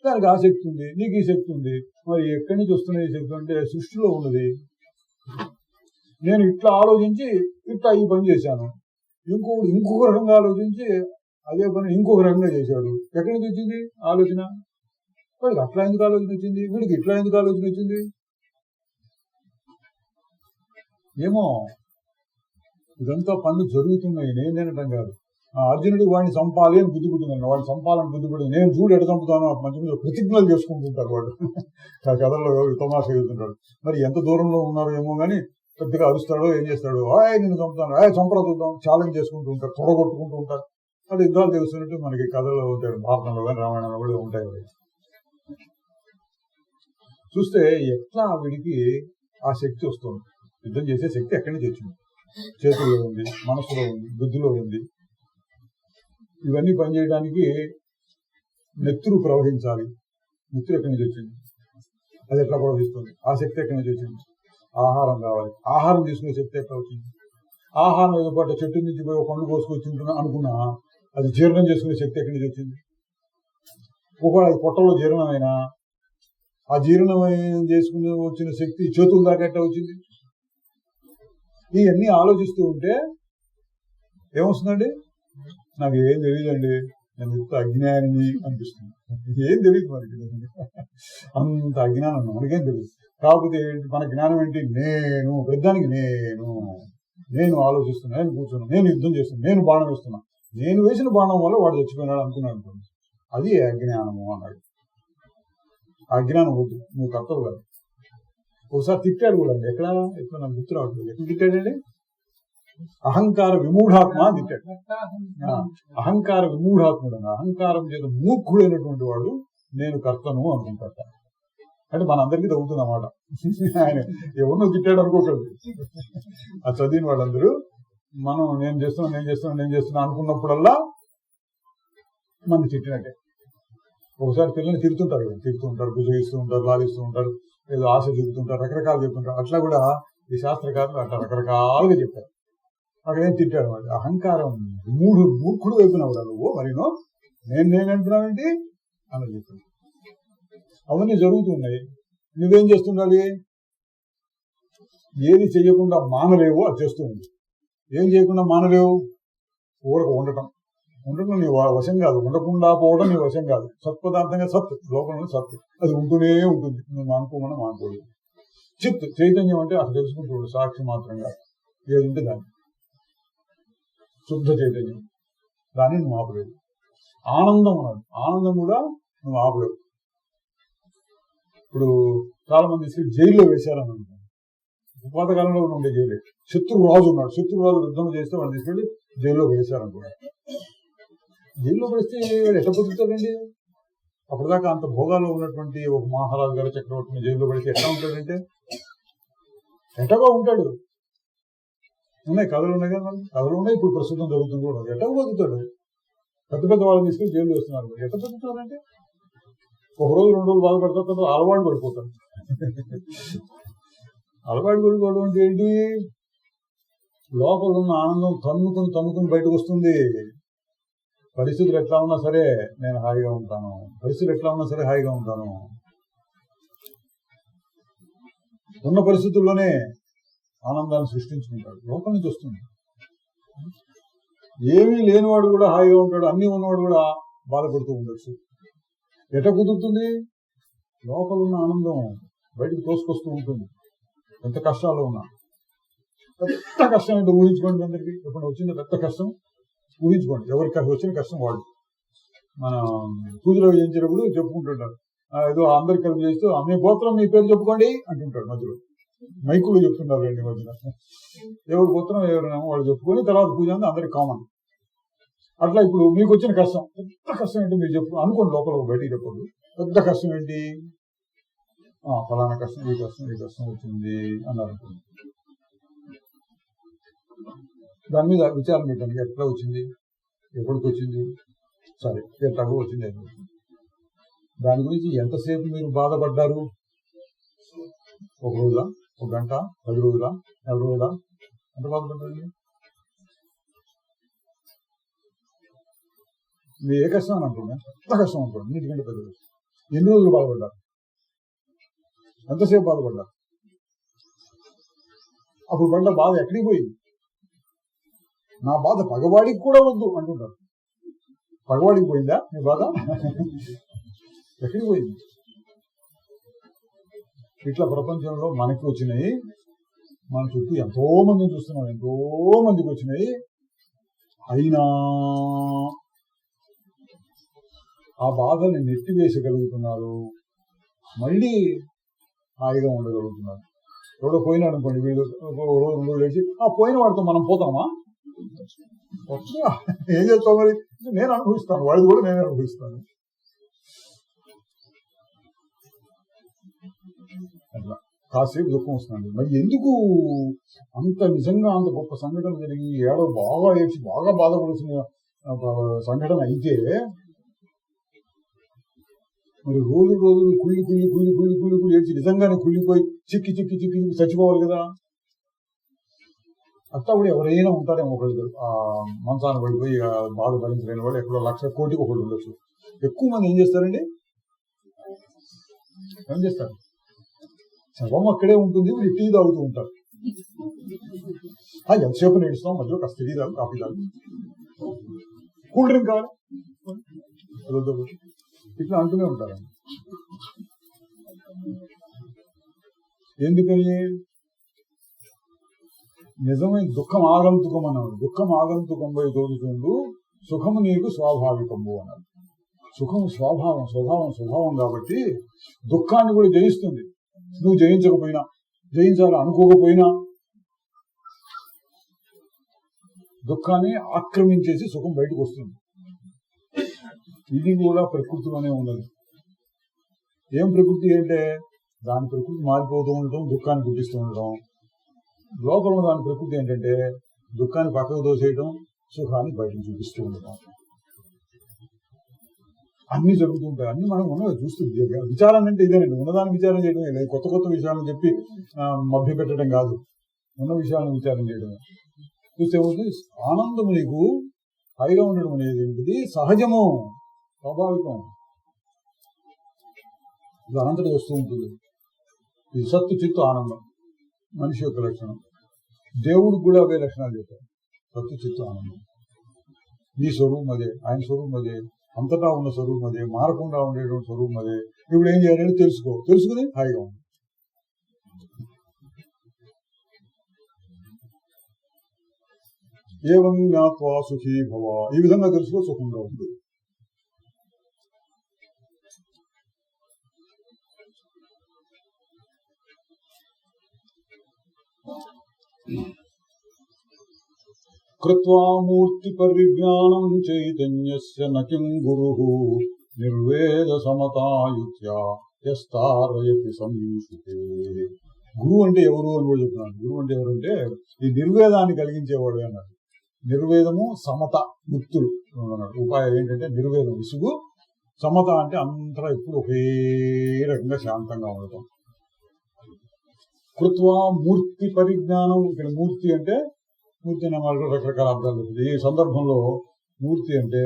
దానికి ఆ శక్తి ఉంది, నీకు ఈ శక్తి ఉంది. మరి ఎక్కడి నుంచి వస్తున్న ఈ శక్తి అంటే సృష్టిలో ఉన్నది. నేను ఇట్లా ఆలోచించి ఇట్లా ఈ పని చేశాను, ఇంకొక రకంగా ఆలోచించి అదే పని ఇంకొక రకంగా చేశాడు. ఎక్కడి నుంచి వచ్చింది ఆలోచన? వాడికి అట్లా ఎందుకు ఆలోచన వచ్చింది, వీడికి ఇట్లా ఎందుకు ఆలోచన వచ్చింది? ఏమో. ఇదంతా పనులు జరుగుతున్నాయి, నేనేనటం కాదు. అర్జునుడికి వాడిని చంపాలి అని బుద్ధి పుట్టిందండి. వాడిని చంపాలని బుద్ధి పుట్టింది. నేను చూడు ఎడ చంపుతాను మంచి మంచి ప్రతిజ్ఞలు చేసుకుంటుంటారు వాళ్ళు. కథల్లో తమాషా చెబుతుంటాడు. మరి ఎంత దూరంలో ఉన్నారో ఏమో కానీ పెద్దగా అరుస్తాడో ఏం చేస్తాడో, నిన్ను చంపుతాను, చంపరా చూద్దాం, ఛాలెంజ్ చేసుకుంటూ ఉంటారు, తొడగొట్టుకుంటూ ఉంటారు. అది యుద్ధాలు తెలుస్తున్నట్టు మనకి కథల్లో ఉంటాయి, భారతంలో కానీ రామాయణంలో కూడా ఉంటాయి. చూస్తే ఎట్లా వీడికి ఆ శక్తి వస్తుంది, యుద్ధం చేసే శక్తి ఎక్కడి నుంచి వచ్చింది? చేతుల్లో ఉంది, మనసులో ఉంది, బుద్ధిలో ఉంది. ఇవన్నీ పనిచేయడానికి నెత్తురు ప్రవహించాలి. నెత్తురు ఎక్కడి నుంచి వచ్చింది? అది ఎట్లా ప్రవహిస్తుంది? ఆ శక్తి ఎక్కడి నుంచి వచ్చింది? ఆహారం కావాలి, ఆహారం తీసుకునే శక్తి ఎట్లా వచ్చింది? ఆహారం ఏదో పాటు చెట్టు నుంచి పోయి ఒక పండు కోసుకొచ్చి అనుకున్నా అది జీర్ణం చేసుకునే శక్తి ఎక్కడి నుంచి వచ్చింది? ఒకవేళ అది పొట్టలో జీర్ణమైనా ఆ జీర్ణం చేసుకుని వచ్చిన శక్తి చేతుల దాకా ఎట్లా వచ్చింది? ఇవన్నీ ఆలోచిస్తూ ఉంటే ఏమొస్తుందండి? నాకు ఏం తెలియదండి, నేను ఇంత అజ్ఞాని అనిపిస్తుంది. ఏం తెలియదు మనకి, అంత అజ్ఞానం మనకేం తెలియదు. కాకపోతే మన జ్ఞానం ఏంటి? నేను పెద్దానికి నేను ఆలోచిస్తున్నా, నేను కూర్చున్నా, నేను యుద్ధం చేస్తున్నా, నేను బాణం వేస్తున్నా, నేను వేసిన బాణం వల్ల వాడు చచ్చిపోయినాడు అనుకున్నాను అనుకోండి, అది అజ్ఞానము అన్నాడు. అజ్ఞానం వద్దు, నువ్వు కర్తవు కాదు. ఒకసారి తిట్టాడు కూడా, ఎక్కడ నాకు గుర్తు రావట్లేదు, ఎక్కడ తిట్టాడండి? అహంకార విమూఢాత్మ అని తిట్టాడు. అహంకార విమూఢాత్ముడు, అహంకారం చేత మూర్ఖుడైనటువంటి వాడు నేను కర్తను అనుకుంటాడు. అంటే మనందరికీ తగ్గుతుంది అన్నమాట. ఆయన ఎవరినో తిట్టాడు అనుకోకండి. ఆ చదివిన వాళ్ళందరూ మనం నేను చేస్తున్నా అనుకున్నప్పుడల్లా మనం తిట్టినట్టే. ఒకసారి పిల్లల్ని తిడుతూ ఉంటారు, బుజగిస్తూ ఉంటారు, లాలిస్తూ ఉంటారు, ఏదో ఆశ చెబుతుంటారు, రకరకాలు చెప్తుంటారు. అట్లా కూడా ఈ శాస్త్రకారులు అట్లా రకరకాలుగా చెప్పారు. అక్కడేం తిట్టాడు వాడు? అహంకారం మూర్ఖుడు వైపునవురా నువ్వు, మరినో నేను అంటున్నావేంటి అని చెప్పాడు. అవన్నీ జరుగుతున్నాయి. నువ్వేం చేస్తుండాలి? ఏది చెయ్యకుండా మానలేవు అది చేస్తూ ఉంది. ఏం చేయకుండా మానలేవు? ఊరకు ఉండటం నీ వశం కాదు, ఉండకుండా పోవడం నీ వశం కాదు. సత్పదార్థంగా సత్, లోపల సత్, అది ఉంటూనే ఉంటుంది. నువ్వు మానుకోమన్నా మానుకోలేదు. చిత్ చైతన్యం అంటే అసలు తెలుసుకుంటూ సాక్షి మాత్రంగా ఏది ఉంటే దాన్ని, శుద్ధ చైతన్యం, దాన్ని నువ్వు ఆపలేవు. ఆనందం అన్నాడు, ఆనందం కూడా నువ్వు ఆపలేవు. ఇప్పుడు చాలా మంది తీసుకెళ్ళి జైల్లో వేశారని అనుకుంటారు. పాతకాలంలో ఉండే జైలు, శత్రురాజు ఉన్నాడు, శత్రురాజు యుద్ధం చేస్తే వాడిని తీసుకెళ్ళి జైల్లో వేశారనుకున్నాడు. జైల్లో పడిస్తే వాడు ఎట్లా బతుకుతాడండి? అప్పటిదాకా అంత భోగాల్లో ఉన్నటువంటి ఒక మహారాజు గారు, చక్రవర్తిని జైల్లో పడితే ఎట్లా ఉంటాడంటే ఎట్టగా ఉంటాడు. ఉన్నాయి కథలు ఉన్నాయి కదా, కథలు ఉన్నాయి, ఇప్పుడు ప్రస్తుతం జరుగుతుంది కూడా. ఎట్టగా బతుకుతాడు? పెద్ద పెద్ద వాళ్ళని తీసుకెళ్ళి జైలు వేస్తున్నారు. ఎట్లా బతుకుతాడంటే ఒక రోజు 2 రోజులు బాధపడతారు, తర్వాత అలవాటు పడిపోతాడు. అలవాటు పడిపోవడం అంటే ఏంటి? లోపల ఉన్న ఆనందం తన్నుకుని బయటకు వస్తుంది. పరిస్థితులు ఎట్లా ఉన్నా సరే నేను హాయిగా ఉంటాను, పరిస్థితులు ఎట్లా ఉన్నా సరే హాయిగా ఉంటాను. ఉన్న పరిస్థితుల్లోనే ఆనందాన్ని సృష్టించుకుంటాడు. లోపల నుంచి వస్తుంది. ఏమీ లేనివాడు కూడా హాయిగా ఉంటాడు, అన్నీ ఉన్నవాడు కూడా బాధపడుతూ ఉండొచ్చు. ఎట కుదురుతుంది? లోపల ఉన్న ఆనందం బయటకు తోసుకొస్తూ ఉంటుంది. ఎంత కష్టాలు ఉన్నా. పెద్ద కష్టం ఏంటో ఊహించుకోండి. అందరికీ ఎప్పుడు వచ్చింది పెద్ద కష్టం ఊహించుకోండి. ఎవరికి వచ్చిన కష్టం వాళ్ళు మన పూజలో చేయించినప్పుడు చెప్పుకుంటుంటారు. ఏదో అందరికి కలిపి చేస్తూ మీ గోత్రం మీ పేరు చెప్పుకోండి అంటుంటాడు. మధ్యలో మైకులు చెప్తున్నారు రెండు మధ్యన. ఎవరి గోత్రం ఎవరినేమో వాళ్ళు చెప్పుకొని తర్వాత పూజ అంతా అందరికి కామన్. అట్లా ఇప్పుడు మీకు వచ్చిన కష్టం పెద్ద కష్టం ఏంటి మీరు చెప్పు అనుకోండి. లోపల బయటికి చెప్పండి. పెద్ద కష్టం ఏంటి? ఫలానా కష్టం, ఈ కష్టం వచ్చింది అన్నారు అనుకోండి. దాని మీద విచారం పెట్టండి. ఎట్లా వచ్చింది, ఎప్పటికి వచ్చింది, సరే ఎట్లాగో వచ్చింది. దాని గురించి ఎంతసేపు మీరు బాధపడ్డారు? ఒక రోజా, ఒక గంట, 10 రోజులా, 50 రోజులా? ఎంత బాధపడ్డారు? మీరు ఏ కష్టం అని అనుకోండి, ఎంత కష్టం అనుకోండి, నీటికంటే పెద్ద కష్టం. ఎన్ని రోజులు బాధపడ్డారు? ఎంతసేపు బాధపడ్డారు? అప్పుడు పడ్డ బాధ ఎక్కడికి పోయింది? నా బాధ పగవాడికి కూడా వద్దు అంటుంటారు. పగవాడికి పోయిందా మీ బాధ? ఎక్కడికి పోయింది? ఇట్లా ప్రపంచంలో మనకి వచ్చినాయి, మన చుట్టూ ఎంతో మందిని చూస్తున్నాం, ఎంతో మందికి వచ్చినాయి. అయినా ఆ బాధల్ని నెట్టివేసగలుగుతున్నారు, మళ్ళీ హాయిగా ఉండగలుగుతున్నారు. ఎవడో పోయినాడు అనుకోండి, వీళ్ళు రోజు 2 రోజులు లేచి పోయిన వాడితో మనం పోతామా? ఏం చేస్తావు మరి? నేను అనుభవిస్తాను, వాడిది కూడా నేను అనుభవిస్తాను. అట్లా కాసేపు దుఃఖం వస్తుందండి. మరి ఎందుకు అంత నిజంగా అంత గొప్ప సంఘటన జరిగి బాగా ఏడ్చి బాగా బాధపడాల్సిన సంఘటన అయితే మరి రోజులు కుళ్ళి ఏడ్చి నిజంగానే కుళ్ళిపోయి చిక్కి చచ్చిపోవాలి కదా. అట్లా కూడా ఎవరైనా ఉంటారేమో ఒకళ్ళు మంచాన పడిపోయి బాధ భరించలేని వాడు ఎక్కడో 1,00,000 కోటికి ఒకళ్ళు ఉండొచ్చు. ఎక్కువ మంది ఏం చేస్తారండి? ఏం చేస్తారు? శవం అక్కడే ఉంటుంది, వీళ్ళు టీ తాగుతూ ఉంటారు. ఎంతసేపు నేడుస్తాం, మధ్యలో కాస్త టీ తాగు, కాఫీ తాగు, కూల్ డ్రింక్ కావాలి, ఇట్లా అంటూనే ఉంటారండి. ఎందుకని? నిజమైన దుఃఖం ఆగంతుకం అన్నాడు. దుఃఖం ఆగంతుకం పోయి తోడుతుండు, సుఖము నీకు స్వాభావికము అన్నాడు. సుఖము స్వభావం కాబట్టి దుఃఖాన్ని కూడా జయిస్తుంది. నువ్వు జయించకపోయినా, జయించాలని అనుకోకపోయినా దుఃఖాన్ని ఆక్రమించేసి సుఖం బయటకు వస్తుంది. ఇది కూడా ప్రకృతిలోనే ఉన్నది. ఏం ప్రకృతి అంటే దాని ప్రకృతి మారిపోతూ ఉండటం, దుఃఖాన్ని పుట్టిస్తూ ఉండటం. లోపల దాని ప్రకృతి ఏంటంటే దుఃఖాన్ని పక్కకు దోసేయడం, సుఖాన్ని బయటకు చూపిస్తూ ఉండటం. అన్ని జరుగుతుంటాయి. అన్ని మనం ఉన్నది చూస్తుంది. విచారం అంటే ఇదేనండి, ఉన్నదాన్ని విచారం చేయడమే లేదు. కొత్త విషయాలను చెప్పి మభ్య పెట్టడం కాదు, ఉన్న విషయాలను విచారం చేయడమే. చూస్తే ఆనందము నీకు హాయిగా ఉండడం అనేది ఏంటిది? సహజము, స్వాభావికం. ఇది అనంతటి వస్తూ ఉంటుంది. ఇది సత్తు చిత్తు ఆనందం మనిషి యొక్క లక్షణం. దేవుడికి కూడా అవే లక్షణాలు చెప్పారు. సత్తు చిత్తు ఆనందం. నీ స్వరూపం అదే, ఆయన స్వరూపం అదే, అంతటా ఉన్న స్వరూపం అదే, మారకుండా ఉండేటువంటి స్వరూపం అదే. ఇప్పుడు ఏం చేయాలని తెలుసుకుని హాయిగా ఉంది. ఏవం జ్ఞాత్వా సుఖీ భవ, ఈ విధంగా తెలుసుకో సుఖంగా ఉంది. కృత్వా మూర్తి పరిజ్ఞానం చైతన్యస్య నకిం గురుః నిర్వేద సమతాయుత్యా యస్తారయతి సంయుషితే. గురువు అంటే ఎవరు అని కూడా చెప్తున్నాను. గురువు అంటే ఎవరంటే ఈ నిర్వేదాన్ని కలిగించేవాడు అన్నాడు. నిర్వేదము, సమత, ముక్తులు అన్నాడు. ఉపాయం ఏంటంటే నిర్వేదం విసుగు, సమత అంటే అంతా ఎప్పుడు ఒకే రకంగా శాంతంగా ఉండటం. కృత్వా మూర్తి పరిజ్ఞానం. ఇక్కడ మూర్తి అంటే, మూర్తి అనే మాట రకరకాల అర్థాలు చెప్తుంది. ఈ సందర్భంలో మూర్తి అంటే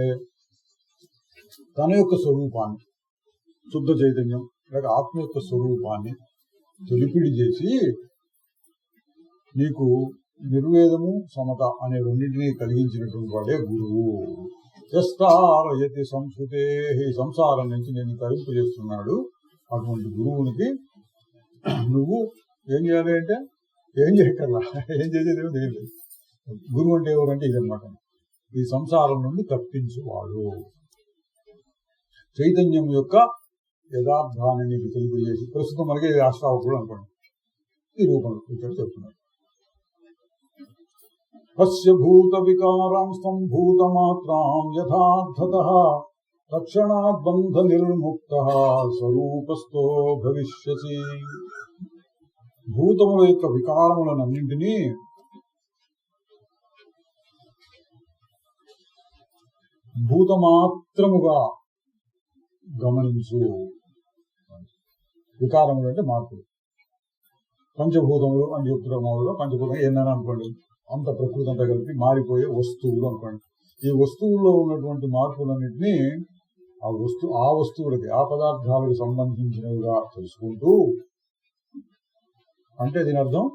తన యొక్క స్వరూపాన్ని, శుద్ధ చైతన్యం లేక ఆత్మ యొక్క స్వరూపాన్ని తెలిపిడి చేసి నీకు నిర్వేదము సమత అనే రెండింటినీ కలిగించినటువంటి వాడే గురువు. యస్తారయతి సంస్కృతే, సంసారం నుంచి నేను తరింపజేస్తున్నాడు. అటువంటి గురువునికి నువ్వు ఏం చేయాలి అంటే ఏం చేయక్కర్లా, ఏం చేసేది లేదు. గురువు అంటే ఎవరంటే ఇదనమాట, ఈ సంసారం నుండి తప్పించువాడు. చైతన్యం యొక్క యథార్థాన్ని నీకు తెలియజేసి, ప్రస్తుతం మనకి అష్టావకుడు అనుకోండి, ఈ రూపంలో ఇక్కడ చెప్తున్నాడు. తస్య భూత వికారాం సంభూత మాత్రాం యథార్థతః తక్షణాత్ బంధ నిర్ముక్తః స్వరూపస్థో భవిష్యసి. భూతముల యొక్క వికారములనన్నింటినీ భూతమాత్రముగా గమనించు. వికారములు అంటే మార్పులు. పంచభూతములు అని చెప్తున్నారు మామూలుగా. పంచభూతం ఏందని అనుకోండి, అంత ప్రకృతి అంతా కలిపి మారిపోయే వస్తువులు అనుకోండి. ఈ వస్తువుల్లో ఉన్నటువంటి మార్పులన్నింటినీ ఆ వస్తువులకి, ఆ పదార్థాలకు సంబంధించినవిగా తెలుసుకుంటూ, అంటే దీని అర్థం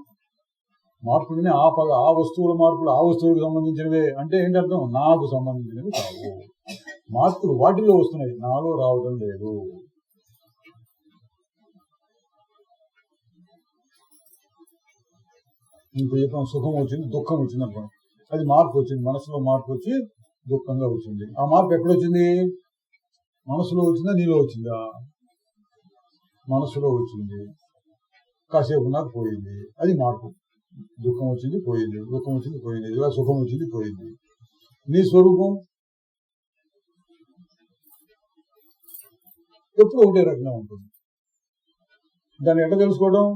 మార్పులని ఆ వస్తువుల మార్పులు ఆ వస్తువులకు సంబంధించినవే అంటే ఏంటి అర్థం? నాకు సంబంధించినవి కావు. మార్పులు వాటిల్లో వస్తున్నాయి, నాలో రావడం లేదు. ఇంకో చెప్పాం, సుఖం వచ్చింది, దుఃఖం వచ్చింది అనుకోండి, అది మార్పు వచ్చింది, మనసులో మార్పు వచ్చి దుఃఖంగా వచ్చింది. ఆ మార్పు ఎక్కడొచ్చింది? మనసులో వచ్చిందా, నీలో వచ్చిందా? మనసులో వచ్చింది, కాసేపు నాకు పోయింది, అది మార్పు. దుఃఖం వచ్చింది పోయింది, దుఃఖం వచ్చింది పోయింది, ఇలా సుఖం వచ్చింది పోయింది. నీ స్వరూపం ఎప్పుడు ఒకటే రకంగా ఉంటుంది. దాన్ని ఎట్లా తెలుసుకోవడం?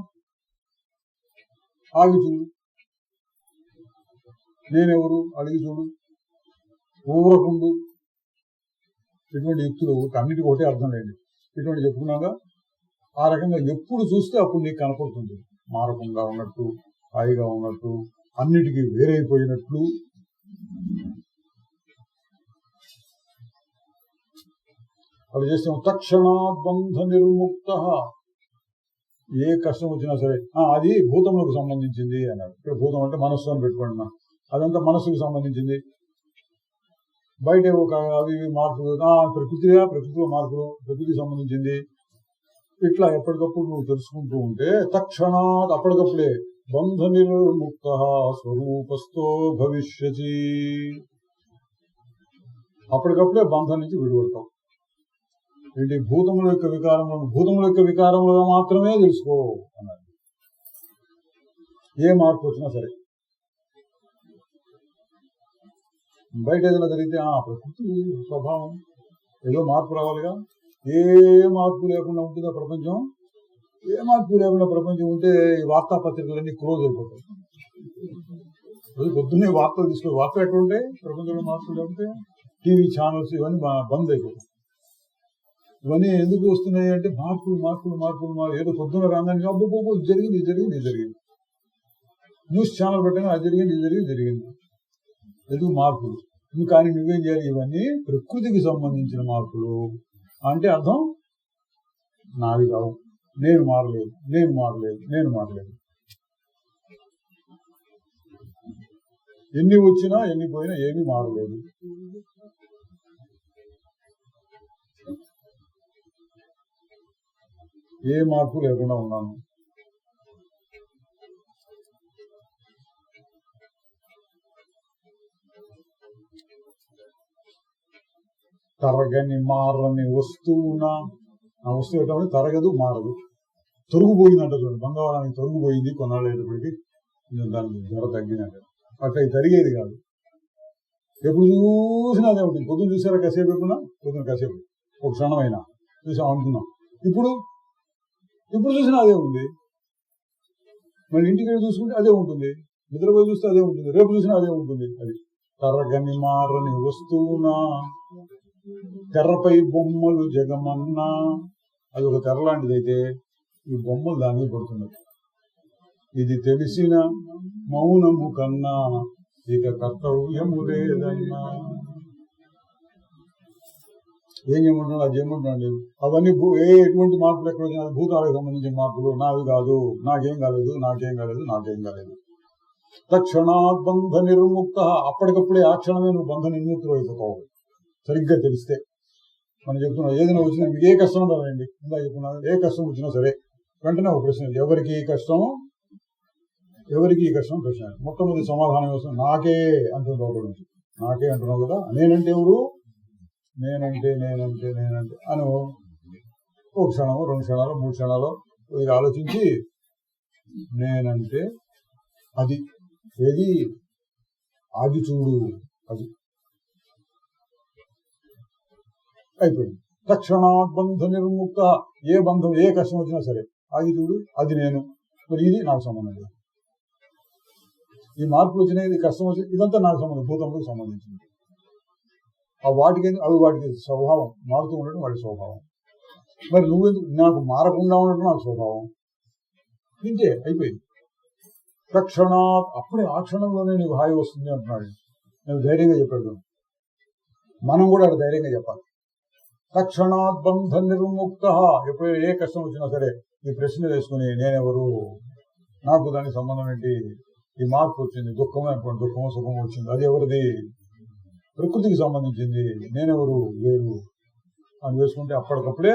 ఆగి చూడు, నేనెవరు అడిగి చూడు, ఊరకుండు. ఇటువంటి యుక్తులు అన్నిటికీ ఒకటే అర్థం లేదు. ఇటువంటి చెప్పుకున్నాగా ఆ రకంగా ఎప్పుడు చూస్తే అప్పుడు నీకు కనపడుతుంది. మారకుండా ఉన్నట్టు, హాయిగా ఉన్నట్టు, అన్నిటికీ వేరైపోయినట్లు. అలా చేస్తే తక్షణాత్ బంధ నిర్ముక్త. ఏ కష్టం వచ్చినా సరే అది భూతములకు సంబంధించింది అన్నాడు. ఇక్కడ భూతం అంటే మనస్సు అని పెట్టుకోండి, అదంతా మనస్సుకు సంబంధించింది. బయట ఒక అవి మార్పులు, ప్రకృతిలో మార్పులు, ప్రకృతికి సంబంధించింది. ఇట్లా ఎప్పటికప్పుడు నువ్వు తెలుసుకుంటూ ఉంటే తక్షణాత్ అప్పటికప్పుడే బంధ నిర్ముక్త స్వరూపస్థో భవిష్యసి. అప్పటికప్పుడే బంధం నుంచి విడిపడతావు. ఏంటి? భూతముల యొక్క వికారములుగా మాత్రమే తెలుసుకో అన్నాడు. ఏ మార్పు వచ్చినా సరే, బయట ఏదైనా జరిగితే ప్రకృతి స్వభావం, ఏదో మార్పు రావాలిగా. ఏ మార్పు లేకుండా ఉంటుందా ప్రపంచం? ఏ మార్పు లేకుండా ప్రపంచం ఉంటే ఈ వార్తాపత్రికలన్నీ క్లోజ్ అయిపోతాయి. పొద్దున్నే వార్తలు తీసుకో, వార్తలు ఎక్కడ ఉంటాయి? ప్రపంచంలో మార్పులు లేకపోతే టీవీ ఛానల్స్ ఇవన్నీ బంద్ అయిపోతాయి. ఇవన్నీ ఎందుకు వస్తున్నాయి అంటే మార్పులు. ఏదో పొద్దున్న రాగానే అబ్బో జరిగింది. న్యూస్ ఛానల్ పెట్టగా అది జరిగింది. ఎందుకు? మార్పులు. కానీ నువ్వేం చేయాలి? ఇవన్నీ ప్రకృతికి సంబంధించిన మార్పులు అంటే అర్థం నాది కావు, నేను మారలేదు. ఎన్ని వచ్చినా ఎన్ని పోయినా ఏమీ మారలేదు. ఏ మార్పు లేకుండా ఉన్నాను. తరగని మారని వస్తువునా, ఆ వస్తువు ఎట్లా తరగదు, మారదు. తొరుగుపోయిందంట చూడండి, బంగారానికి తొరుగుపోయింది, కొన్నాళ్ళేటప్పటికి దానికి ధర తగ్గినట్ట. అట్లా తరిగేది కాదు, ఎప్పుడు చూసినా అదే ఉంటుంది. పొద్దున్న చూసారా కాసేపు, పొద్దున్న కాసేపు ఒక క్షణమైనా చూసాం అనుకున్నాం. ఇప్పుడు చూసినా అదే ఉంది. మళ్ళీ ఇంటికి చూసుకుంటే అదే ఉంటుంది, నిద్రపోయి చూస్తే అదే ఉంటుంది, రేపు చూసినా అదే ఉంటుంది. అది తరగని మారని వస్తువునా, తెర్రపై బొమ్మలు జగమన్నా. అది ఒక తెర లాంటిదైతే ఈ బొమ్మలు దాని మీద పడుతున్నాయి. ఇది తెలిసిన మౌనము కన్నా ఇక కర్తవ్యము లేదన్నా. ఏం చేయమంటున్నాడు, అది చేయమంటున్నాడు. అవన్నీ ఎటువంటి మార్పులు ఎక్కడ వచ్చినా భూతాలకు సంబంధించిన మార్పులు, నావి కాదు, నాకేం కాలేదు. తక్షణాత్ బంధ నిర్ముక్త, అప్పటికప్పుడే ఆ క్షణమే నువ్వు బంధ నిర్ముక్తులు అయిపోతావు. సరిగ్గా తెలిస్తే మనం చెప్తున్నాం, ఏదైనా వచ్చినా మీకు ఏ కష్టం రాదండి, ఇందా చెప్తున్నా, ఏ కష్టం వచ్చినా సరే వెంటనే ఒక ప్రశ్న, ఎవరికి ఈ కష్టం ప్రశ్న. మొట్టమొదటి సమాధానం వస్తుంది, నాకే అంటుంది. ఒకటి నుంచి నాకే అంటున్నావు కదా, నేనంటే ఎవరు, నేనంటే అని ఒక క్షణము, 2 క్షణాలు, 3 క్షణాలు ఇది ఆలోచించి, నేనంటే అది ఏది ఆగి చూడు, అది అయిపోయింది. తక్షణాత్ బంధ నిర్ముక్త, ఏ బంధం ఏ కష్టం వచ్చినా సరే ఆగి చూడు, అది నేను, మరి ఇది నాకు సంబంధం లేదు. ఈ మార్పులు వచ్చినాయి, కష్టం వచ్చింది, ఇదంతా నాకు సంబంధం, భూతంలోకి సంబంధించింది. అవి వాటికి స్వభావం, మారుతూ ఉండడం వాటి స్వభావం. మరి నువ్వెందుకు, నాకు మారకుండా ఉండడం నాకు స్వభావం. ఇంతే, అయిపోయింది. తక్షణాత్, అప్పుడే ఆ క్షణంలోనే నీకు హాయి వస్తుంది అంటున్నాడు. నేను ధైర్యంగా చెప్పాడు, మనం కూడా అక్కడ ధైర్యంగా చెప్పాలి. తక్షణాత్ బంధ నిర్ముక్త, ఎప్పుడు ఏ కష్టం వచ్చినా సరే ఈ ప్రశ్న వేసుకుని, నేనెవరు, నాకు దానికి సంబంధం ఏంటి, ఈ మార్పు వచ్చింది, దుఃఖమే అనుకోండి, దుఃఖమో సుఖమో వచ్చింది, అది ఎవరిది, ప్రకృతికి సంబంధించింది, నేనెవరు, వేరు అని వేసుకుంటే అప్పటికప్పుడే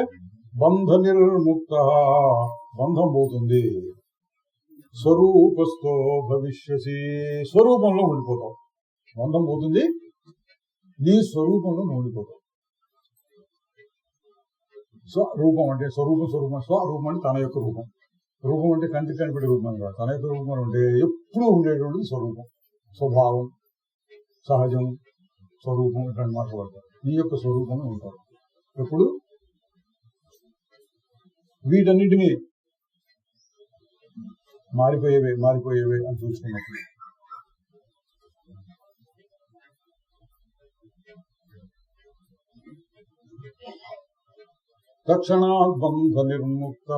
బంధ నిర్ముక్త, బంధం పోతుంది. స్వరూపస్థో భవిష్యసి, స్వరూపంలో ఉండిపోతావు. బంధం పోతుంది, నీ స్వరూపంలో ఉండిపోతావు. స్వరూపం అంటే స్వరూపం, స్వరూపం అంటే తన యొక్క రూపం. రూపం అంటే కంటికి కనిపెట్టే రూపం కాదు, తన యొక్క రూపం అంటే ఎప్పుడూ ఉండేటువంటిది స్వరూపం. స్వభావం, సహజం, స్వరూపం ఇట్లాంటి మాట్లాడతారు. నీ యొక్క స్వరూపంలో ఉంటారు ఎప్పుడు. వీటన్నిటినీ మారిపోయేవే అని చూసుకున్నప్పుడు తక్షణాత్ బంధ నిర్ముక్త,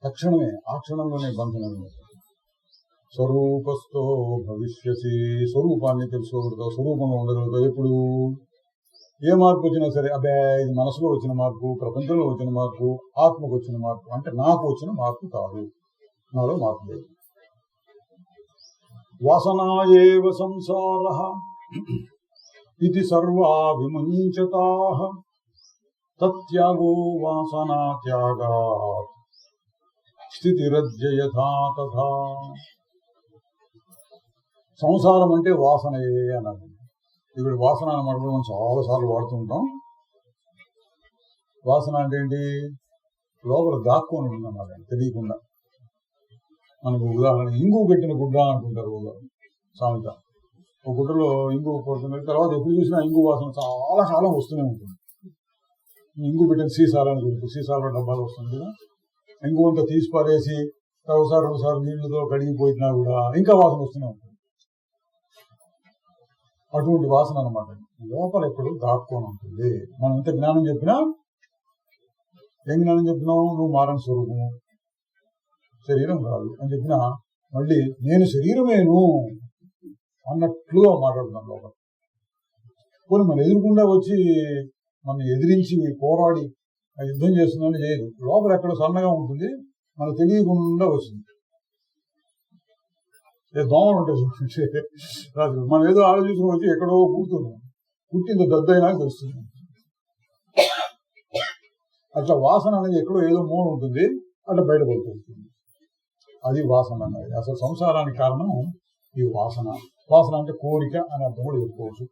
తక్షణమే ఆ క్షణంలోనే బంధ నిర్ముక్త. స్వరూపస్థో భవిష్యసి, స్వరూపాన్ని తెలుసుకోగలుగుతావు, స్వరూపంలో ఉండగలుగుతావు. ఎప్పుడు ఏ మార్పు వచ్చినా సరే, అబ్బే ఇది మనసులో వచ్చిన మార్పు, ప్రపంచంలో వచ్చిన మార్పు, ఆత్మకు వచ్చిన మార్పు, అంటే నాకు వచ్చిన మార్పు కాదు, నాలో మార్పు లేదు. వాసనాయేవ సంసారః ఇది సర్వా విముంచతాః తత్యాగో వాసనా త్యాగాత్ స్థితిరజ్జయథా తథా. సంసారం అంటే వాసనయే అన్నది. ఇక్కడ వాసన అన్నమాట మనం చాలా సార్లు వాడుతూ ఉంటాం. వాసన అంటే ఏంటి, లోపల దాక్కుని ఉందన్నమాట, తెలియకుండా. మనకు ఉదాహరణ, ఇంగు పెట్టిన గుడ్డ అనుకుంటారు సామెత. ఒక గుడ్డలో ఇంగు పడుతుంది, తర్వాత ఎప్పుడు చూసినా ఇంగు వాసన చాలా కాలం వస్తూనే ఉంటుంది. ఇంగు పెట్టిన సీసాలని గుర్తు, సీసాల డబ్బాలు వస్తుంది కదా, ఇంగు అంతా తీసి పారేసి ఒకసారి నీళ్లతో కడిగిపోయినా కూడా ఇంకా వాసన వస్తూనే ఉంటుంది. అటువంటి వాసన అన్నమాట, లోపల ఎప్పుడు దాక్కొని ఉంటుంది. మనం ఎంత జ్ఞానం చెప్పినా, ఏం జ్ఞానం చెప్పినావు, నువ్వు మారని స్వరూపము, శరీరం కాదు అని చెప్పినా మళ్ళీ నేను శరీరమేను అన్నట్లుగా మాట్లాడుతున్నాను లోపల. పోనీ మన ఎదురుకుండా వచ్చి మన ఎదిరించి పోరాడి యుద్ధం చేస్తుందని చేయదు, లోపల ఎక్కడ సన్నగా ఉంటుంది, మనకు తెలియకుండా వచ్చింది. దోమలు ఉంటాయి రాదు, మనం ఏదో ఆలోచించుకుని వచ్చి ఎక్కడో కూర్చున్నాం, పుట్టింది దద్దయినా తెలుస్తుంది. అట్లా వాసన అనేది ఎక్కడో ఏదో మూల ఉంటుంది, అట్లా బయటపడుతుంది. అది వాసన అన్నది. అసలు సంసారానికి కారణం ఈ వాసన. వాసన అంటే కోరిక అని అర్థం కూడా చెప్పుకోవచ్చు.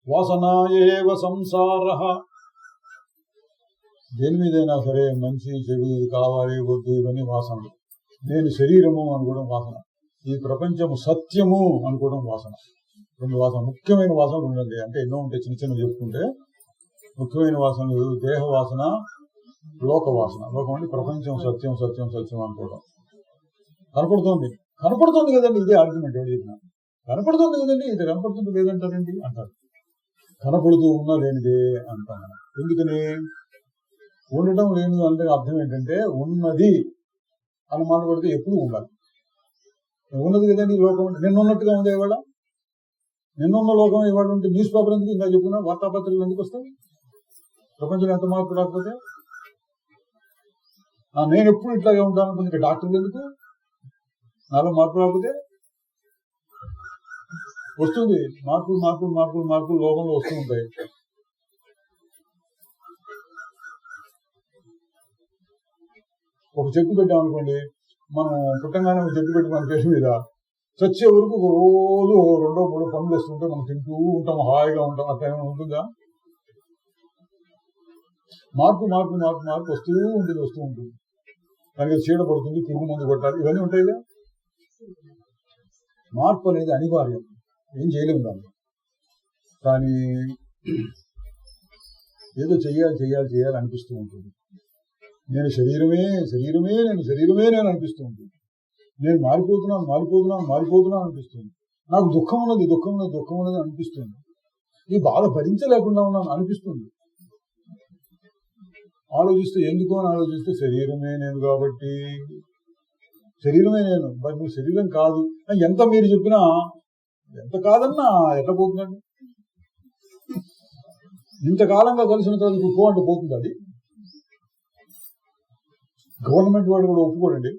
వాసనాయేవ సంసారః, దేని మీదైనా సరే మంచి చెడు, ఇది కావాలి వద్దు, ఇవన్నీ వాసనలు. నేను శరీరము అనుకోవడం వాసన, ఈ ప్రపంచము సత్యము అనుకోవడం వాసన. రెండు వాసన, ముఖ్యమైన వాసనలు ఉండండి. అంటే ఎన్నో ఉంటాయి, చిన్న చిన్న చెప్పుకుంటే. ముఖ్యమైన వాసనలు దేహ వాసన, లోక వాసన. లోకం అంటే ప్రపంచం సత్యం సత్యం సత్యం అనుకోవడం. కనపడుతోంది కదండి, ఇదే ఆర్గ్యుమెంట్. ఎవరు చెప్పినా కనపడుతోంది కదండి, ఇది కనపడుతుంది లేదంటారండి అంటారు. కనపడుతూ ఉన్నా లేనిదే అంటాను. ఎందుకని ఉండటం లేనిది అంటే అర్థం ఏంటంటే, ఉన్నది అని మాట్లాడితే ఎప్పుడు ఉండాలి. ఉన్నది కదండి లోకం, నిన్నున్నట్టుగా ఉంది ఇవాళ. నిన్నున్న లోకం ఇవాళ ఉంటే న్యూస్ పేపర్ ఎందుకు ఇంకా చెప్పుకున్నా, వార్తాపత్రికలు ఎందుకు వస్తాయి? ప్రపంచంలో ఎంత మార్పు రాకపోతే నేను ఎప్పుడు ఇట్లాగే ఉంటాను అనుకుంటే డాక్టర్లు ఎందుకు? నాలో మార్పు రాకపోతే వస్తుంది. మార్పులు మార్పులు మార్పులు మార్పులు లోకంలో వస్తూ ఉంటాయి. ఒక చెట్టు పెట్టామనుకోండి, మనం పుట్టంగానే ఒక చెట్టు పెట్టి మన పేరు మీద చచ్చే వరకు ఒక రోజు 2-3 పండ్లు వస్తుంటే మనం తింటూ ఉంటాం, హాయిగా ఉంటాం. అట్లా ఏమైనా ఉంటుందా? మార్పు మార్పు మార్పు మార్పు వస్తూ ఉంటుంది. దానికి చీడ పడుతుంది, పురుగు మందు కొట్టాలి, ఇవన్నీ ఉంటాయిగా. మార్పు అనేది అనివార్యం, ఏం చేయలేము దాన్ని. కానీ ఏదో చెయ్యాలి అనిపిస్తూ ఉంటుంది. నేను శరీరమే నేను అనిపిస్తూ ఉంటుంది. నేను మారిపోతున్నాను అనిపిస్తుంది. నాకు దుఃఖం ఉన్నది అనిపిస్తుంది. ఈ బాధ భరించలేకుండా ఉన్నాను అనిపిస్తుంది. ఆలోచిస్తే ఎందుకు అని ఆలోచిస్తే శరీరమే నేను కాబట్టి, శరీరమే నేను, మరి నువ్వు శరీరం కాదు. ఎంత మీరు చెప్పినా, ఎంత కాదన్నా ఎట్లా పోతుందండి? ఇంతకాలంగా కలిసిన తర్వాత ఇప్పుడు పో అంటే పోతుంది. అది గవర్నమెంట్ వాళ్ళు కూడా ఒప్పుకోడండి.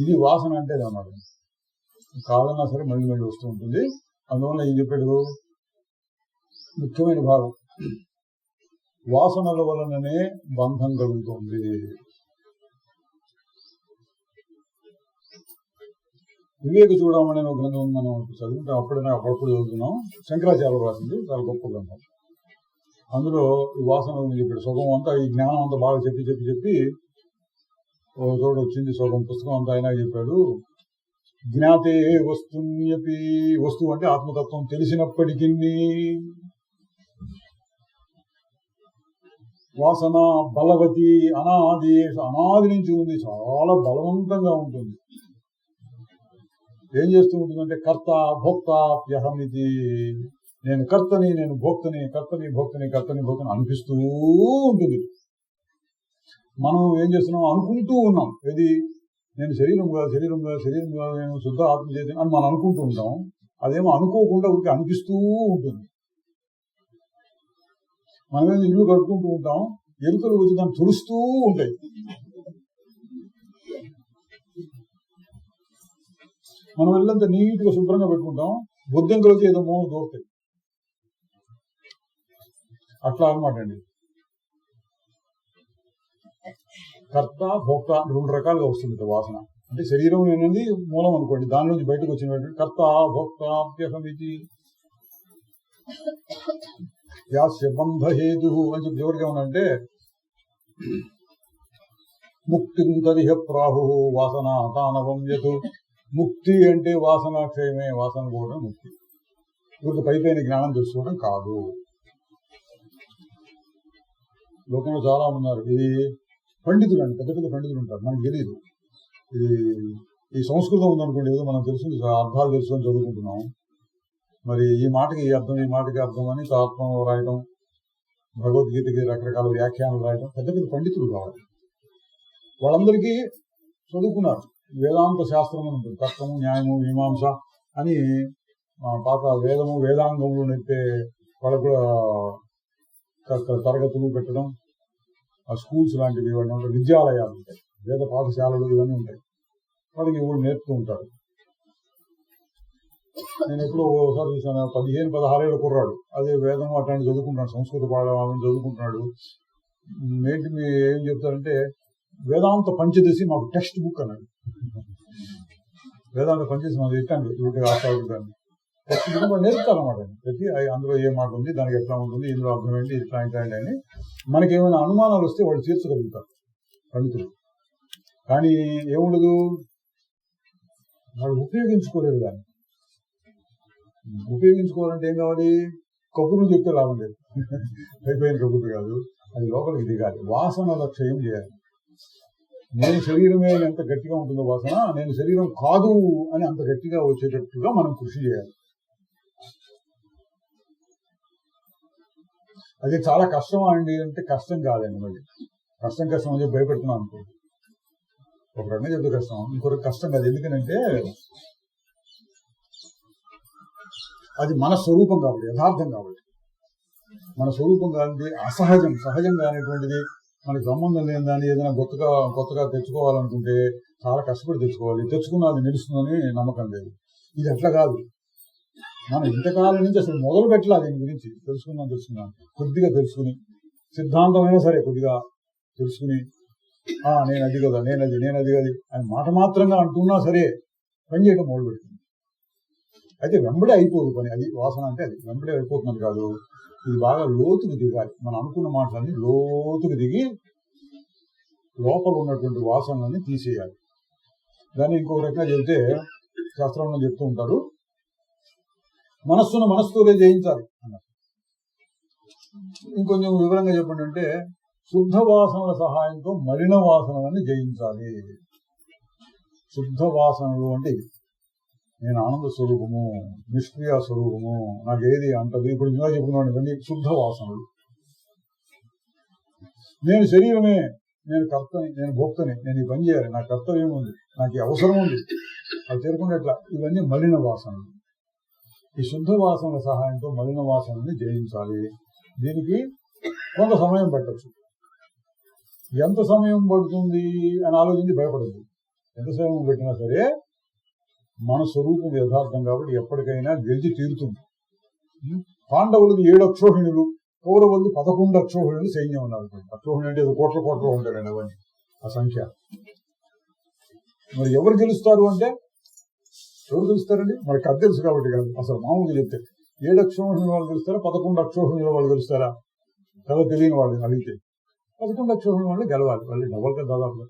ఇది వాసన అంటే అన్నమాట. కాదన్నా సరే మళ్ళీ వస్తూ ఉంటుంది. అందువల్ల ఏం చెప్పాడు, ముఖ్యమైన భాగం, వాసనల వలననే బంధం కలుగుతుంది. వివేక చూడమని ఒక గ్రంథం మనం చదువుకుంటాం, అప్పుడప్పుడు చదువుతున్నాం. శంకరాచార్య రాసింది, చాలా గొప్ప గ్రంథం. అందులో ఈ వాసన చెప్పాడు. సుఖం అంతా, ఈ జ్ఞానం అంతా బాగా చెప్పి ఒక చోట వచ్చింది సుఖం, పుస్తకం అంతా అయినా చెప్పాడు. జ్ఞాతే వస్తున్యపి, వస్తువు అంటే ఆత్మతత్వం తెలిసినప్పటికీ వాసన బలవతి, అనాది నుంచి ఉంది, చాలా బలవంతంగా ఉంటుంది. ఏం చేస్తూ ఉంటుందంటే కర్త భోక్త ప్యహమితి, నేను కర్తని, నేను భోక్తని అనిపిస్తూ ఉంటుంది. మనం ఏం చేస్తున్నాం, అనుకుంటూ ఉన్నాం. ఏది, నేను శరీరంగా నేను శుద్ధ ఆత్మ చైతన్యం అని మనం అనుకుంటూ ఉంటాం. అదేమో అనుకోకుండా ఊరికి అనిపిస్తూ ఉంటుంది. మనమేమో ఇల్లు కట్టుకుంటూ ఉంటాం, ఎలుకలు వచ్చి దాన్ని తుడుస్తూ ఉంటాయి. మనం ఇల్లంతా నీట్ గా శుభ్రంగా పెట్టుకుంటాం, బొద్దింకలు వచ్చి ఏదో మూల దూరుతాయి. అట్లా అనమాట అండి. కర్త భోక్త 2 రకాలుగా వస్తుంది వాసన. అంటే శరీరం అనేది మూలం అనుకోండి, దాని నుంచి బయటకు వచ్చిన కర్త భోక్తాప్యహమితి యాస్య బంధహేతు అని చెప్పి ఎవరికి ఏమనంటే ముక్తి తదిహ ప్రాహు వాసన తానవం యతు. ముక్తి అంటే వాసన క్షయమే, వాసన కూడా ముక్తి. వీరికి పైపైన జ్ఞానం తెలుసుకోవడం కాదు. లోకంలో చాలా ఉన్నారు, ఇది పండితులు అండి, పెద్ద పెద్ద పండితులు ఉంటారు, మనకు తెలియదు. ఈ సంస్కృతం ఉందనుకోండి, ఏదో మనం తెలుసుకుని అర్థాలు తెలుసుకొని చదువుకుంటున్నాం. మరి ఈ మాటకి అర్థం అని తాత్వం రాయడం, భగవద్గీతకి రకరకాల వ్యాఖ్యానాలు రాయడం, పెద్ద పెద్ద పండితులు కావాలి. వాళ్ళందరికీ చదువుకున్నారు. వేదాంత శాస్త్రం అని ఉంటుంది, తర్కము న్యాయము మీమాంస అని పాత వేదము వేదాంగములు నెట్టే వాళ్ళకు తరగతులు పెట్టడం, ఆ స్కూల్స్ లాంటివి ఇవన్నీ ఉంటాయి, విద్యాలయాలు ఉంటాయి, వేద పాఠశాలలు ఇవన్నీ ఉంటాయి. వాళ్ళకి ఇవి నేర్పుతూ ఉంటారు. నేను ఎప్పుడో ఒకసారి చూసాను, 15-16 ఏళ్ళ కుర్రాడు అదే వేదం అట్లాంటి చదువుకుంటున్నాడు, సంస్కృత పాఠాలను చదువుకుంటున్నాడు. ఏంటి మీరు ఏం చెప్తారంటే, వేదాంత పంచదశి మాకు టెక్స్ట్ బుక్ అన్నాడు. వేదాంత పంచదశి మాకు ఇట్టాను టెక్స్ట్ బుక్ నేర్పుతారన్నమాట. ప్రతి అందులో ఏ మాట ఉంది, దానికి ఎట్లా ఉంటుంది, ఇందులో అర్థం ఏంటి, ఇట్లా అని మనకేమైనా అనుమానాలు వస్తే వాళ్ళు తీర్చగలుగుతారు పండితులు. కానీ ఏముండదు, వాళ్ళు ఉపయోగించుకోలేదు. దాన్ని ఉపయోగించుకోవాలంటే ఏం కావాలి, కబుర్లు చెప్తే లాభం లేదు, అయిపోయిన కబుర్లు కాదు, అది లోపలికి దిగాలి. వాసనల క్షయం చేయాలి. నేను శరీరమే ఎంత గట్టిగా ఉంటుందో వాసన, నేను శరీరం కాదు అని అంత గట్టిగా వచ్చేటట్టుగా మనం కృషి చేయాలి. అది చాలా కష్టం అండి అంటే కష్టం కాదండి. మళ్ళీ కష్టం అని చెప్పి భయపెడుతున్నాను అనుకోండి. ఒక రకంగా చెప్తే కష్టం, ఇంకొక కష్టం కాదు. ఎందుకనంటే అది మన స్వరూపం కాబట్టి, యథార్థం కాబట్టి. మన స్వరూపం కాబట్టి అసహజం, సహజంగా అనేటువంటిది మనకి సంబంధం లేని దాన్ని ఏదైనా కొత్తగా తెచ్చుకోవాలనుకుంటే చాలా కష్టపడి తెచ్చుకోవాలి. తెచ్చుకున్న అది నిలుస్తుందని నమ్మకం లేదు. ఇది అట్లా కాదు. మనం ఇంతకాలం నుంచి అసలు మొదలు పెట్టాలి దీని గురించి తెలుసుకున్నాం. కొద్దిగా తెలుసుకుని, సిద్ధాంతమైనా సరే కొద్దిగా తెలుసుకుని, నేను అది కదా, నేను అది అని మాట మాత్రంగా అంటున్నా సరే పని చేయడం మొదలు పెడుతుంది. అయితే వెంబడే అయిపోదు పని. అది వాసన అంటే అది వెంబడే అయిపోతున్నది కాదు. ఇది బాగా లోతుకు దిగాలి. మనం అనుకున్న మాటలన్నీ లోతుకు దిగి లోపల ఉన్నటువంటి వాసనలన్నీ తీసేయాలి. దాన్ని ఇంకొక రకంగా చెబితే శాస్త్రంలో చెప్తూ ఉంటారు, మనస్సును మనస్సుతోనే జయించాలి అన్నారు. ఇంకొంచెం వివరంగా చెప్పండి అంటే, శుద్ధ వాసనల సహాయంతో మలిన వాసనలని జయించాలి. శుద్ధ వాసనలు అంటే నేను ఆనంద స్వరూపము, నిష్క్రియ స్వరూపము, నాకేది అంటది. ఇప్పుడు ఇంకా చెప్పుకున్నాను ఇవన్నీ శుద్ధ వాసనలు. నేను శరీరమే, నేను కర్తని, నేను భోక్తని, నేను ఈ పని చేయాలి, నాకు కర్తవ్యం ఉంది, నాకు ఈ అవసరం ఉంది, అది తీరకుండా ఎట్లా, ఇవన్నీ మలిన వాసనలు. ఈ శుద్ధ వాసనల సహాయంతో మలిన వాసనని జయించాలి. దీనికి కొంత సమయం పట్టచ్చు. ఎంత సమయం పడుతుంది అని ఆలోచించి భయపడద్దు. ఎంత సమయం పెట్టినా సరే మన స్వరూపం యథార్థం కాబట్టి ఎప్పటికైనా గెలిచి తీరుతుంది. పాండవులది 7 అక్షోహిణులు, కౌరవులది 11 అక్షోహిణులు సైన్యం ఉన్నారు. అక్షోహిణి అంటే కోట్ల ఉంటారండి అవన్నీ ఆ సంఖ్య. మరి ఎవరు గెలుస్తారు అంటే, ఎవరు గెలుస్తారండి? మనకి అది తెలుసు కాబట్టి కాదు. అసలు మామూలుగా చెప్తే 7 అక్షోహిణుల వాళ్ళు గెలుస్తారా, 11 అక్షోహిణుల వాళ్ళు గెలుస్తారా? కదా తెలియని వాళ్ళు అడిగితే 11 అక్షోహిణుల వాళ్ళు గెలవాలి. వాళ్ళు డబల్గా దాదాపుగా.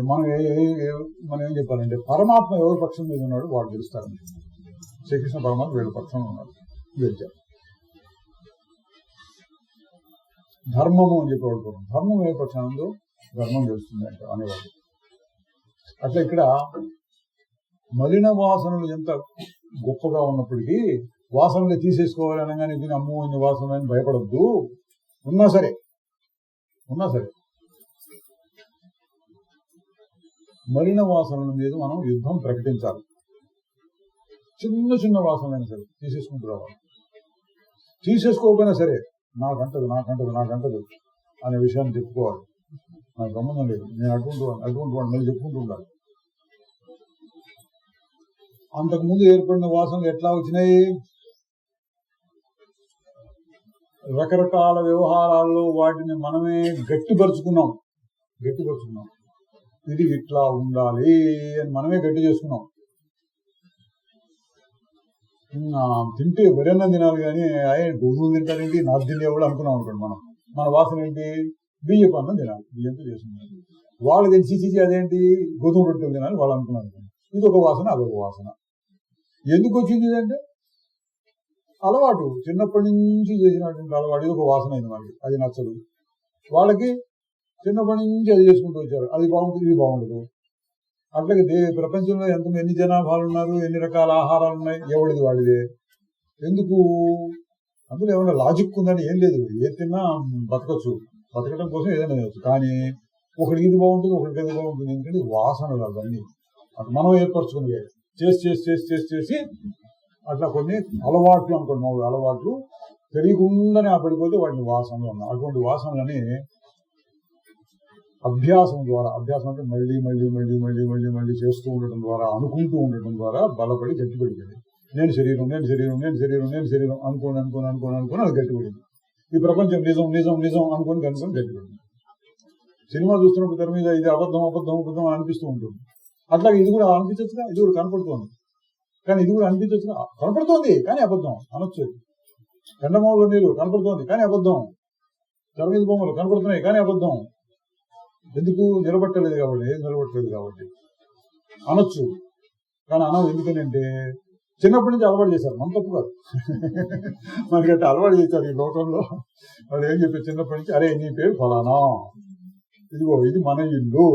మనం ఏం చెప్పాలంటే, పరమాత్మ ఎవరి పక్షం మీద ఉన్నాడు వాడు గెలుస్తారు. శ్రీకృష్ణ పరమాత్మ వీళ్ళ పక్షంలో ఉన్నాడు, గెలిచారు. ధర్మము అని చెప్పేవాడు, ధర్మం ఏ పక్షం ఉందో ధర్మం గెలుస్తుంది అంటే అనేవాడు. అట్లా ఇక్కడ మలిన వాసనలు ఎంత గొప్పగా ఉన్నప్పటికీ వాసనలు తీసేసుకోవాలి అనగానే దీని అమ్మో ఇన్ని వాసనలు అని భయపడద్దు. ఉన్నా సరే మలిన వాసనల మీద మనం యుద్ధం ప్రకటించాలి. చిన్న వాసనలైనా సరే తీసేసుకుంటూ రావాలి. తీసేసుకోకపోయినా సరే నాకంటదు అనే విషయాన్ని చెప్పుకోవాలి. నాకు సంబంధం లేదు, నేను అటువంటి వాడు మళ్ళీ చెప్పుకుంటూ ఉండాలి. అంతకుముందు ఏర్పడిన వాసనలు ఎట్లా వచ్చినాయి? రకరకాల వ్యవహారాల్లో వాటిని మనమే గట్టిపరుచుకున్నాం. ఇది ఇట్లా ఉండాలి అని మనమే గట్టి చేసుకున్నాం. తింటే వెరన్నం తినాలి కానీ ఆయన గోధుమలు తింటారేంటి, నాకు తింటే కూడా అనుకున్నాం అనుకోండి. మన వాసన ఏంటి? బియ్యపు అన్నం తినాలి, బియ్యంతో చేసుకున్నాం. వాళ్ళు తెలిసి అదేంటి గోధుమ రొట్టెలు తినాలి వాళ్ళు అనుకున్నారు. ఇది ఒక వాసన, అదొక వాసన. ఎందుకు వచ్చింది ఇదంటే అలవాటు, చిన్నప్పటి నుంచి చేసినటువంటి అలవాటు. ఇది ఒక వాసన అయింది మనకి, అది నచ్చదు వాళ్ళకి. చిన్నప్పటి నుంచి అది చేసుకుంటూ వచ్చారు, అది బాగుంటుంది ఇది బాగుండదు. అట్లాగే ప్రపంచంలో ఎన్ని జనాభాలు ఉన్నారు, ఎన్ని రకాల ఆహారాలు ఉన్నాయి, ఎవరిది వాడిదే. ఎందుకు? అందులో ఏమైనా లాజిక్ ఉందని ఏం లేదు. ఏ తిన్నా బతకచ్చు, బతకడం కోసం ఏదైనా చేయవచ్చు. కానీ ఒకరికి ఇది బాగుంటుంది, ఒకరికి అది బాగుంటుంది. ఎందుకంటే వాసనలు అవన్నీ మనం ఏర్పరచుకుని చేసి అట్లా కొన్ని అలవాట్లు అనుకోండి, మా అలవాట్లు తెలియకుండానే పడిపోతే వాటిని వాసనలు ఉన్నాయి. అటువంటి వాసనలని అభ్యాసం ద్వారా, అభ్యాసం అంటే మళ్ళీ చేస్తూ ఉండటం ద్వారా, అనుకుంటూ ఉండటం ద్వారా బలపడి గట్టిపడిపోయింది. నేను శరీరం అనుకోని అది గట్టిపడింది. ఈ ప్రపంచం నిజం అనుకొని గట్టిపడింది. సినిమా చూస్తున్నప్పుడు తెర మీద ఇది అబద్ధం అని అనిపిస్తూ ఉంటుంది. అట్లాగే ఇది కూడా అనిపించచ్చుగా, ఇది కూడా కనపడుతోంది కానీ ఇది కూడా అనిపించచ్చుగా, కనపడుతోంది కానీ అబద్ధం అనొచ్చు. గండమావులో నీరు కనపడుతోంది కానీ అబద్ధం, తెర మీద బొమ్మలు కనపడుతున్నాయి కానీ అబద్ధం. ఎందుకు? నిలబట్టలేదు కాబట్టి అనొచ్చు. కానీ అనవు. ఎందుకనంటే చిన్నప్పటి నుంచి అలవాటు చేశారు. మన తప్పు కాదు, మనకంటే అలవాటు చేశారు ఈ లోకంలో. వాళ్ళు ఏం చెప్పారు చిన్నప్పటి నుంచి, అరే నీ పేరు ఫలానా, ఇదిగో ఇది మన ఇల్లు,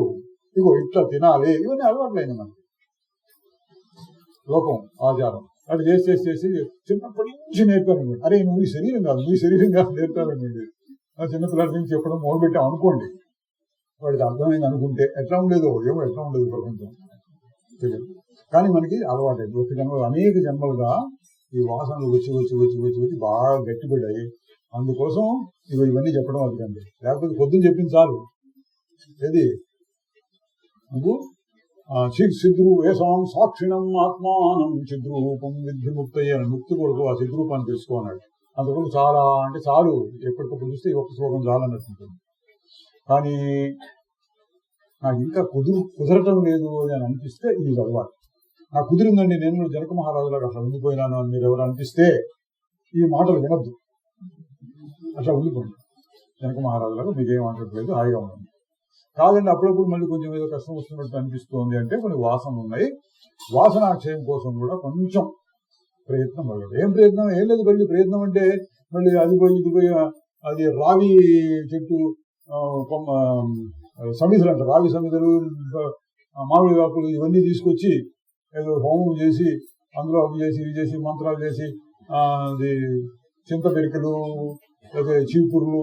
ఇదిగో ఇట్లా తినాలి, ఇవన్నీ అలవాట్లయింది మనకి. లోకం ఆచారం అది చేసి చిన్నప్పటి నుంచి నేర్పారండి. అరే నువ్వు ఈ శరీరం కాదు నేర్పారండి. చిన్నపిల్లల నుంచి చెప్పడం మొదలుపెట్టాం అనుకోండి, వాడికి అర్థమైంది అనుకుంటే ఎట్లా ఉండేదో ఏమో, ఎట్లా ఉండేది ప్రపంచం తెలియదు. కానీ మనకి అలవాటైంది. ఒక జన్మలు అనేక జన్మలుగా ఈ వాసనలు వచ్చి వచ్చి వచ్చి వచ్చి వచ్చి బాగా గట్టిపడ్డాయి. అందుకోసం ఇవన్నీ చెప్పడం అదికండి. లేకపోతే పొద్దున్న చెప్పింది చాలు. ఏది నువ్వు సిద్ధు ఏసాం సాక్షిణం ఆత్మానం చిద్రూపం విద్ధి ముక్తయ్య అని ముక్తి కొరకు ఆ సిద్ధరూపాన్ని తెలుసుకోన్నాడు. అందుకొరకు చాలా అంటే చాలు, ఎప్పటికప్పుడు చూస్తే ఈ ఒక్క శ్లోకం చాలన్నట్టుంటుంది. కానీ నాకు ఇంకా కుదరటం లేదు అని అనిపిస్తే ఇది చదవాలి. నాకు కుదిరిందండి, నేను జనక మహారాజులాగా అట్లా ఉండిపోయినాను అని మీరు ఎవరు అనిపిస్తే ఈ మాటలు వినద్దు, అట్లా ఉండిపోండి. జనక మహారాజులాగా మీకేం అంటట్లేదు, హాయిగా ఉండండి. కాదండి అప్పుడప్పుడు మళ్ళీ కొంచెం ఏదో కష్టం వస్తున్నట్టు అనిపిస్తోంది అంటే కొన్ని వాసనలు ఉన్నాయి. వాసనాక్షయం కోసం కూడా కొంచెం ప్రయత్నం పడదు. ఏం ప్రయత్నం ఏం లేదు. మళ్ళీ ప్రయత్నం అంటే మళ్ళీ అది పోయి ఇది పోయి అది రావి చెట్టు సమిధులు అంటారు, రావి సమిధులు, మామిడి ఆకులు ఇవన్నీ తీసుకొచ్చి ఏదో హోమం చేసి అందులో అవి చేసి ఇవి చేసి మంత్రాలు చేసి అది చింత పెరికలు లేదా చీపుర్లు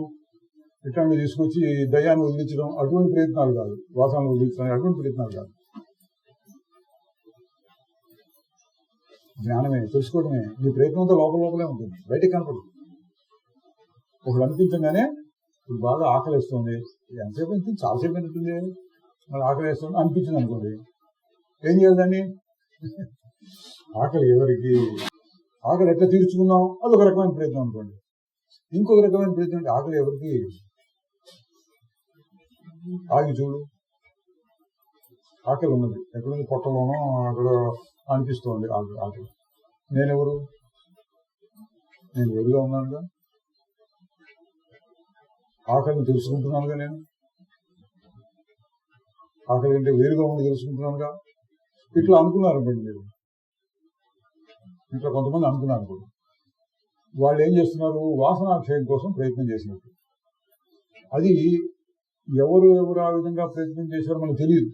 ఇట్లాంటివి తీసుకొచ్చి దయ్యాన్ని వదిలించడం అటువంటి ప్రయత్నాలు కాదు. వాసనలు వదిలించడం అటువంటి ప్రయత్నాలు కాదు. జ్ఞానమే, తెలుసుకోవడమే. నీ ప్రయత్నంతో లోపలే ఉంటుంది, బయటికి కనపడదు. ఒకటి అనిపించగానే ఇప్పుడు బాగా ఆకలిస్తుంది, ఎంతసేపు అనిపించింది, చాలాసేపు అనిపించింది, మరి ఆకలిస్తుంది అనిపించింది అనుకోండి, ఏం చేయాలని? ఆకలి ఎవరికి? ఆకలి ఎట్లా తీర్చుకుందాం అదొక రకమైన ప్రయత్నం అనుకోండి. ఇంకొక రకమైన ప్రయత్నం అంటే ఆకలి ఎవరికి? ఆగి చూడు, ఆకలి ఉన్నది ఎక్కడుంది, పొట్టలోనో అక్కడ అనిపిస్తోంది ఆకలి. నేనెవరు? నేను వెలుగా ఉన్నానుగా, ఆకలిని తెలుసుకుంటున్నానుగా, నేను ఆకలి అంటే వేరుగా ఉండి తెలుసుకుంటున్నానుగా. ఇట్లా అనుకున్నారు అనుకోండి మీరు, ఇట్లా కొంతమంది అనుకున్నారు అనుకోండి, వాళ్ళు ఏం చేస్తున్నారు? వాసనాక్షయం కోసం ప్రయత్నం చేసినట్టు. అది ఎవరు ఆ విధంగా ప్రయత్నం చేశారో మనకు తెలియదు.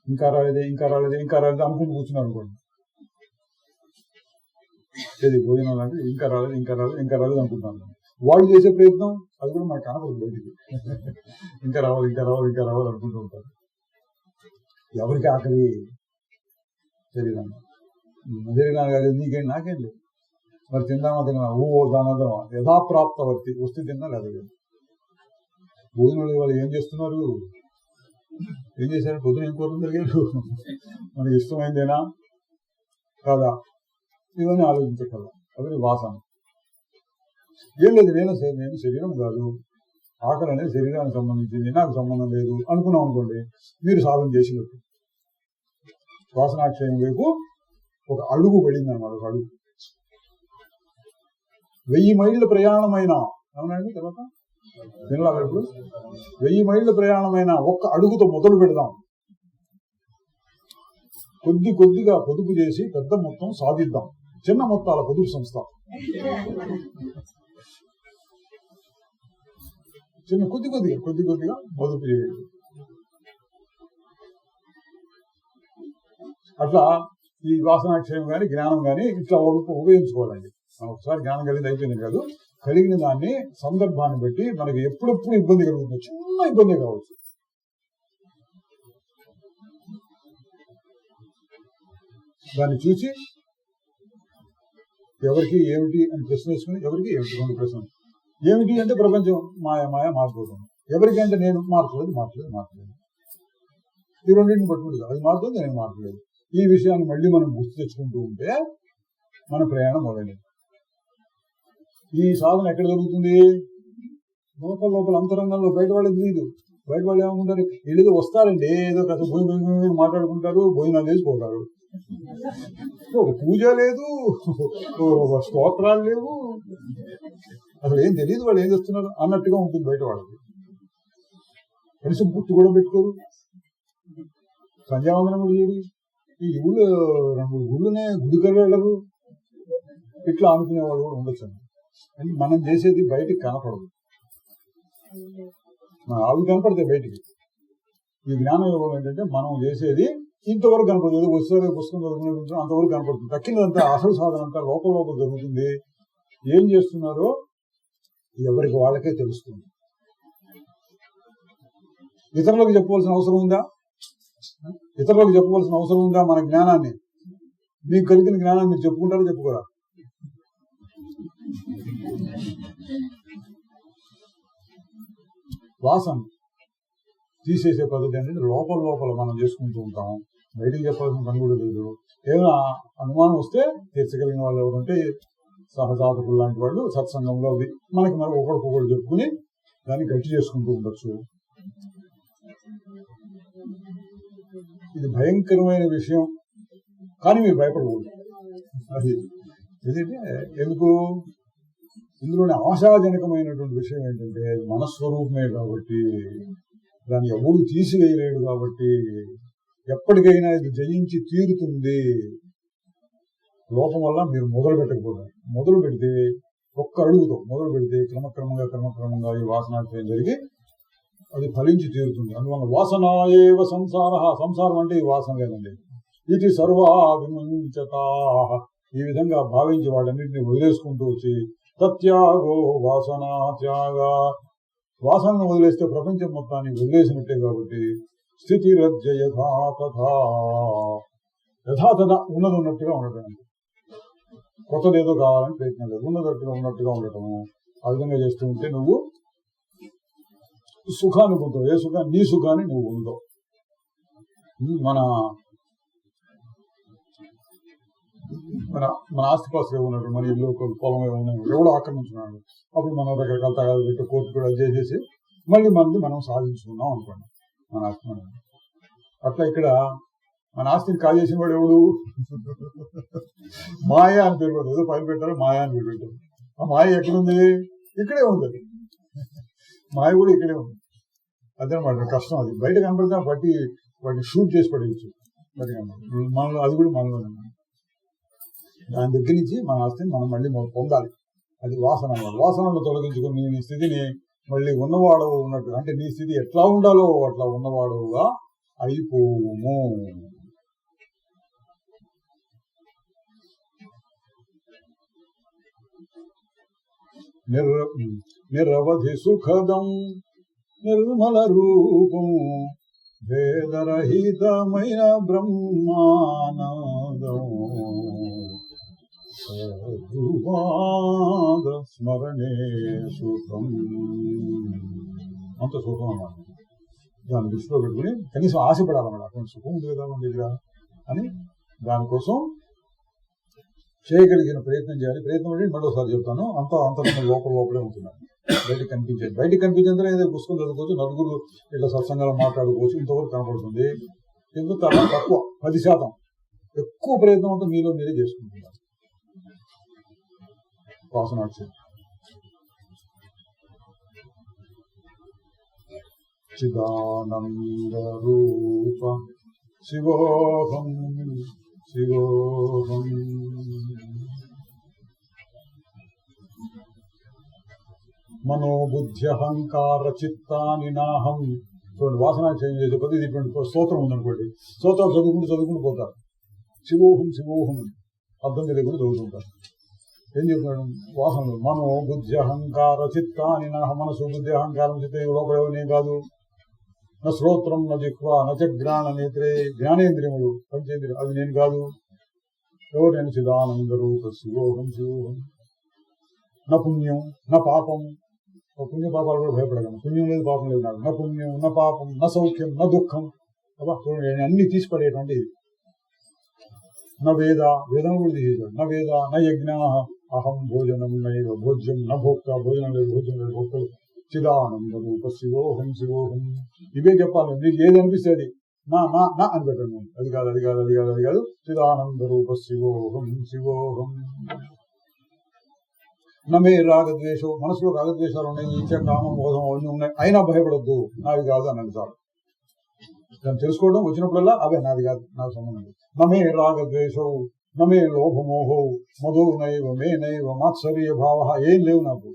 ఇంకా రాలేదే అనుకుంటూ కూర్చున్నారు అనుకోండి, ఏది భోజనం లాంటి ఇంకా రాలేదు అనుకుంటున్నాను. వాళ్ళు చేసే ప్రయత్నం అది కూడా మనకు కనపడదు బయటికి. ఇంకా రావాలి అనుకుంటూ ఉంటారు. ఎవరికి ఆకలి? శరీరాన్ని కాదు, నీకేం నాకేం లేదు. మరి తిందామా దానదమా యథాప్రాప్తవర్తి, వస్తే తిన్నా లేదు. భోజనం వాళ్ళు ఏం చేస్తున్నారు? ఏం చేశారు? పొద్దున ఏం కూర జరిగారు? మనకి ఇష్టమైందేనా కాదా? ఇవన్నీ ఆలోచించగల. అవి వాసన. ఏం లేదు, నేను శరీరం కాదు, ఆకలి అనేది శరీరానికి సంబంధించింది, నాకు సంబంధం లేదు అనుకున్నాం అనుకోండి, మీరు సాధన చేసినట్టు. వాసనాక్షయం వైపు ఒక అడుగు పడింది అన్నమాట. ఒక అడుగు 1000 మైళ్ళ ప్రయాణమైన, అవునండి తర్వాత వినలా ఇప్పుడు, 1000 మైళ్ళ ప్రయాణమైన ఒక్క అడుగుతో మొదలు పెడదాం. కొద్దిగా పొదుపు చేసి పెద్ద మొత్తం సాధిద్దాం. చిన్న మొత్తాల పొదుపు సంస్థ, చిన్న కొద్దిగా పొదుపు చేయాలి. అట్లా ఈ వాసనాక్షయం కానీ జ్ఞానం కానీ ఇట్లా ఉపయోగించుకోవాలండి. ఒకసారి జ్ఞానం కలిగింది అయిపోయింది కాదు, కలిగిన దాన్ని సందర్భాన్ని బట్టి మనకి ఎప్పుడెప్పుడు ఇబ్బంది కలుగుతుంది. చిన్న ఇబ్బంది కావచ్చు, దాన్ని చూసి ఎవరికి ఏమిటి అని ప్రశ్న వేసుకుని, ఎవరికి ఏమిటి 2 ప్రశ్నలు. ఏమిటి అంటే ప్రపంచం మాయ మారిపోతుంది. ఎవరికి అంటే నేను మార్చలేదు. ఈ రెండింటిని పట్టుకుంటుంది, అది మారుతుంది, నేను మార్చలేదు. ఈ విషయాన్ని మళ్ళీ మనం గుర్తు తెచ్చుకుంటూ ఉంటే మన ప్రయాణం మొదలైంది. ఈ సాధన ఎక్కడ జరుగుతుంది? లోపల అంతరంగంలో. బయట వాళ్ళకి తెలియదు. బయట వాళ్ళు ఏమనుకుంటారు? వీళ్ళు వస్తారండి, ఏదో కాస్త భోజనం మాట్లాడుకుంటారు, భోజనాలు చేసిపోతారు. ఒక పూజ లేదు, స్తోత్రాలు లేవు, అసలు ఏం తెలియదు వాళ్ళు ఏం చేస్తున్నారు అన్నట్టుగా ఉంటుంది బయట వాళ్ళకి. కనీసం గుర్తు కూడా పెట్టుకోరు, సంధ్యావందనం కూడా చేయరు. ఈ ఊళ్ళో 2 గుళ్ళనే గుడికలు వెళ్ళరు. ఇట్లా అనుకునే వాళ్ళు కూడా ఉండొచ్చు. అని మనం చేసేది బయటికి కనపడదు, అవి కనపడతాయి బయటికి. ఈ జ్ఞానం యోగం ఏంటంటే మనం చేసేది ఇంతవరకు కనపడుతుంది. వస్తే పుస్తకం చదువుకునే అంతవరకు కనపడుతుంది. తక్కినదంతా అసలు సాధన అంతా లోపల జరుగుతుంది. ఏం చేస్తున్నారో ఎవరికి వాళ్ళకే తెలుస్తుంది. ఇతరులకు చెప్పవలసిన అవసరం ఉందా? ఇతరులకు చెప్పవలసిన అవసరం ఉందా? మన జ్ఞానాన్ని, మీకు కలిగిన జ్ఞానాన్ని మీరు చెప్పుకుంటారా చెప్పుకోరా? వాసన తీసేసే పద్ధతి అంటే లోపల లోపల మనం చేసుకుంటూ ఉంటాం. బయటికి చెప్పాల్సిన పని కూడా లేదు. ఏదైనా అనుమానం వస్తే తీర్చగలిగిన వాళ్ళు ఎవరంటే సహజాతకులు లాంటి వాళ్ళు సత్సంగంలో మనకి మరి ఒకరికొకరు చెప్పుకుని దాన్ని గట్టి చేసుకుంటూ ఉండొచ్చు. ఇది భయంకరమైన విషయం, కానీ మీరు భయపడకూడదు. అది ఎందుకంటే ఎందుకు ఇందులోని ఆశాజనకమైనటువంటి విషయం ఏంటంటే మనస్వరూపమే కాబట్టి, దాన్ని ఎవరు తీసివేయలేడు కాబట్టి ఎప్పటికైనా ఇది జయించి తీరుతుంది. లోపం వల్ల మీరు మొదలు పెట్టకపోవడం, మొదలు పెడితే ఒక్క అడుగుతో మొదలు పెడితే క్రమక్రమంగా ఈ వాసనాక్షయం జరిగి అది ఫలించి తీరుతుంది. అందువల్ల వాసనాయేవ సంసార, సంసారం అంటే ఈ వాసన లేదండి. ఇది సర్వా విముంచతా, ఈ విధంగా భావించి వాటన్నింటినీ వదిలేసుకుంటూ వచ్చి తత్యాగో వాసనా త్యాగ, వాసనను వదిలేస్తే ప్రపంచం మొత్తాన్ని వదిలేసినట్టే కాబట్టి స్థితిరజ్జ యథాతథా, యథాతథ ఉన్నది ఉన్నట్టుగా ఉండటం, కొత్తదేదో కావాలని ప్రయత్నం లేదు, ఉన్నట్టుగా ఉండటము. ఆ విధంగా చేస్తూ ఉంటే నువ్వు సుఖాన్ని పొందుతావు. ఏ సుఖాన్ని? నీ సుఖాన్ని నువ్వు పొందుతావు. మన మన మన ఆస్తిపాస్తులు ఉన్నట్టు మన ఇల్లు పొలం ఏమన్నా ఎవడో ఆక్రమించున్నాడు, అప్పుడు మనం రకరకాల తగాదు పెట్టి కోర్టు కూడా చేసేసి మళ్ళీ మనం సాధించుకున్నాం అనుకోండి మన ఆస్తి. మనం అట్లా ఇక్కడ మన ఆస్తిని కాజేసిన వాడు ఎవడు? మాయా అని పేరు పెట్టారు, ఏదో పైన పెట్టారు మాయా అని పేరు పెట్టారు. ఆ మాయ ఎక్కడుంది? ఇక్కడే ఉంది. అది మాయ కూడా ఇక్కడే ఉంది. అదనమాట కష్టం. అది బయట కనపడితే వాటిని షూట్ చేసి పడేయచ్చు. మనలో అది కూడా మనలో దాని దగ్గర నుంచి మన ఆస్తిని మనం మళ్ళీ పొందాలి. అది వాసన. వాసనను తొలగించుకుని నీ స్థితిని మళ్ళీ ఉన్నవాడు ఉన్నట్టు, అంటే నీ స్థితి ఎట్లా ఉండాలో అట్లా ఉన్నవాడుగా అయిపోవుము. నిరవధి సుఖదం నిర్మల రూపం భేదరహితమైన బ్రహ్మానందం స్మరణే సుఖం. అంత సుఖం అన్నమాట. దాన్ని దృష్టిలో పెట్టుకుని కనీసం ఆశపడాలన్నమాట. అటువంటి సుఖం ఉంది కదా మన దగ్గర అని దానికోసం చేయగలిగిన ప్రయత్నం చేయాలి. ప్రయత్నం అంటే మరోసారి చెప్తాను, అంత లోపలే ఉంటున్నాను. బయటకు కనిపించేది, బయటకు కనిపించేందులో ఏదో పుస్తకం చదువుకోవచ్చు, నలుగురు ఇట్లా సత్సంగాలు మాట్లాడుకోవచ్చు, ఇంతవరకు కనపడుతుంది. ఎందుకు తక్కువ 10%. ఎక్కువ ప్రయత్నం అంతా మీలో మీరే చేసుకుంటున్నారు. వాసనాక్షి చిదానంద రూప శివోహం శివోహం. మనోబుద్ధ్యహంకార చిత్తాని నాహం. చూడండి, వాసనాక్షయం చేసే కొద్ది ఇటువంటి స్తోత్రం ఉందనుకోండి, స్తోత్రాలు చదువుకుంటూ పోతారు. శివోహం శివోహం అర్థం తెలియకుండా చదువుతుంటారు. ఏం చెప్తున్నాడు? వాసనలు మనోబుద్ధ్యహంకార చిత్తాని నాహం. మనసు, బుద్ధి, అహంకారం, చిత్తం లోపల ఎవరినే కాదు. నా శ్రోత్రం, నా జిహ్వ, నచ ఘ్రాణ నేత్రే, జ్ఞానేంద్రియములు, పంచేంద్రియం, అవి నేను కాదు. ఎవరు? నేను చిదానంద రూప శివోహం శివోహం. నా పుణ్యం నా పాపం. పుణ్య పాపాలు కూడా భయపడగలను. పుణ్యం లేదు, పాపం లేదు నాకు. నా పుణ్యం నా పాపం నా సౌఖ్యం నా దుఃఖం. అబ్బా చూడండి, అన్ని తీసిపడేటువంటి ఇది. నా వేద, వేదం కూడా తీసేసాడు. నా వేద నా యజ్ఞ అహం భోజనం నైవ భోజ్యం నా భోక్త, భోజనం లేదు భోజ్యం లేదు భోక్తలు. చిదానంద రూప శివోహం శివోహం. ఇవే చెప్పాలి. మీకు ఏది అనిపిస్తుంది నా నా నా అని పెట్టండి. అది కాదు అది కాదు అది కాదు అది కాదు. చిదానంద రూప శివోహం శివోహం. నమే రాగద్వేషం. మనసులో రాగద్వేషాలు ఉన్నాయి, ఈచ కామం మోహం అవన్నీ ఉన్నాయి, అయినా భయపడద్దు. నాది కాదు అని అంటారు. దాన్ని తెలుసుకోవడం వచ్చినప్పుడల్లా అవే నాది కాదు, నాకు సంబంధం లేదు. నమే రాగద్వేషం నమే లోభమోహో మధు నైవ మే నైవ మాత్సర్య భావ. ఏం లేవు నాకు.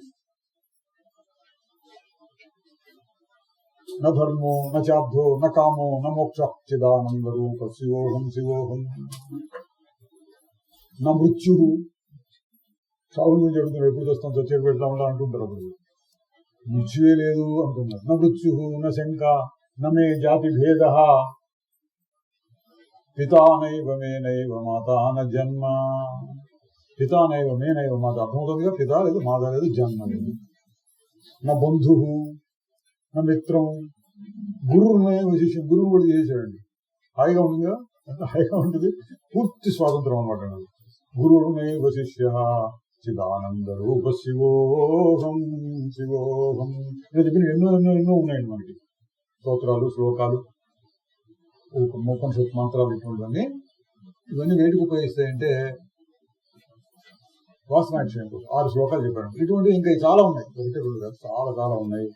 న ధర్మో న చాబ్ధో న కామో న మోక్ష. చిదానంద రూప శివోహం శివోహం. నా మృత్యు. చావు నుంచి అడుగుతున్నారు, ఎప్పుడు చేస్తాం, చచ్చేది పెడతా ఉంటా అంటుంటారు. అప్పుడు మృత్యువే లేదు అంటున్నారు. నా మృత్యు నా శంక నమే జాతి భేద పితానైవ మేనైవ మాతా న జన్మ. పితానైవ మేనైవ మాత అర్థమవుతుందిగా, పిత లేదు, మాత లేదు, జన్మ లేదు. నా బంధు నా మిత్రం గురువునైవ శిష్యం, గురువు కూడా చేశాడండి. హాయిగా ఉంటుంది కదా, ఎంత హాయిగా ఉంటుంది, పూర్తి స్వాతంత్రం అనమాట. గురువునైవ శిష్య చిదానంద రూప శివోహం శివోహం. ఇలా చెప్పిన ఎన్నో ఎన్నో ఎన్నో ఉన్నాయండి మనకి స్తోత్రాలు, శ్లోకాలు, ఉపనిషత్ మంత్రాలు, ఇటువంటివన్నీ. ఇవన్నీ వేటికి ఉపయోగిస్తాయంటే వాసనాక్షయం 6 శ్లోకాలు చెప్పాడు. ఇటువంటి ఇంకా చాలా ఉన్నాయి, ఒకటి రెండు కాదు, చాలా చాలా ఉన్నాయి.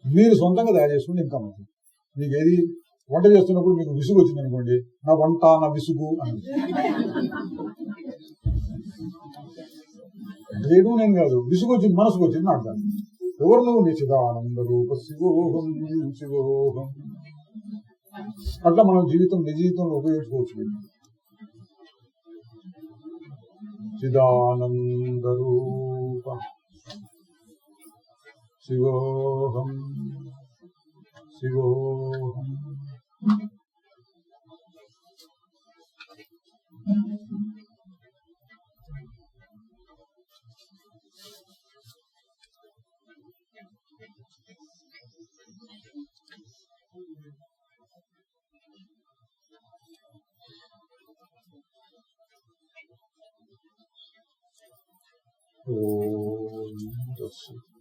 మీరు సొంతంగా తయారు చేసుకుంటే ఇంకా మంచిది. మీకు ఏది వంట చేస్తున్నప్పుడు మీకు విసుగు వచ్చింది అనుకోండి, నా వంట నా విసుగు అని చేయడం నేను కాదు, విసుగు వచ్చింది, మనసుకు వచ్చింది నాకు దాన్ని. ఎవరు నువ్వు? నిశ్చిదానంద రూప శివోహం శివోహం. అట్లా మనం జీవితం నిజ జీవితంలో ఉపయోగించుకోవచ్చు. చిదానంద రూప శివోహం శివోహం. ఓం తత్సత్.